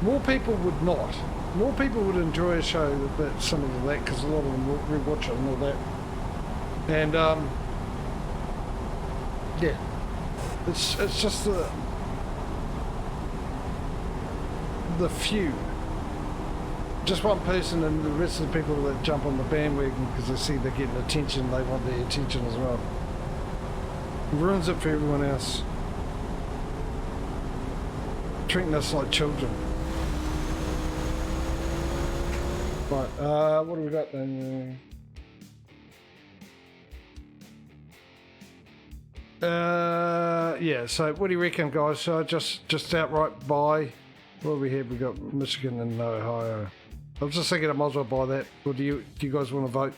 More people would not. More people would enjoy a show that's similar to that because a lot of them will rewatch it and all that. And yeah, it's just the few just one person, and the rest of the people that jump on the bandwagon because they see they're getting attention, they want their attention as well. It ruins it for everyone else. Treating us like children. Right, what do we got then? Yeah, so what do you reckon, guys? So just outright buy. What do we have? We got Michigan and Ohio. I was just thinking I might as well buy that. Or do you guys want to vote?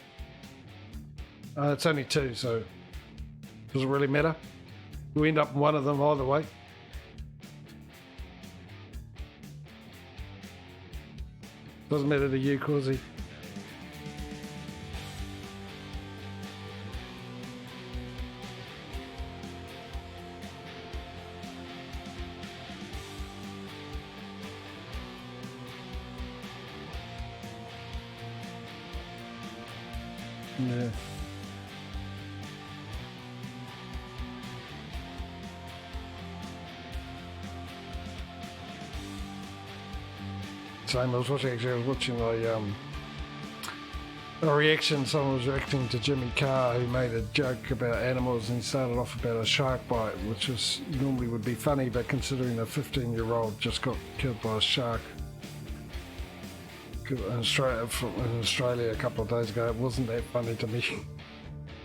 It's only 2, so does it really matter? We end up in one of them either way. Doesn't matter to you, Causey. Yeah. Same. I was watching a reaction. Someone was reacting to Jimmy Carr, who made a joke about animals, and he started off about a shark bite, which was normally would be funny, but considering a 15-year-old just got killed by a shark in Australia a couple of days ago, it wasn't that funny to me.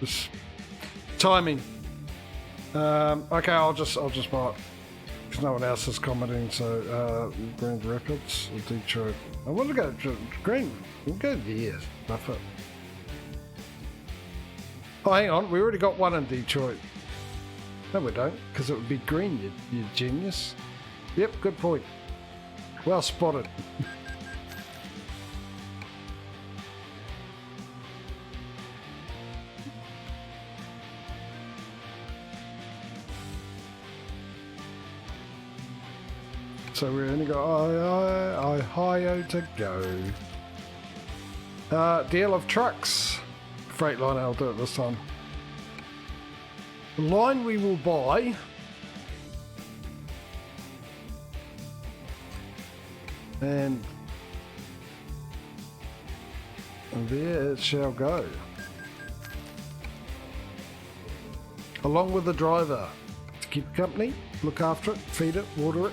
Just timing. Okay, I'll just buy it because no one else is commenting. So Grand Rapids or Detroit. I want to go to Green. We'll go there. Stuff it. Oh, hang on. We already got one in Detroit. No, we don't, because it would be green. You genius. Yep, good point. Well spotted. So we only got Ohio to go. Deal of trucks. Freightliner, I'll do it this time. The line we will buy. And there it shall go. Along with the driver. To keep company, look after it, feed it, water it.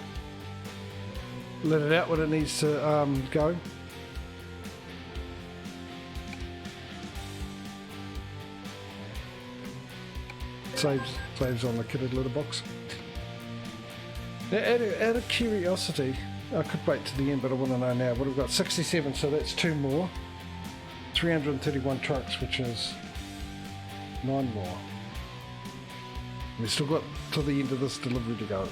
Let it out when it needs to go. Saves on the kitted litter box. Now, out of curiosity, I could wait to the end, but I want to know now. What we've got 67, so that's 2 more. 331 trucks, which is 9 more. We've still got till the end of this delivery to go.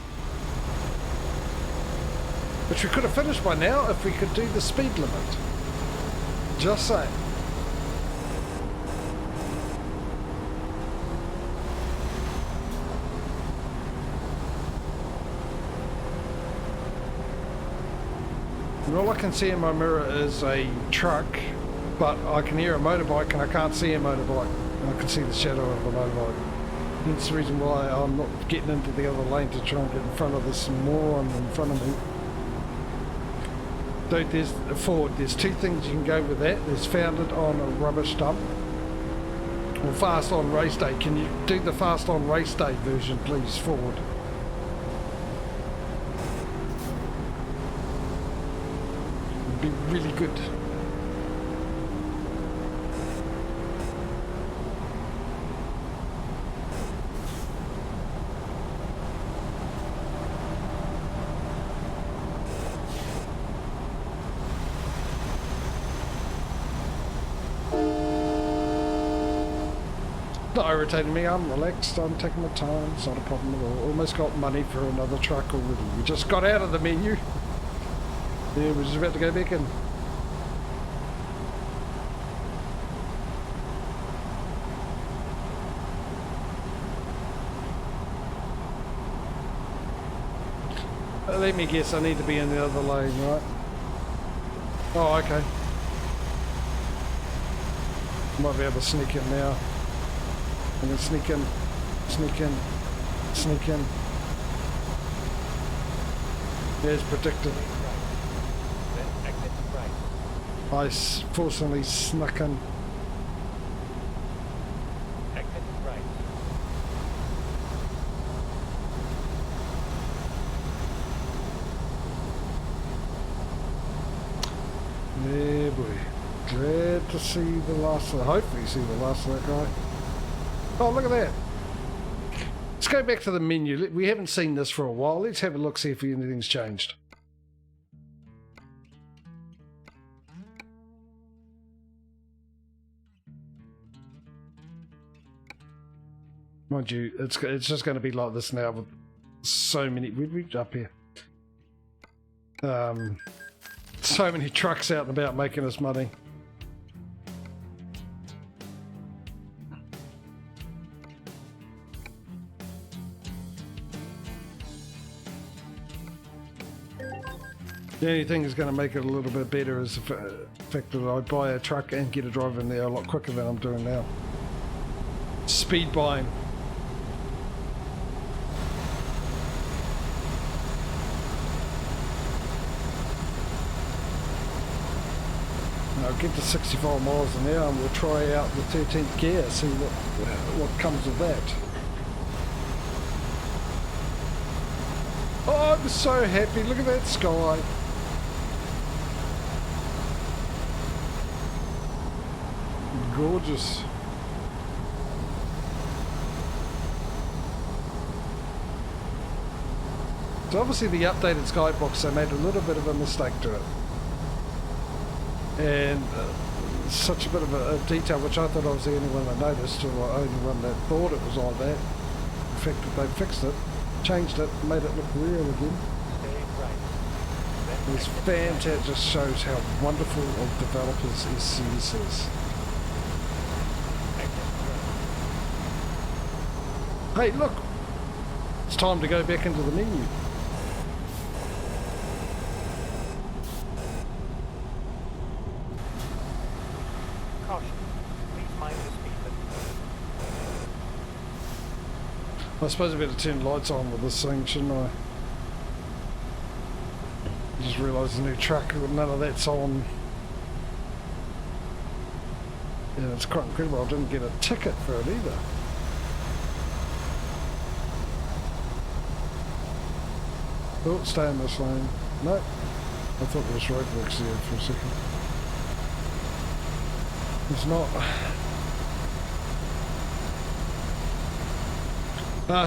Which we could have finished by now if we could do the speed limit. Just saying. And all I can see in my mirror is a truck, but I can hear a motorbike and I can't see a motorbike. I can see the shadow of a motorbike. That's the reason why I'm not getting into the other lane to try and get in front of this moron in front of me. Dude, there's 2 things you can go with that. There's founded on a rubbish dump or fast on race day. Can you do the fast on race day version, please, Ford? It'd be really good. Not irritating me, I'm relaxed, I'm taking my time, it's not a problem at all. Almost got money for another truck already. We just got out of the menu. Yeah, we're just about to go back in. Let me guess, I need to be in the other lane, right? Oh, okay. Might be able to sneak in now. I'm going to sneak in, sneak in, sneak in. As predicted. Then exit right. I fortunately snuck in. Exit right. Yeah, boy. Glad to see the last of, hopefully see the last of that guy. Oh, look at that. Let's go back to the menu. We haven't seen this for a while. Let's have a look, see if anything's changed. Mind you, it's just going to be like this now with so many... We're up here. So many trucks out and about making us money. The only thing that's going to make it a little bit better is the fact that I buy a truck and get a driver in there a lot quicker than I'm doing now. Speed buying. I'll get to 65 miles an hour and we'll try out the 13th gear, see what comes of that. Oh, I'm so happy. Look at that sky. Gorgeous. So obviously the updated skybox, they made a little bit of a mistake to it. And such a bit of a detail, which I thought I was the only one that noticed, or the only one that thought it was like that. The fact that they fixed it, changed it, made it look real again. It's fantastic. It just shows how wonderful of developers SCS is. Hey, look! It's time to go back into the menu. Caution. Please mind the speed limit. I suppose I better turn lights on with this thing, shouldn't I? Just realised the new truck, none of that's on. Yeah, it's quite incredible. I didn't get a ticket for it either. Oh, stay in this lane. No. I thought there was roadworks there for a second. It's not.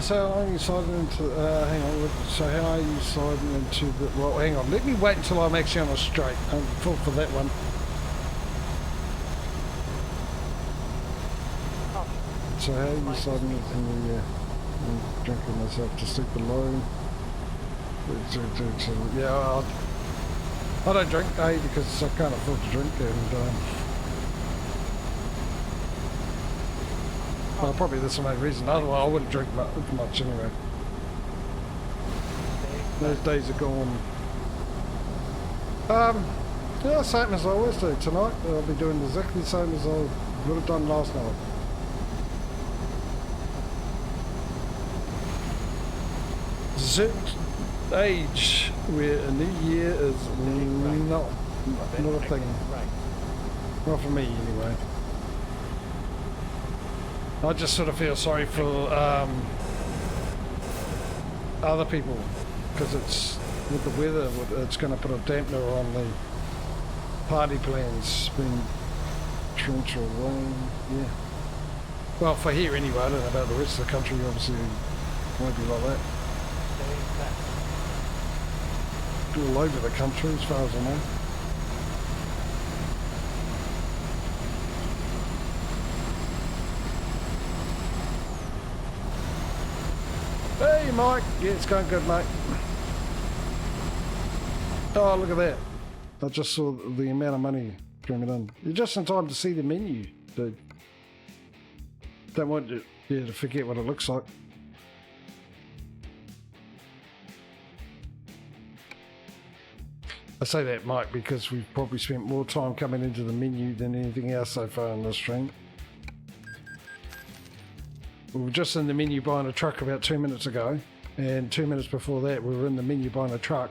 So how are you sliding into, hang on, so how are you sliding into the, well hang on, let me wait until I'm actually on a straight. I'm full for that one. So how are you sliding into the, I'm drinking myself to sleep alone. Yeah, I don't drink, A, because I can't afford to drink, and well, probably that's the main reason. Otherwise, I wouldn't drink much anyway. Those days are gone. Yeah, same as I always do. Tonight, I'll be doing exactly the same as I would have done last night. Certain age where a new year is not a thing. Not for me, anyway. I just sort of feel sorry for other people, because it's with the weather, it's going to put a dampener on the party plans, being torrential rain. Yeah. Well, for here anyway. I don't know about the rest of the country. Obviously, it won't be like that. All over the country, as far as I know. Hey Mike, yeah, it's going good, mate. Oh, look at that. I just saw the amount of money coming in. You're just in time to see the menu, dude. Don't want you to forget what it looks like. I say that, Mike, because we've probably spent more time coming into the menu than anything else so far in this stream. We were just in the menu buying a truck about 2 minutes ago, and 2 minutes before that we were in the menu buying a truck.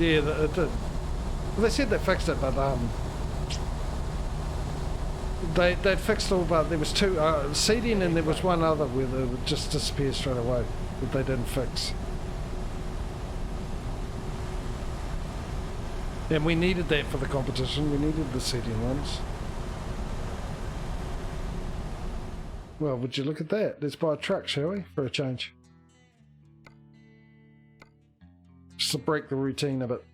Yeah, it did. Well, they said they fixed it, but they'd fixed all, but there was two seating, and there was one other where they would just disappear straight away that they didn't fix. And we needed that for the competition. We needed the seating ones. Well, would you look at that? Let's buy a truck, shall we, for a change? Just to break the routine a bit.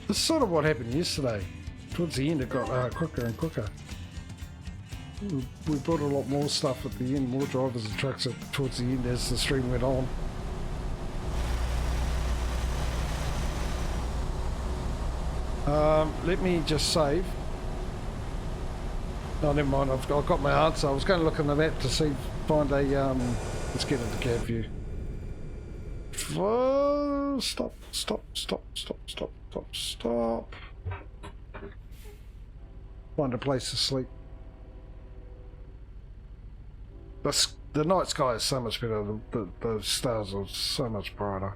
This is sort of what happened yesterday. Towards the end it got quicker and quicker. We brought a lot more stuff at the end, more drivers and trucks towards the end as the stream went on. Let me just save. Oh, never mind, I've got my answer. I was going to look on the map to see, find a, let's get into cab view. Stop. Find a place to sleep. The night sky is so much better. The stars are so much brighter.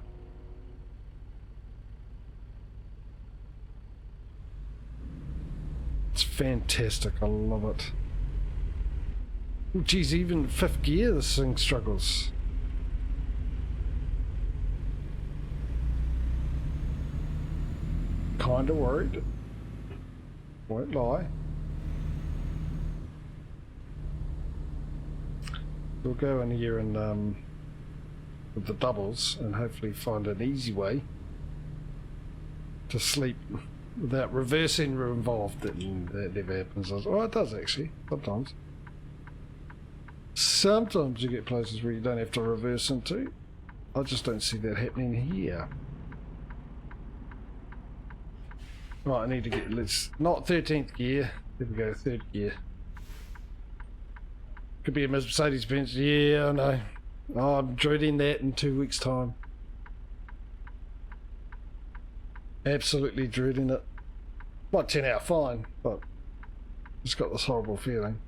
It's fantastic. I love it. Oh, geez, even fifth gear, this thing struggles. Kinda worried. Won't lie. We'll go in here and with the doubles and hopefully find an easy way to sleep without reversing involved. That never happens. Oh, it does actually. Sometimes. Sometimes you get places where you don't have to reverse into. I just don't see that happening here. Right, I need to get, let's, not 13th gear, there we go, 3rd gear. Could be a Mercedes-Benz, yeah, I know. Oh, I'm dreading that in 2 weeks' time. Absolutely dreading it. Might turn out fine, but it's got this horrible feeling.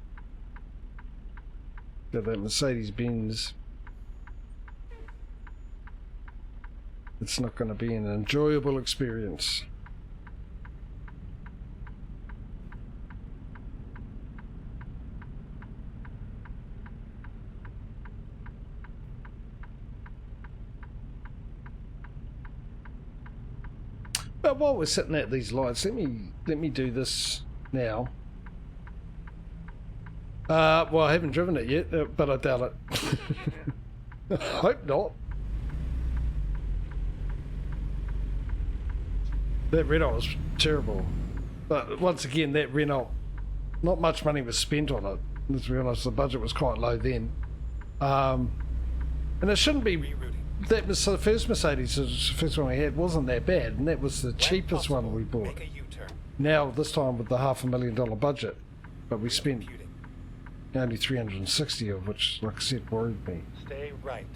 Got that Mercedes-Benz. It's not going to be an enjoyable experience. But while we're sitting at these lights, let me do this now. Well, I haven't driven it yet, but I doubt it. Hope not. That Renault was terrible. But once again, that Renault, not much money was spent on it. Let's be honest, the budget was quite low then. And it shouldn't be. That was the first Mercedes, the first one we had, wasn't that bad, and that was the cheapest one we bought. Now, this time with the $500,000 budget, but we spent only 360 of which, like I said, worried me. Stay right,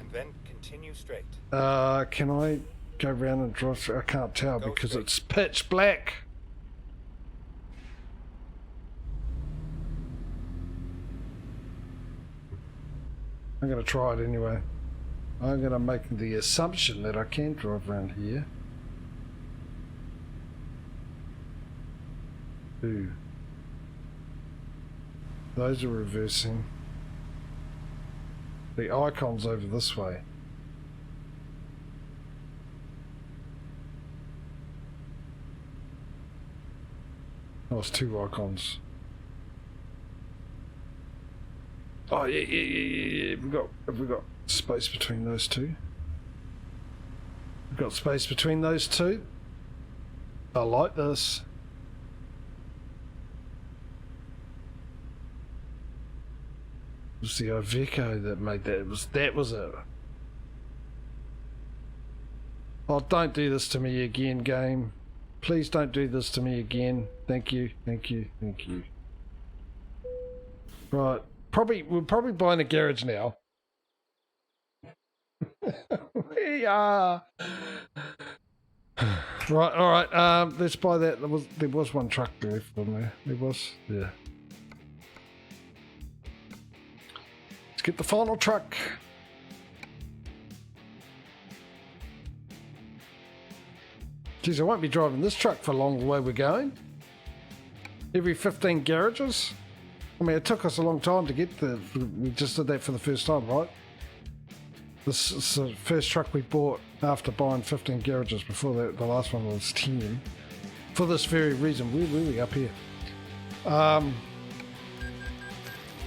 and then continue straight. Can I go around and drive through? I can't tell because it's pitch black. I'm going to try it anyway. I'm going to make the assumption that I can drive around here. Ooh. Those are reversing. The icon's over this way. Oh, it's two icons. Oh, yeah. Have we got space between those two? We've got space between those two. I like this. It was the Iveco that made that. That was it. Oh, don't do this to me again, game. Please don't do this to me again. Thank you. Right. We're probably buying a garage now. We are. Right, all right. Let's buy that. There was one truck left on there. There was, yeah. Let's get the final truck. Geez, I won't be driving this truck for long the way we're going. Every 15 garages. I mean, it took us a long time to get we just did that for the first time, right? This is the first truck we bought after buying 15 garages. Before that, the last one was 10. For this very reason, we're really up here.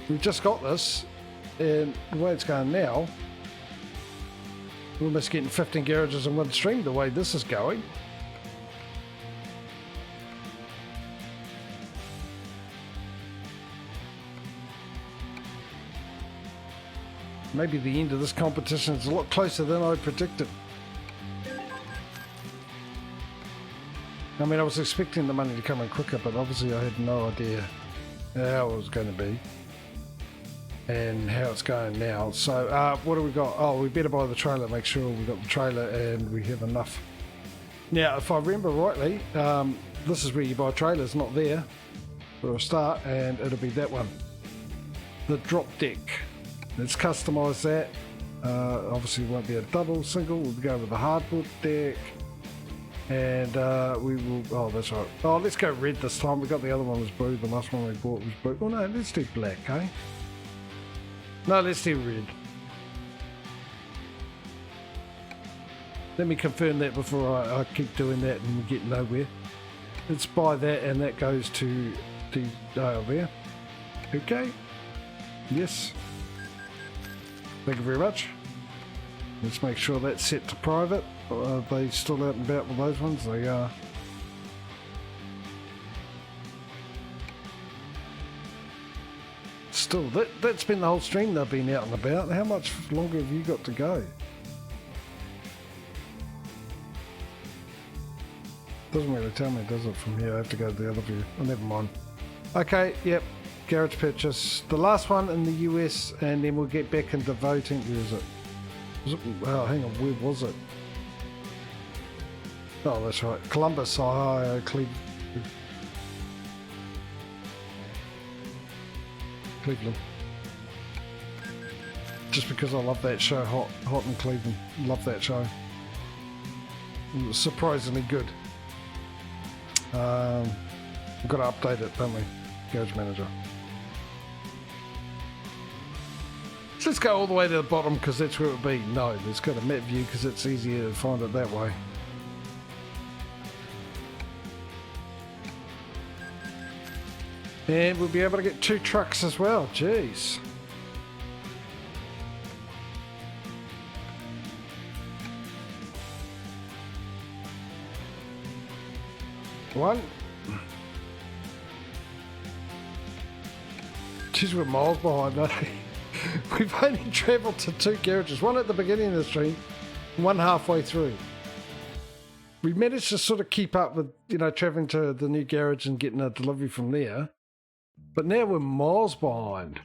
We've just got this, and the way it's going now, we're almost getting 15 garages in one stream the way this is going. Maybe the end of this competition is a lot closer than I predicted. I mean, I was expecting the money to come in quicker, but obviously I had no idea how it was going to be and how it's going now. So what do we got? Oh, we better buy the trailer, make sure we got the trailer and we have enough. Now, if I remember rightly, this is where you buy trailers, not there, for a start, and it'll be that one. The drop deck. Let's customise that. Obviously it won't be a double, single, we'll go with the hardwood deck. And we will, oh that's right. Oh, let's go red this time. We got the other one was blue, the last one we bought was blue. Oh no, let's do black, eh? No, let's do red. Let me confirm that before I keep doing that and we get nowhere. Let's buy that and that goes to the dial there. Okay. Yes. Thank you very much. Let's make sure that's set to private. Are they still out and about with those ones? They are. Still, that's been the whole stream they've been out and about. How much longer have you got to go? Doesn't really tell me, does it, from here? I have to go to the other view. Oh, never mind. Okay, yep. Garage purchase. The last one in the US, and then we'll get back into voting. Where is it? Was it? Oh, hang on. Where was it? Oh, that's right. Columbus, Ohio, Cleveland. Just because I love that show, Hot in Cleveland. Love that show. It was surprisingly good. We've got to update it, don't we? Garage Manager. So let's go all the way to the bottom because that's where it would be. No, let's go to map view because it's easier to find it that way. And we'll be able to get 2 trucks as well. Jeez. One. Jeez, we're miles behind, aren't we? We've only travelled to 2 garages. One at the beginning of the stream, one halfway through. We managed to sort of keep up with, you know, travelling to the new garage and getting a delivery from there. But now we're miles behind.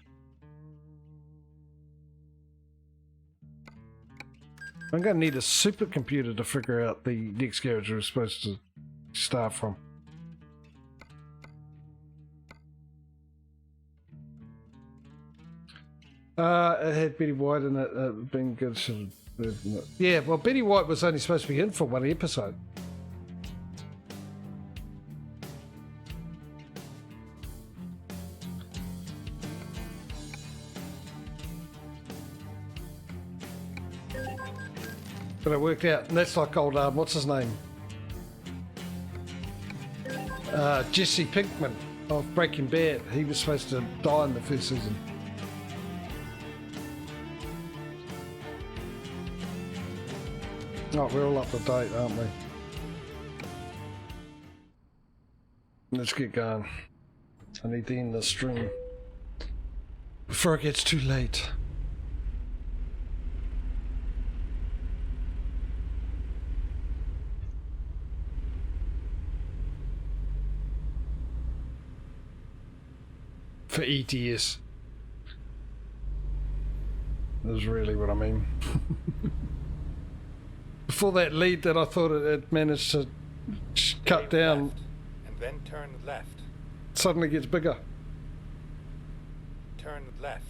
I'm going to need a supercomputer to figure out the next garage we're supposed to start from. It had Betty White in it, being good. Yeah, well, Betty White was only supposed to be in for 1 episode. But it worked out, and that's like old, what's his name? Jesse Pinkman of Breaking Bad. He was supposed to die in the first season. Oh, we're all up to date, aren't we? Let's get going. I need to end the stream before it gets too late. For ATS. That's really what I mean. for that lead that I thought it managed to cut Stay down, left, and then turn left. suddenly gets bigger. Turn left.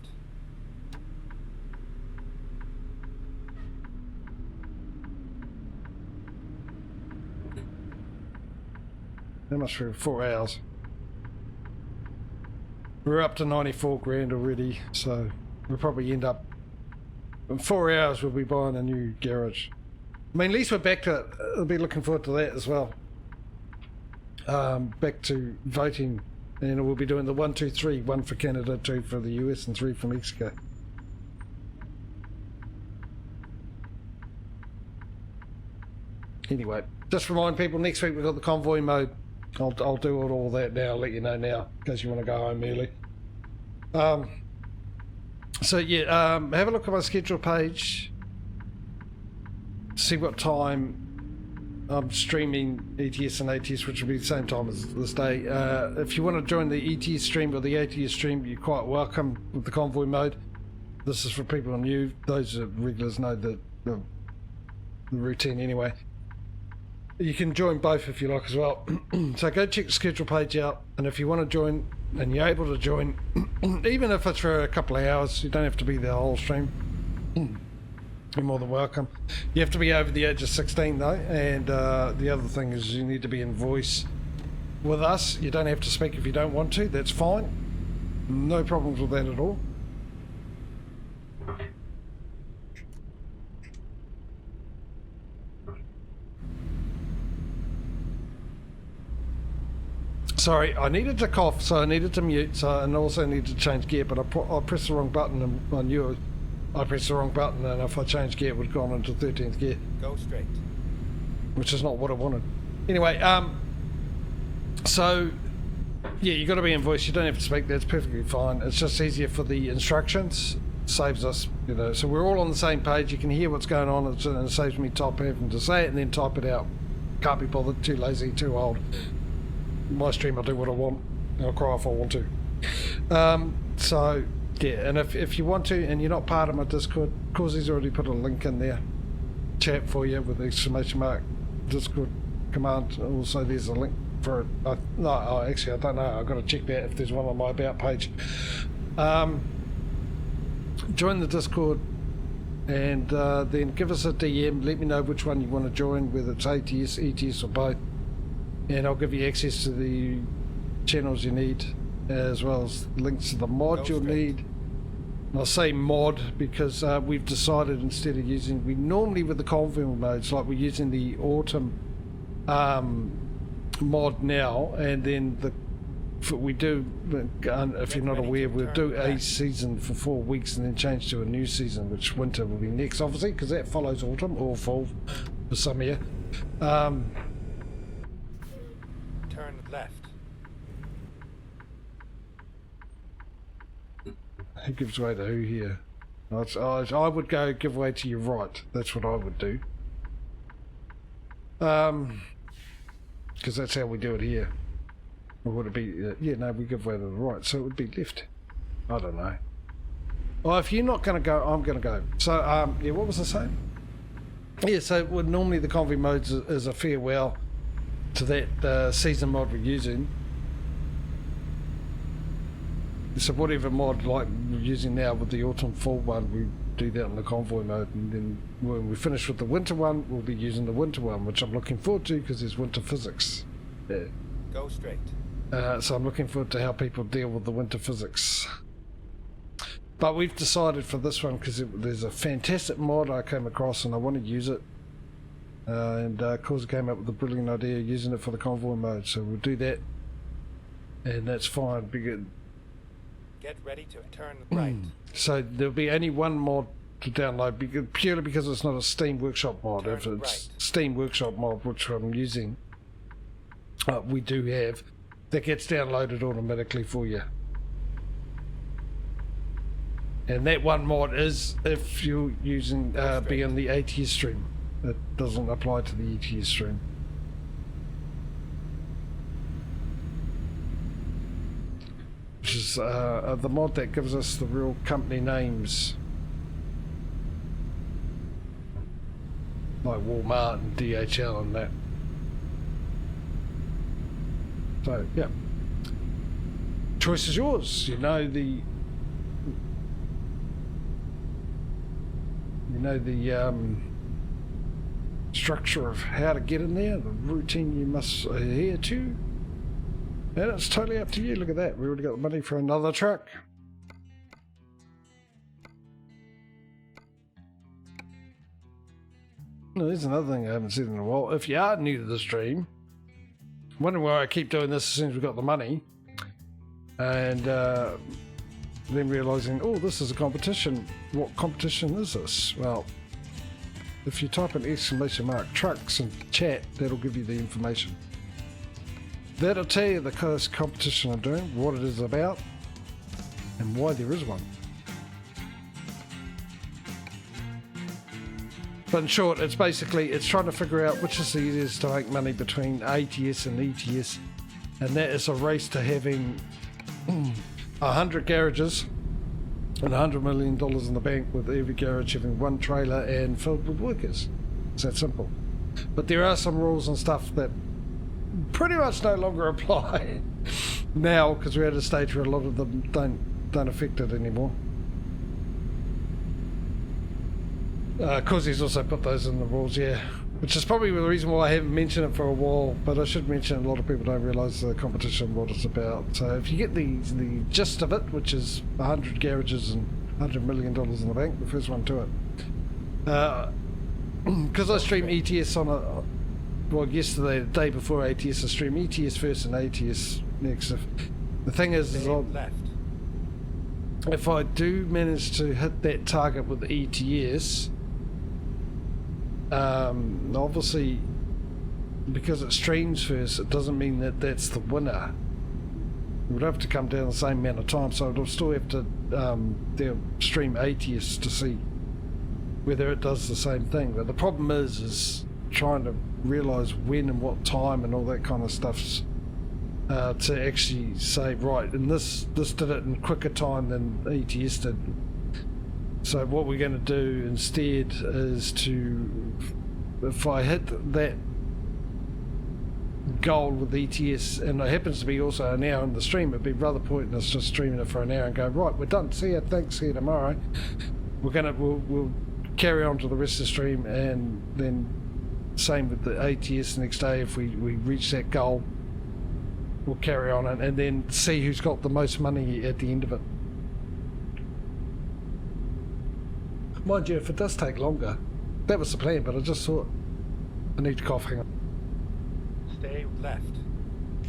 How much for 4 hours? We're up to 94 grand already, so we'll probably end up in 4 hours we'll be buying a new garage. I mean, at least we're back to it. I'll be looking forward to that as well. Back to voting, and we'll be doing the 1, 2, 3, 1 for Canada, 2 for the US, and 3 for Mexico. Anyway, just remind people, next week we've got the convoy mode. I'll do all that now, let you know now, in case you want to go home early. So yeah, have a look at my schedule page. See what time I'm streaming ETS and ATS, which will be the same time as this day. If you want to join the ETS stream or the ATS stream, you're quite welcome with the convoy mode. This is for people new. Those regulars know the routine anyway. You can join both if you like as well. So go check the schedule page out, and if you want to join and you're able to join, even if it's for a couple of hours, you don't have to be the whole stream. You're more than welcome. You have to be over the age of 16 though, and the other thing is you need to be in voice with us. You don't have to speak if you don't want to, that's fine. No problems with that at all. Sorry, I needed to cough, so I needed to mute, and also needed to change gear, but I pressed the wrong button, and I knew I pressed the wrong button, and if I changed gear, it would have gone into 13th gear. Go straight. Which is not what I wanted. Anyway, so, yeah, you got to be in voice, you don't have to speak, that's perfectly fine. It's just easier for the instructions, saves us, you know, so we're all on the same page, you can hear what's going on, and it saves me having to say it and then type it out. Can't be bothered, too lazy, too old. My stream, I'll do what I want. I'll cry if I want to. So, yeah, and if you want to, and you're not part of my Discord, Causy's already put a link in there, chat for you with the exclamation mark Discord command. Also, there's a link for it. Actually, I don't know. I've got to check that if there's one on my About page. Join the Discord, and then give us a DM. Let me know which one you want to join, whether it's ATS, ETS, or both. And I'll give you access to the channels you need, as well as links to the mod you'll need. And I'll say mod because we've decided instead of using, we normally with the convoy modes, like we're using the autumn mod now, and then we do, if you're not aware, we'll do a season for 4 weeks and then change to a new season, which winter will be next, obviously, because that follows autumn or fall for some year. Left. Who gives way to who here? I would go give way to your right. That's what I would do. Because that's how we do it here. Or would it be... yeah, no, we give way to the right, so it would be left. I don't know. Well, if you're not going to go, I'm going to go. So, yeah, what was I saying? Yeah, so normally the convoy modes is a farewell to that season mod we're using. So whatever mod like we're using now with the autumn fall one, we do that in the convoy mode, and then when we finish with the winter one, we'll be using the winter one, which I'm looking forward to because there's winter physics. Yeah. Go straight. So I'm looking forward to how people deal with the winter physics. But we've decided for this one, because there's a fantastic mod I came across and I want to use it. And Causa came up with a brilliant idea using it for the convoy mode, so we'll do that, and that's fine. Get ready to turn right. So there'll be only one mod to download, purely because it's not a Steam Workshop mod. Turn if it's right. Steam Workshop mod, which I'm using, we do have, that gets downloaded automatically for you. And that one mod is if you're using be in the ATS stream. It doesn't apply to the ETS stream. Which is the mod that gives us the real company names. like Walmart and DHL and that. So yeah, choice is yours. You know the structure of how to get in there, the routine you must adhere to, and it's totally up to you. Look at that, we already got the money for another truck. No, there's another thing I haven't said in a while. If you are new to the stream, wondering why I keep doing this as soon as we've got the money, and then realising, oh, this is a competition. What competition is this? Well, if you type an exclamation mark trucks in chat, that'll give you the information. That'll tell you the kind of competition I'm doing, what it is about, and why there is one. But in short, it's basically, it's trying to figure out which is the easiest to make money between ATS and ETS, and that is a race to having 100 garages and $100 million in the bank, with every garage having one trailer and filled with workers. It's that simple. But there are some rules and stuff that pretty much no longer apply now, because we're at a stage where a lot of them don't affect it anymore. Because he's also put those in the rules, yeah. Which is probably the reason why I haven't mentioned it for a while, but I should mention it. A lot of people don't realise the competition, what it's about. So if you get the gist of it, which is 100 garages and $100 million in the bank, the first one to it. Because I stream ETS on well, yesterday, the day before ATS, I stream ETS first and ATS next. The thing is if I do manage to hit that target with ETS, obviously, because it streams first, it doesn't mean that that's the winner. It would have to come down the same amount of time, so I'll still have to stream ATS to see whether it does the same thing. But the problem is trying to realise when and what time and all that kind of stuff to actually say, right, and this did it in quicker time than ETS did. So what we're going to do instead is to, if I hit that goal with ETS, and it happens to be also an hour in the stream, it'd be rather pointless just streaming it for an hour and go, right, we're done, see you, thanks, see you tomorrow. We'll carry on to the rest of the stream, and then same with the ATS the next day. If we reach that goal, we'll carry on and then see who's got the most money at the end of it. Mind you, if it does take longer, that was the plan, but I just thought I need to cough. Hang on. Stay left.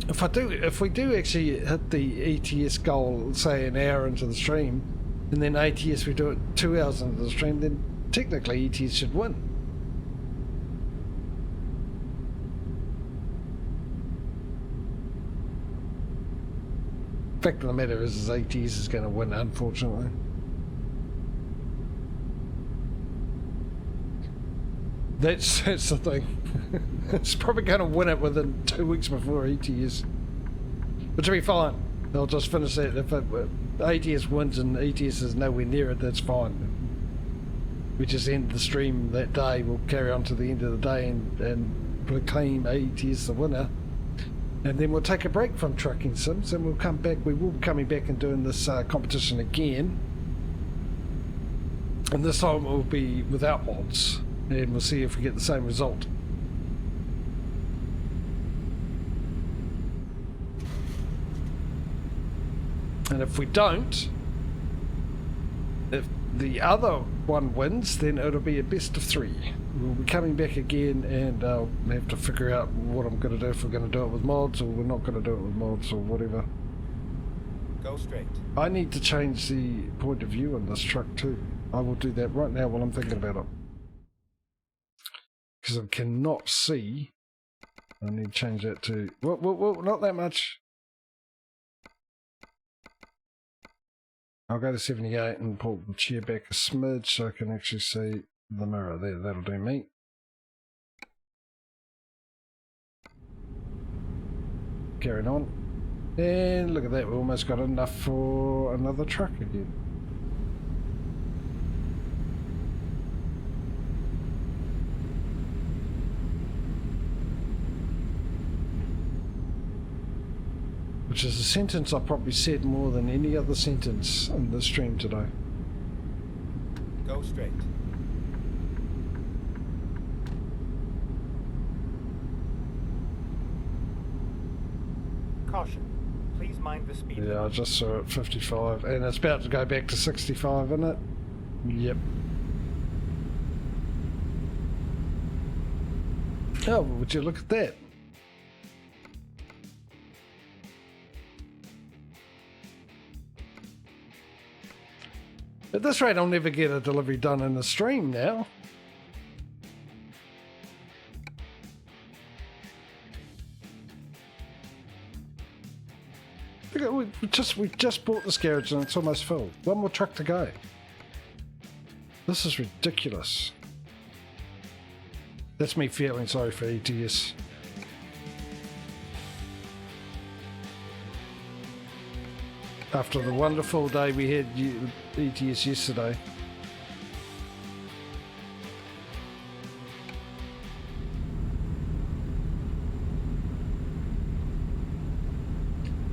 If we do actually hit the ETS goal, say an hour into the stream, and then ATS we do it 2 hours into the stream, then technically ETS should win. The fact of the matter is ATS is going to win, unfortunately. That's the thing. It's probably going to win it within 2 weeks before ETS. Which will be fine. They'll just finish it. If ATS wins and ETS is nowhere near it, that's fine. We just end the stream that day. We'll carry on to the end of the day and proclaim ATS the winner. And then we'll take a break from Trucking Sims, and we'll come back. We will be coming back and doing this competition again. And this time it will be without mods. And we'll see if we get the same result. And if we don't, if the other one wins, then it'll be a best of 3. We'll be coming back again, and I'll have to figure out what I'm going to do, if we're going to do it with mods or we're not going to do it with mods or whatever. Go straight. I need to change the point of view on this truck too. I will do that right now while I'm thinking about it. Because I cannot see. I need to change that to... Well, not that much. I'll go to 78 and pull the chair back a smidge so I can actually see the mirror there. That'll do me. Carrying on. And look at that, we almost got enough for another truck again. which is a sentence I probably said more than any other sentence in the stream today. Go straight. Caution. Please mind the speed. Yeah, I just saw it 55, and it's about to go back to 65, isn't it? Yep. Oh, would you look at that? At this rate, I'll never get a delivery done in the stream now. Look at, we just bought this garage and it's almost full. One more truck to go. This is ridiculous. That's me feeling sorry for ATS. After the wonderful day we had ATS yesterday.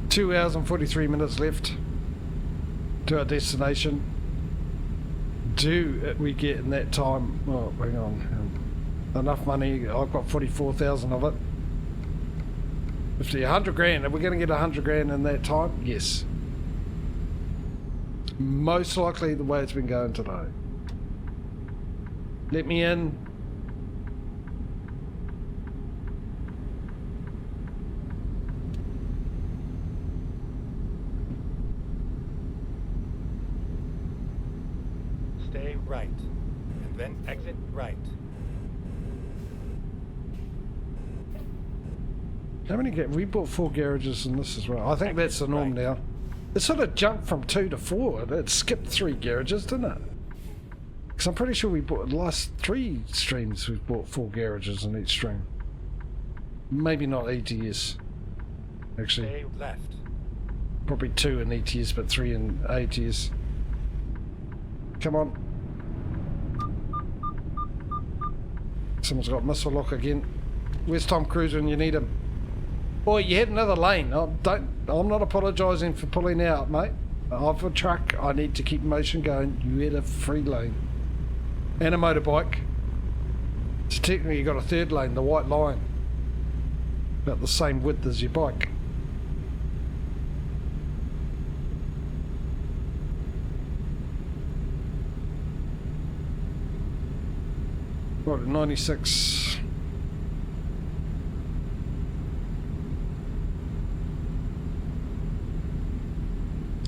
Two hours and 43 minutes left to our destination. Do we get in that time? Oh, hang on. Enough money. I've got 44,000 of it. 50, 100 grand. Are we going to get 100 grand in that time? Yes. Most likely the way it's been going today. Let me in. Stay right, and then exit right. How many we bought 4 garages in this as well. I think that's the norm now. It sort of jumped from 2 to 4. It skipped 3 garages, didn't it? Because I'm pretty sure we bought the last 3 streams. We've bought 4 garages in each stream. Maybe not ATS. Actually, Stay left. probably 2 in ETS, but 3 in ATS. Come on. Someone's got missile lock again. Where's Tom Cruise when you need him? Boy, you had another lane. I'm not apologising for pulling out, mate. I've a truck. I need to keep motion going. You had a free lane. And a motorbike. So technically you got a third lane, the white line. About the same width as your bike. Right, 96.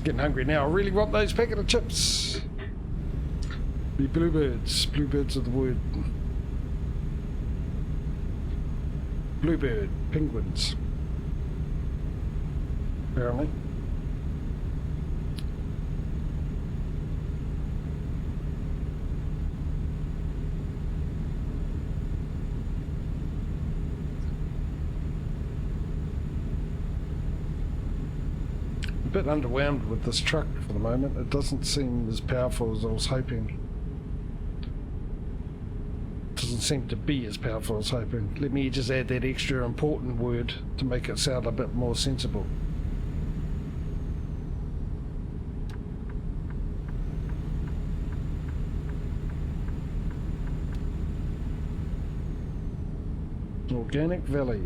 Getting hungry now. I really want those packet of chips. The bluebirds. Bluebirds are the word. Bluebird. Penguins. Apparently. A bit underwhelmed with this truck for the moment. It doesn't seem as powerful as I was hoping. It doesn't seem to be as powerful as I was hoping. Let me just add that extra important word to make it sound a bit more sensible. Organic Valley.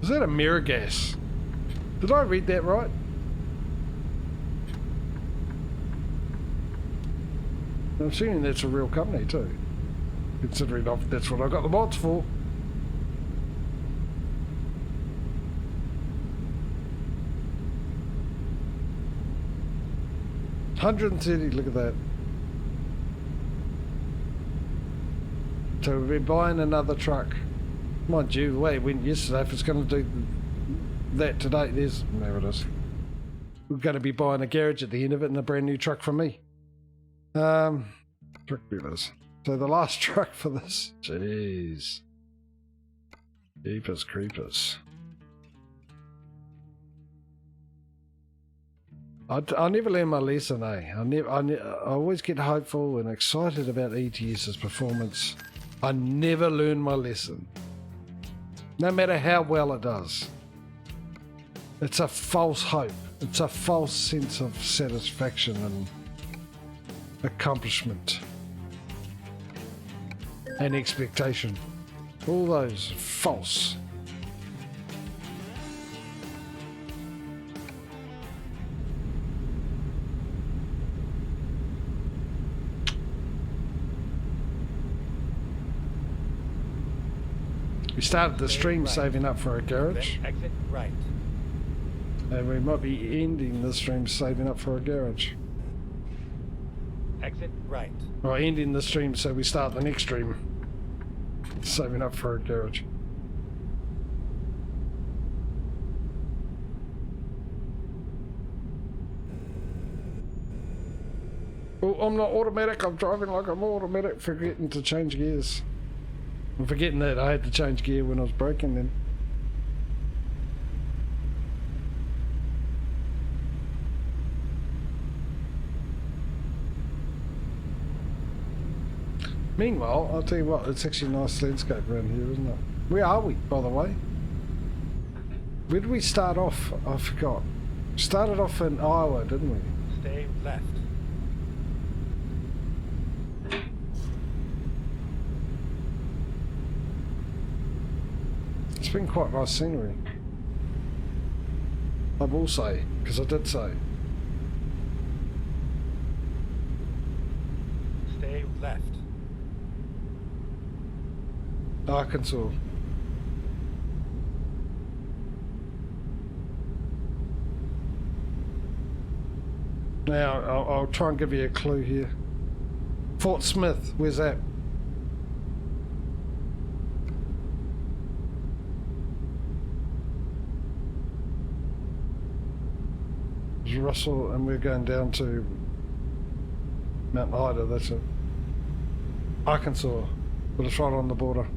Is that a mirror gas? Did I read that right? I'm assuming that's a real company too. Considering that's what I got the mods for. $130, look at that. So we've been buying another truck. Mind you, the way it went yesterday, if it's going to do that today, there it is. We're going to be buying a garage at the end of it and a brand new truck from me. Truck dealers. So the last truck for this, jeez. Jeepers creepers. I never learn my lesson, eh? I always get hopeful and excited about ATS's performance. I never learn my lesson. No matter how well it does. It's a false hope. It's a false sense of satisfaction and accomplishment. And expectation. All those false. We started the stream saving up for a garage. Then exit right. And we might be ending the stream saving up for a garage. Exit right. Or ending the stream so we start the next stream saving up for a garage. Oh, I'm not automatic. I'm driving like I'm automatic, forgetting to change gears. I'm forgetting that I had to change gear when I was braking then. Meanwhile, I'll tell you what, it's actually a nice landscape around here, isn't it? Where are we, by the way? Where did we start off? I forgot. We started off in Iowa, didn't we? Stay left. It's been quite nice scenery. I will say, because I did say. Stay left. Arkansas. Now, I'll try and give you a clue here. Fort Smith, where's that? It's Russell, and we're going down to Mount Ida, that's it. Arkansas, but it's right on the border.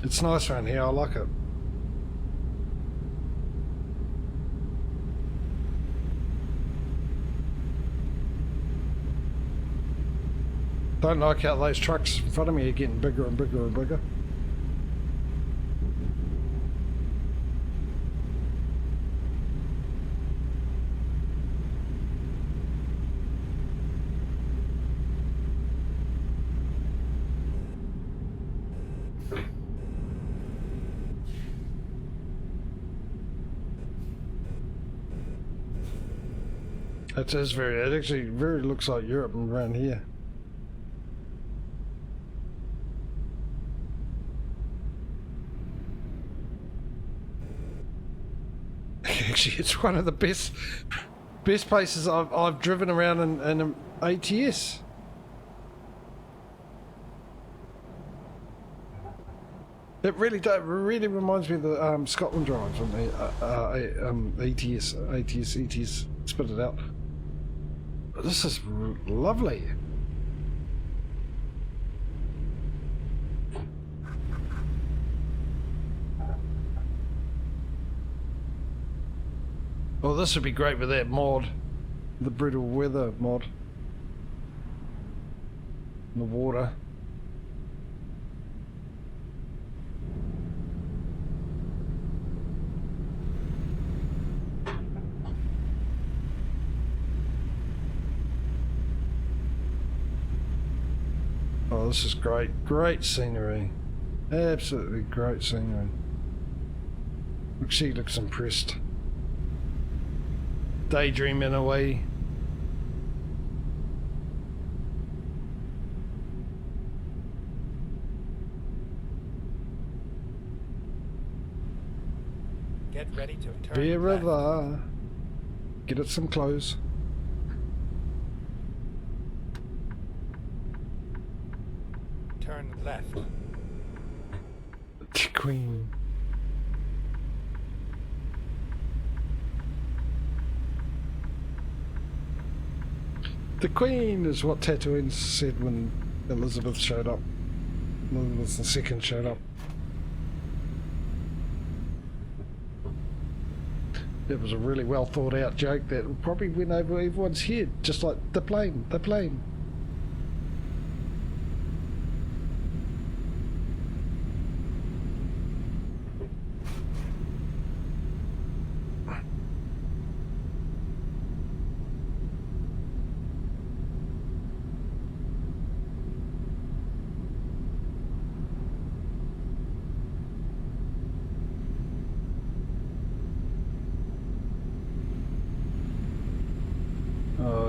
It's nice around here, I like it. Don't like how those trucks in front of me are getting bigger and bigger and bigger. It is it actually very looks like Europe around here. Actually, it's one of the best places I've driven around in an ATS. It really reminds me of the Scotland Drive on the ATS spit it out. This is lovely. Well, this would be great with that mod, the brutal weather mod. The water. Oh, this is great. Great scenery. Absolutely great scenery. She looks impressed. Daydreaming away. Get ready to turn Beer left. River. Get it some clothes. Turn left. Queen. The Queen is what Tatooine said when Elizabeth showed up. Elizabeth II showed up. It was a really well thought out joke that probably went over everyone's head, just like the plane, the plane.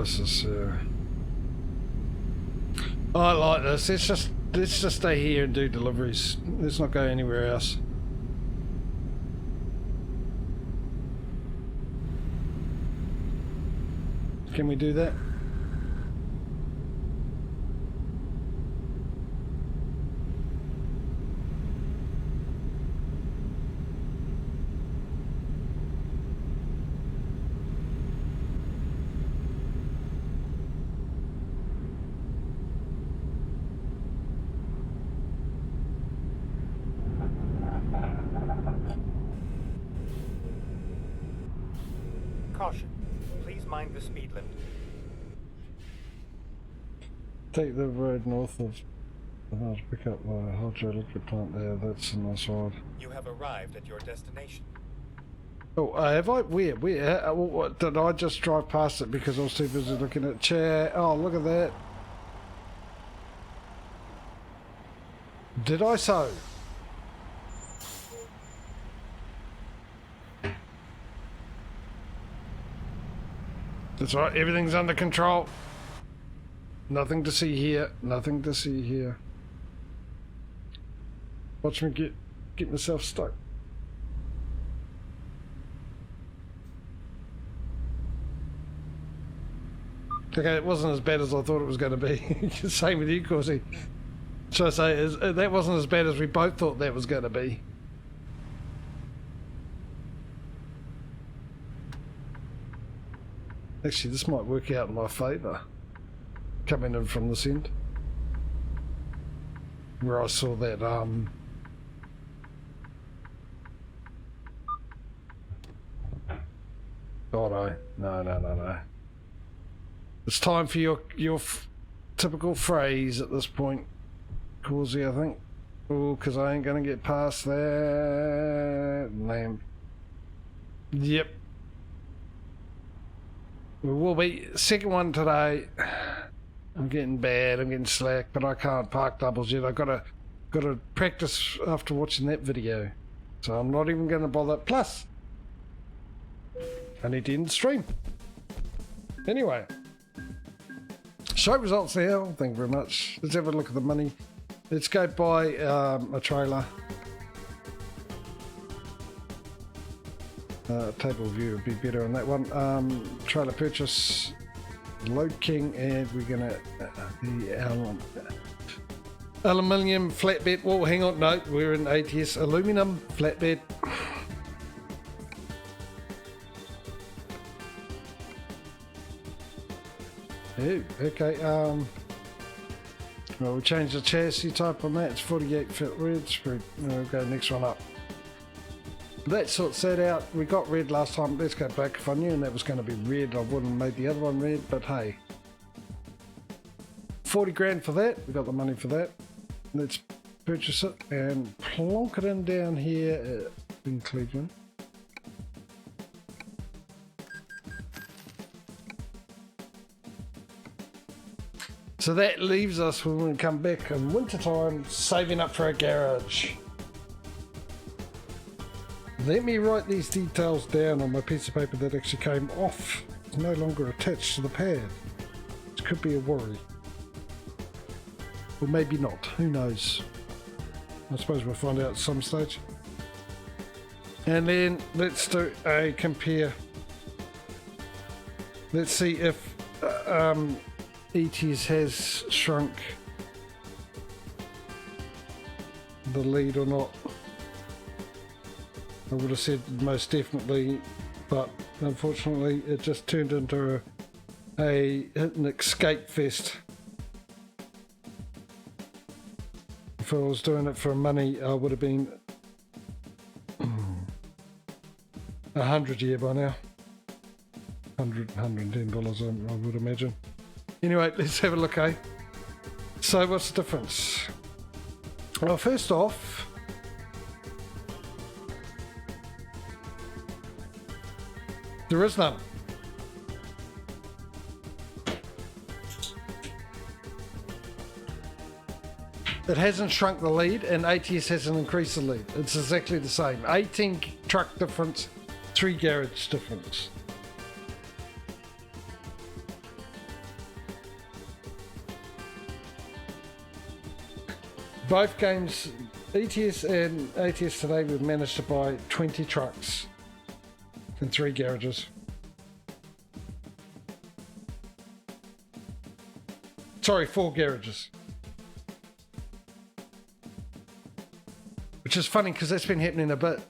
This is I like this. Let's just stay here and do deliveries. Let's not go anywhere else. Can we do that? Caution. Please mind the speed limit. Take the road north of the house, pick up the hydroelectric plant there. That's a nice ride. You have arrived at your destination. Oh, have I? Where? What, did I just drive past it because I was too busy looking at chat? Oh, look at that. Did I so? That's right, everything's under control. Nothing to see here, nothing to see here. Watch me get myself stuck. Okay, it wasn't as bad as I thought it was going to be. Same with you, Corsi. Should I say, that wasn't as bad as we both thought that was going to be. Actually, this might work out in my favour. Coming in from this end. Where I saw that, Oh no. It's time for your typical phrase at this point, Causey, I think. Oh, because I ain't going to get past that. Name. Yep. We will be. Second one today. I'm getting bad, I'm getting slack, but I can't park doubles yet. I've got to practice after watching that video. So I'm not even going to bother. Plus, I need to end the stream. Anyway. Show results now. Thank you very much. Let's have a look at the money. Let's go buy a trailer. Table view would be better on that one. Trailer purchase, Load King, and we're gonna the aluminium flatbed. Well, hang on, no, we're in ATS aluminum flatbed. Oh, okay. Well, we'll change the chassis type on that. It's 48 foot red. We'll go next one up. That sorts that out. We got red last time. Let's go back. If I knew that was going to be red, I wouldn't have made the other one red, but hey. 40 grand for that. We got the money for that. Let's purchase it and plonk it in down here in Cleveland. So that leaves us when we come back in winter time, saving up for a garage. Let me write these details down on my piece of paper that actually came off. It's no longer attached to the pad. This could be a worry. Or maybe not. Who knows? I suppose we'll find out at some stage. And then let's do a compare. Let's see if ATS has shrunk the lead or not. I would have said most definitely, but unfortunately it just turned into an escape fest. If I was doing it for money, I would have been 100 a year by now. $110, I would imagine. Anyway, let's have a look, eh? So what's the difference? Well, first off, there is none. It hasn't shrunk the lead, and ATS hasn't increased the lead. It's exactly the same. 18 truck difference, 3 garage difference. Both games, ETS and ATS today, we've managed to buy 20 trucks in 3 garages. Sorry, 4 garages. Which is funny because that's been happening a bit.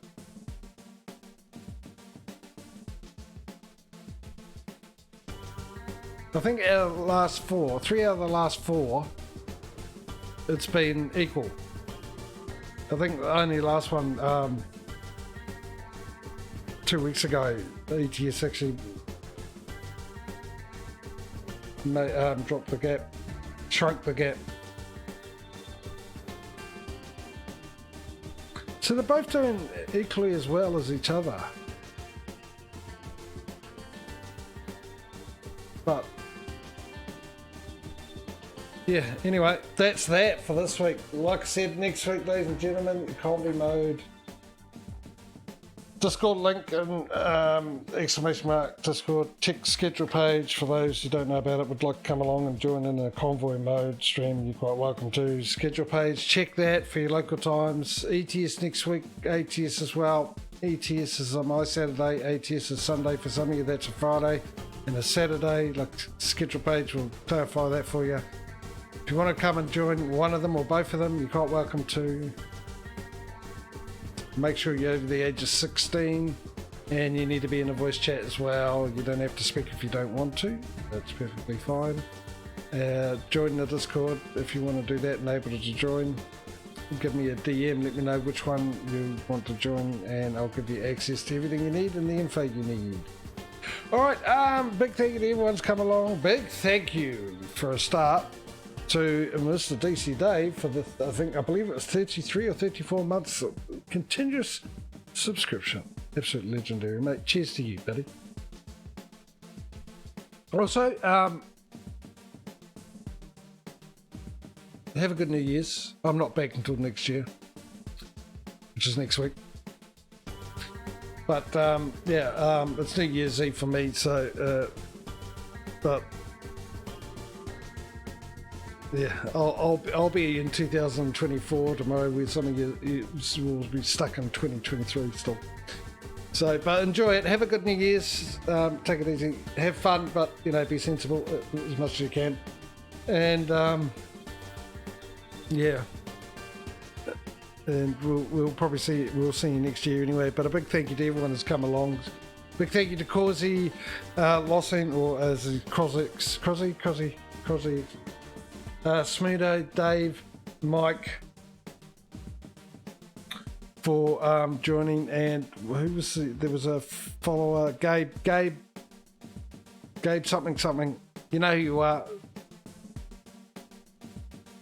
I think out of the last 4, 3 out of the last 4, it's been equal. I think the only last one 2 weeks ago, ETS actually dropped the gap, shrunk the gap. So they're both doing equally as well as each other. But yeah, anyway, that's that for this week. Like I said, next week, ladies and gentlemen, comedy mode. Discord link and exclamation mark Discord. Check schedule page for those who don't know about it, would like to come along and join in a convoy mode stream. You're quite welcome to. Schedule page, check that for your local times. ETS next week, ATS as well. ETS is on my Saturday, ATS is Sunday. For some of you, that's a Friday and a Saturday. Like, schedule page will clarify that for you. If you want to come and join one of them or both of them, you're quite welcome to. Make sure you're over the age of 16 and you need to be in a voice chat as well. You don't have to speak if you don't want to. That's perfectly fine. Join the Discord if you want to do that and able to join. Give me a DM, let me know which one you want to join and I'll give you access to everything you need and the info you need. Alright, big thank you to everyone's come along. Big thank you for a start to Mr. DC Dave for the, I believe it was 33 or 34 months of continuous subscription. Absolutely legendary, mate. Cheers to you, buddy. Also, have a good New Year's. I'm not back until next year, which is next week. But it's New Year's Eve for me, so but yeah, I'll be in 2024 tomorrow, where some of you will be stuck in 2023 still. So, but enjoy it. Have a good New Year's. Take it easy. Have fun, but be sensible as much as you can. And yeah, and we'll probably see you next year anyway. But a big thank you to everyone who's come along. Big thank you to Causey, Lossin, or as Crozzy. Smudo, Dave, Mike for joining, and who was there was a follower, Gabe something. You know who you are,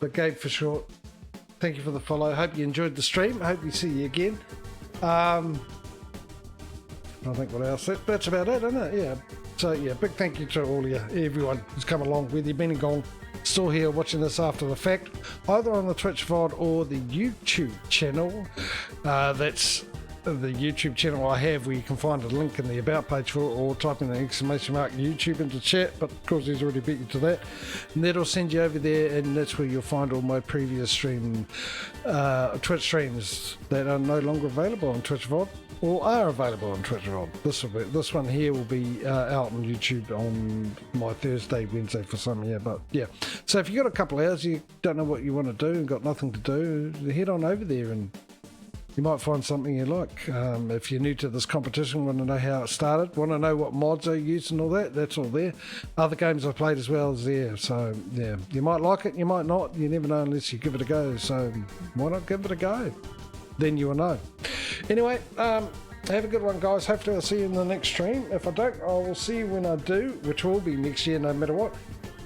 but Gabe for short. Thank you for the follow. Hope you enjoyed the stream. I hope we see you again. I think what else? That's about it, isn't it? Yeah. So yeah, big thank you to all of you, everyone who's come along, whether you've been and gone, still here watching this after the fact, either on the Twitch VOD or the YouTube channel. That's the YouTube channel I have, where you can find a link in the about page for it, or type in the exclamation mark YouTube into chat, but of course he's already beat you to that, and that'll send you over there, and that's where you'll find all my previous Twitch streams that are no longer available on Twitch VOD, or are available on Twitch VOD. This one here will be out on YouTube on my Thursday, Wednesday for some, yeah. But yeah, so if you've got a couple hours, you don't know what you want to do and got nothing to do, head on over there and You might find something you like. If you're new to this competition, want to know how it started, want to know what mods I use and all that, that's all there. Other games I've played as well is there. So, yeah, you might like it, you might not. You never know unless you give it a go. So, why not give it a go? Then you will know. Anyway, have a good one, guys. Hopefully I'll see you in the next stream. If I don't, I will see you when I do, which will be next year no matter what.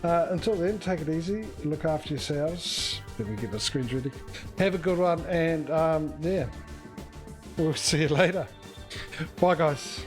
Until then, take it easy, look after yourselves. Let me get the screens ready. Have a good one, and yeah, we'll see you later. Bye, guys.